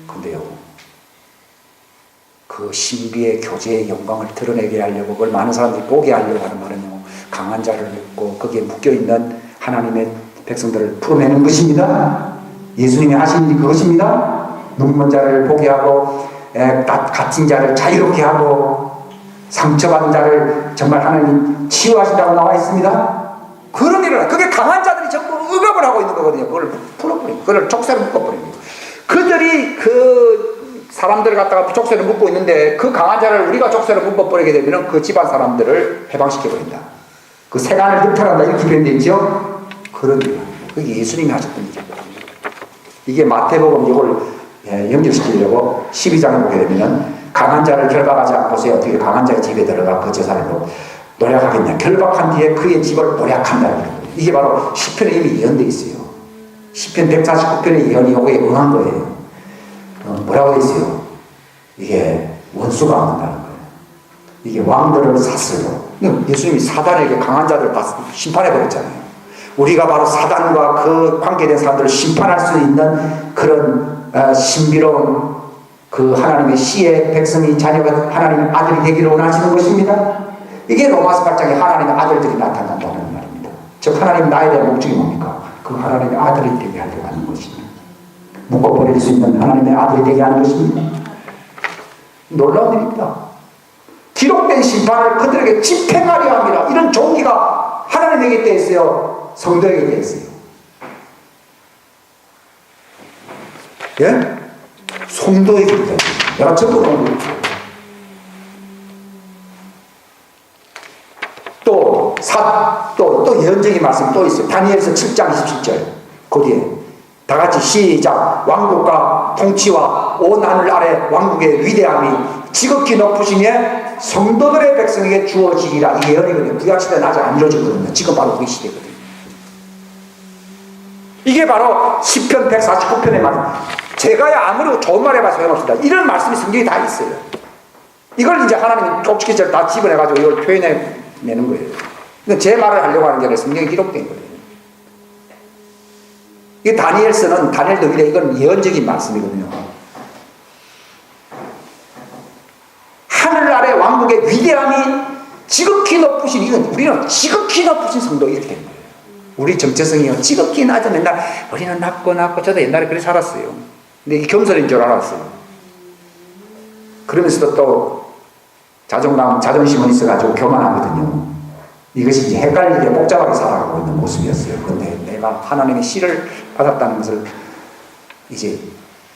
근데요, 그 신비의 교제의 영광을 드러내게 하려고, 그걸 많은 사람들이 보게 하려고 하는 말은요, 강한 자를 묶고 거기에 묶여있는 하나님의 백성들을 풀어내는 것입니다. 예수님이 하신 일이 그것입니다. 눈먼 자를 보게 하고, 갇힌 자를 자유롭게 하고, 상처받은 자를 정말 하나님 치유하신다고 나와 있습니다. 그런 일을, 그게 강한 자들이 전부 억압을 하고 있는 거거든요. 그걸 풀어버리고, 그걸 족쇄로 묶어버리고, 그들이 그 사람들을 갖다가 족쇄로 묶고 있는데, 그 강한 자를 우리가 족쇄로 묶어버리게 되면 그 집안 사람들을 해방시켜버린다. 그 세간을 흡탈한다, 이렇게 표현되어 있죠. 그런 일, 그게 예수님이 하셨던 일입니다. 이게 마태복음 이걸 연결시키려고 12장에 보게 되면은, 강한 자를 결박하지 않고서 어떻게 강한 자의 집에 들어가 그 제사를 노력하겠냐. 결박한 뒤에 그의 집을 노력한다는 거예요. 이게 바로 시편에 이미 예언되어 있어요. 시편 149편의 예언이 여기에 응한 거예요. 뭐라고 되어 있어요? 이게 원수가 온다는 거예요. 이게 왕들을 사슬로. 예수님이 사단에게 강한 자들을 다 심판해버렸잖아요. 우리가 바로 사단과 그 관계된 사람들을 심판할 수 있는 그런 신비로운 그 하나님의 시의 백성이 자녀가 하나님의 아들이 되기를 원하시는 것입니다. 이게 로마서 8장에 하나님의 아들들이 나타난다는 말입니다. 즉 하나님 나에 대한 목적이 뭡니까? 그 하나님의 아들이 되게 하려고 하는 것입니다. 묶어버릴 수 있는 하나님의 아들이 되게 하는 것입니다. 놀라운 일입니다. 기록된 심판을 그들에게 집행하려 합니다. 이런 종기가 하나님에게 되어 있어요. 성도에게 되어 있어요. 예? 성도에게 되어 있어요. 내가 적어놓은 거예요. 또 예언적인 말씀 또 있어요. 다니엘서 7장 27절. 거기에 다 같이 시작. 왕국과 통치와 온 하늘 아래 왕국의 위대함이 지극히 높으시며 성도들의 백성에게 주어지리라. 이 예언이거든요. 구약시대는 아직 안 이루어졌거든요. 지금 바로 우리 시대거든요. 이게 바로 시편 149편의 말. 제가 아무리 좋은 말 해봐서 소용없습니다. 이런 말씀이 성경에 다 있어요. 이걸 이제 하나님이 쪽지기처럼 다 집어내가지고 이걸 표현해내는 거예요. 제 말을 하려고 하는 게 아니라 성경에 기록된 거예요. 이 다니엘서는 다니엘도 위대, 이건 예언적인 말씀이거든요. 하늘 아래 왕국의 위대함이 지극히 높으신, 이건 우리는 지극히 높으신 성도 이렇게 된 거예요. 우리 정체성이요, 지극히 낮은, 맨날 우리는 낮고 저도 옛날에 그렇게 살았어요. 근데 이 겸손인 줄 알았어요. 그러면서도 또 자존감, 자존심은 있어가지고 교만하거든요. 이것이 이제 헷갈리게 복잡하게 살아가고 있는 모습이었어요. 그런데 내가 하나님의 씨를 받았다는 것을 이제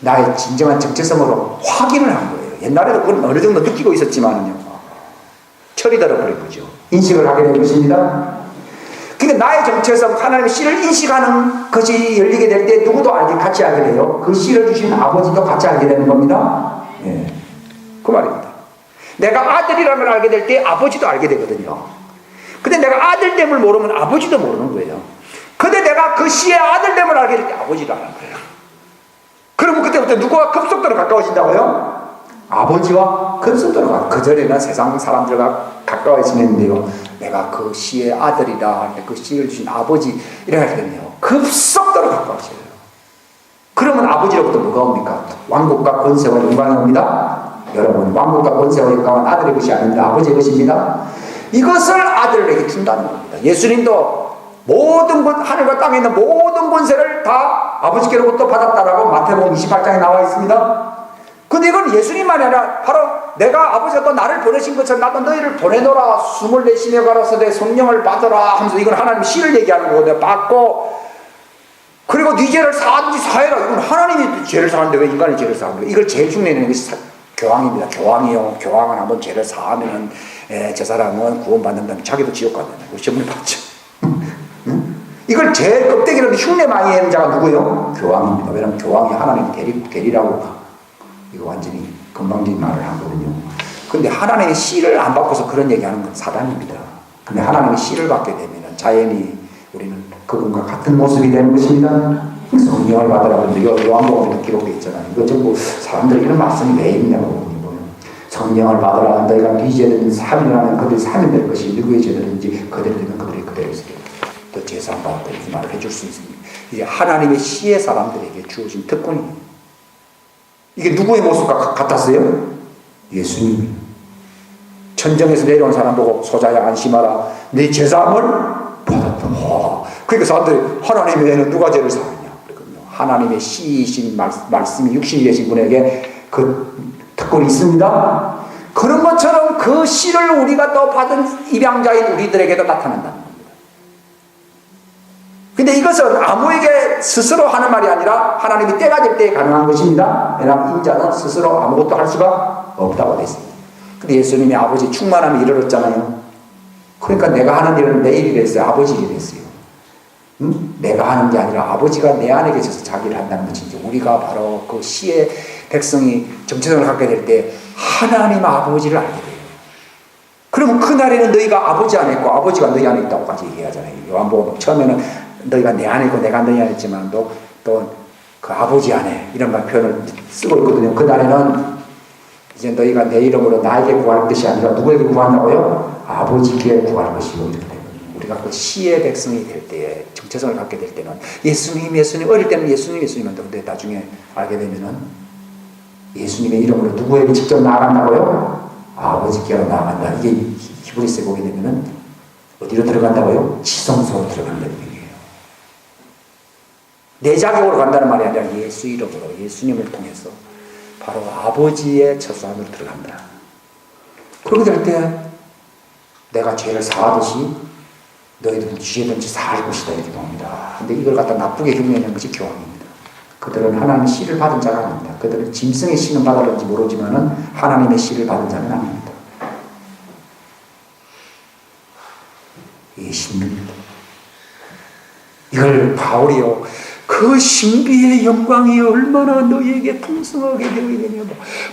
나의 진정한 정체성으로 확인을 한 거예요. 옛날에도 그건 어느 정도 느끼고 있었지만요, 철이 들어버린 거죠. 인식을 하게 된 것입니다. 근데 나의 정체성, 하나님의 씨를 인식하는 것이 열리게 될 때 누구도 같이 알게 돼요. 그 씨를 주신 아버지도 같이 알게 되는 겁니다. 예. 그 말입니다. 내가 아들이라는 걸 알게 될 때 아버지도 알게 되거든요. 근데 내가 아들됨을 모르면 아버지도 모르는 거예요. 근데 내가 그 씨의 아들됨을 알게 될 때 아버지도 아는 거예요. 그러면 그때부터 누구와 급속도로 가까워진다고요? 아버지와 급속도로 가까워. 그전에는 세상 사람들과 가까워지는데요, 내가 그 씨의 아들이다 할 때 그 씨를 주신 아버지 이래 하거든요, 급속도로 가까워져요. 그러면 아버지로부터 뭐가 옵니까? 왕국과 권세와 영광이 옵니다. 여러분, 왕국과 권세와 영광은 아들의 것이 아닙니다. 아버지의 것입니다. 이것을 아들에게 준다는 겁니다. 예수님도 모든 하늘과 땅에 있는 모든 권세를 다 아버지께로부터 받았다라고 마태복음 28장에 나와 있습니다. 근데 이건 예수님만이 아니라 바로 내가 아버지가 또 나를 보내신 것처럼 나도 너희를 보내노라, 숨을 내쉬며 가라서 내 성령을 받아라 하면서, 이건 하나님 씨를 얘기하는 거거든요. 받고, 그리고 네 죄를 사든지 사해라. 이건 하나님이 죄를 사는데 왜 인간이 죄를 사는 거예요? 이걸 제일 중요한 것이 교황입니다. 교황이요. 교황은 한번 죄를 사하면은 저 사람은 구원받는다. 자기도 지옥 간다는 거 시험을 받죠. 이걸 제일 껍데기로 흉내 많이 내는 자가 누구요? 교황입니다. 왜냐하면 교황이 하나님 대리라고, 이거 완전히 건방진 말을 하거든요. 근데 하나님의 씨를 안 받고서 그런 얘기하는 건 사단입니다. 근데 하나님의 씨를 받게 되면 자연히 우리는 그분과 같은 모습이 되는 것입니다. 성령을 받으라고 하는데 요한복음에 기록되어 있잖아요. 이거 전부 사람들이 이런 말씀이 왜 있냐고 보면 성령을 받으라 너희가 네 죄들은 사면하면 그들이 사면될 것이 누구의 죄들인지 그들이 되면 그들이 그대로 있을 또 제사함 받았다 이렇게 말을 해줄 수 있습니다. 이게 하나님의 시의 사람들에게 주어진 특권입니다. 이게 누구의 모습과 같았어요? 예수님이 천정에서 내려온 사람 보고 소자야 안심하라 네 제사함을 받았다. 그러니까 사람들이 하나님의 애는 누가 죄를 사하냐 그랬거든요. 하나님의 시이신 말씀이 육신이 되신 분에게 그 특권이 있습니다. 그런 것처럼 그 씨를 우리가 또 받은 입양자인 우리들에게도 나타난다는 겁니다. 근데 이것은 아무에게 스스로 하는 말이 아니라 하나님이 때가 될 때 가능한 것입니다. 왜냐하면 인자는 스스로 아무것도 할 수가 없다고 되어 있습니다. 근데 예수님이 아버지 충만함에 이르렀잖아요. 그러니까 내가 하는 일은 내 일이 됐어요. 아버지 일이 됐어요. 내가 하는 게 아니라 아버지가 내 안에 계셔서 자기를 한다는 것이죠. 우리가 바로 그 시의 백성이 정체성을 갖게 될 때 하나님 아버지를 알게 돼요. 그러면 그날에는 너희가 아버지 안에 있고 아버지가 너희 안에 있다고까지 얘기하잖아요. 요한복음 처음에는 너희가 내 안에 있고 내가 너희 안에 있지만 또 그 아버지 안에 이런 표현을 쓰고 있거든요. 그날에는 이제 너희가 내 이름으로 나에게 구할 것이 아니라 누구에게 구한다고요? 아버지께 구할 것이요. 이렇게 되거든요. 우리가 그 시의 백성이 될 때에 정체성을 갖게 될 때는 예수님 어릴 때는 예수님 한다. 근데 나중에 알게 되면은 예수님의 이름으로 누구에게 직접 나아간다고요? 아버지께로 나아간다. 이게 히브리서에 보게 되면은 어디로 들어간다고요? 지성소로 들어간다는 얘기예요. 내 자격으로 간다는 말이 아니라 예수 이름으로 예수님을 통해서 바로 아버지의 처소 안으로 들어간다. 그렇게 될 때 내가 죄를 사하듯이 너희들은 죄든지 사할 것이다 이렇게 봅니다. 근데 이걸 갖다 나쁘게 흉내내는 것이 교황입니다. 그들은 하나님의 씨를 받은 자가 아닙니다. 그들은 짐승의 씨는 받았는지 모르지만은 하나님의 씨를 받은 자는 아닙니다. 이게 신비입니다. 이걸 바울이요. 그 신비의 영광이 얼마나 너희에게 풍성하게 되어야 되냐.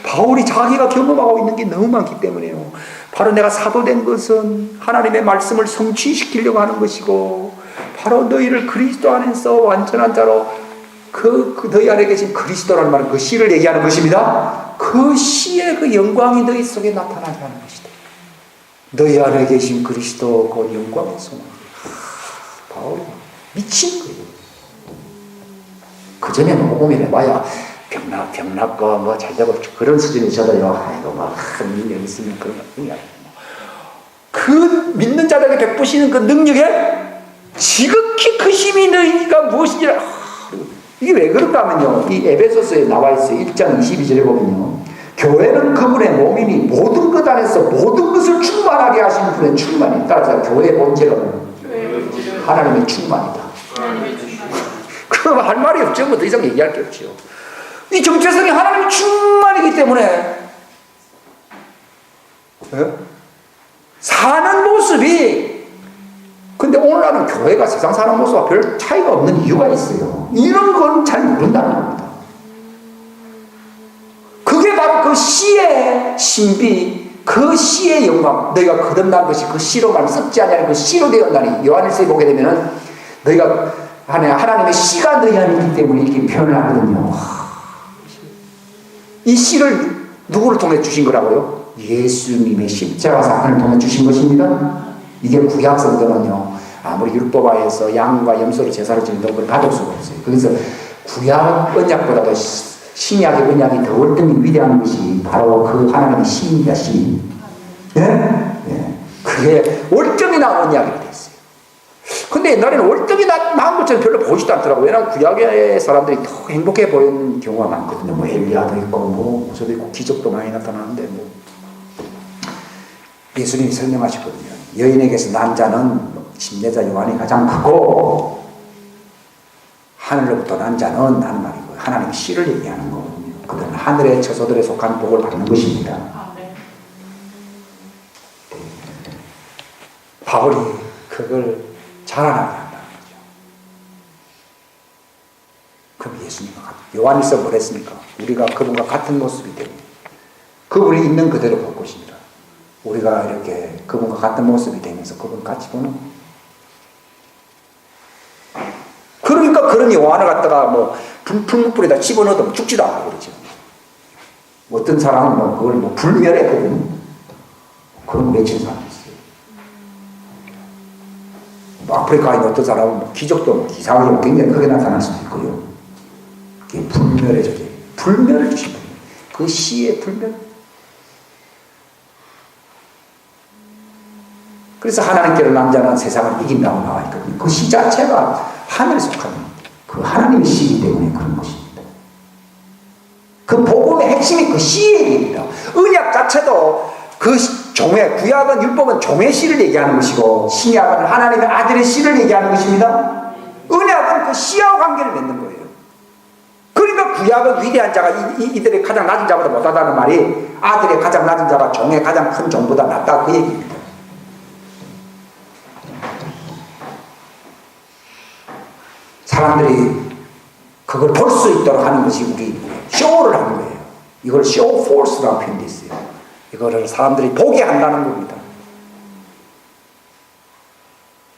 바울이 자기가 경험하고 있는 게 너무 많기 때문에요. 바로 내가 사도된 것은 하나님의 말씀을 성취시키려고 하는 것이고 바로 너희를 그리스도 안에서 완전한 자로 그 너희 안에 계신 그리스도라는 말은 그 씨를 얘기하는 것입니다. 그 씨의 그 영광이 너희 속에 나타나게 하는 것이다. 너희 안에 계신 그리스도 그 영광의 소망. 바울이 미친 거예요. 그전에는 오고면 해봐야 병났고 뭐 잘되고 그런 수준이셔도요. 아이고 큰 능력이 있으면 그런 거 그 믿는 자들에게 베푸시는 그 능력에 지극히 그 힘이 너희가 무엇인지 이게 왜 그런가 하면요. 이 에베소서에 나와 있어요. 1장 22절에 보면요. 교회는 그분의 몸이니 모든 것 안에서 모든 것을 충만하게 하시는 분의 충만이 따라서 교회의 본질은 하나님의 충만이다. 그럼 할 말이 없죠. 뭐 더 이상 얘기할 게 없죠. 이 정체성이 하나님의 충만이기 때문에 사는 모습이 근데 오늘날은 교회가 세상 사는 모습과 별 차이가 없는 이유가 있어요. 이런 건 잘 모른다는 겁니다. 그게 바로 그 씨의 신비, 그 씨의 영광, 너희가 거듭난 것이 그 씨로만 썩지 않냐는 그 씨로 되었나니 요한일서에 보게 되면은 너희가 하나님의 씨가 너희 안에 있기 때문에 이렇게 표현을 하거든요. 이 씨를 누구를 통해 주신 거라고요? 예수님의 십자가 사건을 통해 주신 것입니다. 이게 구약 성도는요, 아무리 율법화해서 양과 염소로 제사를 지는다고 그걸 받을 수가 없어요. 그래서 구약 언약보다도 신약의 언약이 더 월등히 위대한 것이 바로 그 하나님의 씨입니다. 씨. 네? 네. 그게 월등히 나은 언약이 됐어요. 근데 옛날에는 월등히 나은 것처럼 별로 보이지도 않더라고요. 왜냐하면 구약의 사람들이 더 행복해 보이는 경우가 많거든요. 뭐 엘리야도 있고 뭐 모세도 있고 기적도 많이 나타나는데 뭐 예수님이 설명하셨거든요. 여인에게서 난 자는 침례자 요한이 가장 크고 하늘로부터 난 자는 하는 말이고 하나님의 씨를 얘기하는 거거든요. 그들은 하늘의 처소들에 속한 복을 받는 것입니다. 바울이 그걸 자라나게 한다는 거죠. 그럼 예수님과 요한일서 뭘 했습니까? 우리가 그분과 같은 모습이 되고 그분이 있는 그대로 볼 것입니다. 우리가 이렇게 그분과 같은 모습이 되면서 그분 같이 보는 거예요. 그러니까 그런 요한을 갖다가 뭐 풀무불에다 집어넣어도 죽지도 않고 그러죠. 어떤 사람은 뭐 그걸 뭐 불멸의 복음 그런 거 외치는 사람이 있어요. 뭐 아프리카에 있는 어떤 사람은 뭐 기적도 뭐 이상하게 굉장히 크게 나타날 수도 있고요. 그게 불멸의 적이에요. 불멸을 주신 분이에요. 그 시의 불멸. 그래서 하나님께로 난 자는 세상을 이긴다고 나와 있거든요. 그 시 자체가 하늘에 속하는 그 하나님의 시이기 때문에 그런 것입니다. 그 복음의 핵심이 그 시의 얘기입니다. 언약 자체도 그 종의, 구약은 율법은 종의 시를 얘기하는 것이고 신약은 하나님의 아들의 시를 얘기하는 것입니다. 언약은 그 시와 관계를 맺는 거예요. 그러니까 구약은 위대한 자가 이들의 가장 낮은 자보다 못하다는 말이 아들의 가장 낮은 자가 종의 가장 큰 종보다 낫다 그 얘기입니다. 사람들이 그걸 볼 수 있도록 하는 것이 우리 쇼를 하는 거예요. 이걸 쇼 포스라고 표현되어 있어요. 이거를 사람들이 보게 한다는 겁니다.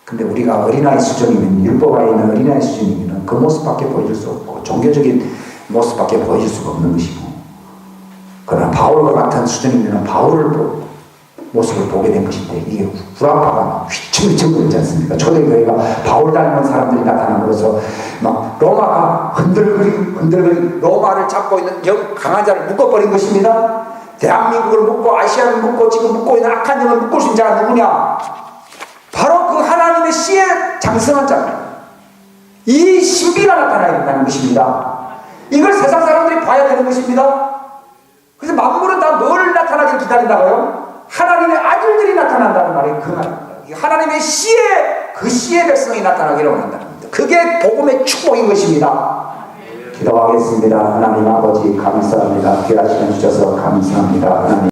근데 우리가 어린아이 수준이면, 율법 안에 있는 어린아이 수준이면 그 모습밖에 보여줄 수 없고 종교적인 모습밖에 보여줄 수가 없는 것이고, 그러나 바울과 같은 수준이면 바울을 모습을 보게 된 것인데 이게 구라파가 휘청휘청 거리지 않습니까? 초대교회가 바울 닮은 사람들이 나타나면서 막 로마가 흔들거리 로마를 잡고 있는 강한 자를 묶어버린 것입니다. 대한민국을 묶고 아시아를 묶고 지금 묶고 있는 악한 영을 묶을 수 있는 자가 누구냐? 바로 그 하나님의 시에 장성한 자입니다. 이 신비가 나타나야 된다는 것입니다. 이걸 세상 사람들이 봐야 되는 것입니다. 그래서 만물은 다 뭘 나타나길 기다린다고요? 하나님의 아들들이 나타난다는 말이 그 말입니다. 하나님의 시에 그 시의 백성이 나타나기를 원한다는 겁니다. 그게 복음의 축복인 것입니다. 기도하겠습니다. 하나님 아버지 감사합니다. 귀한 시간 주셔서 감사합니다. 하나님.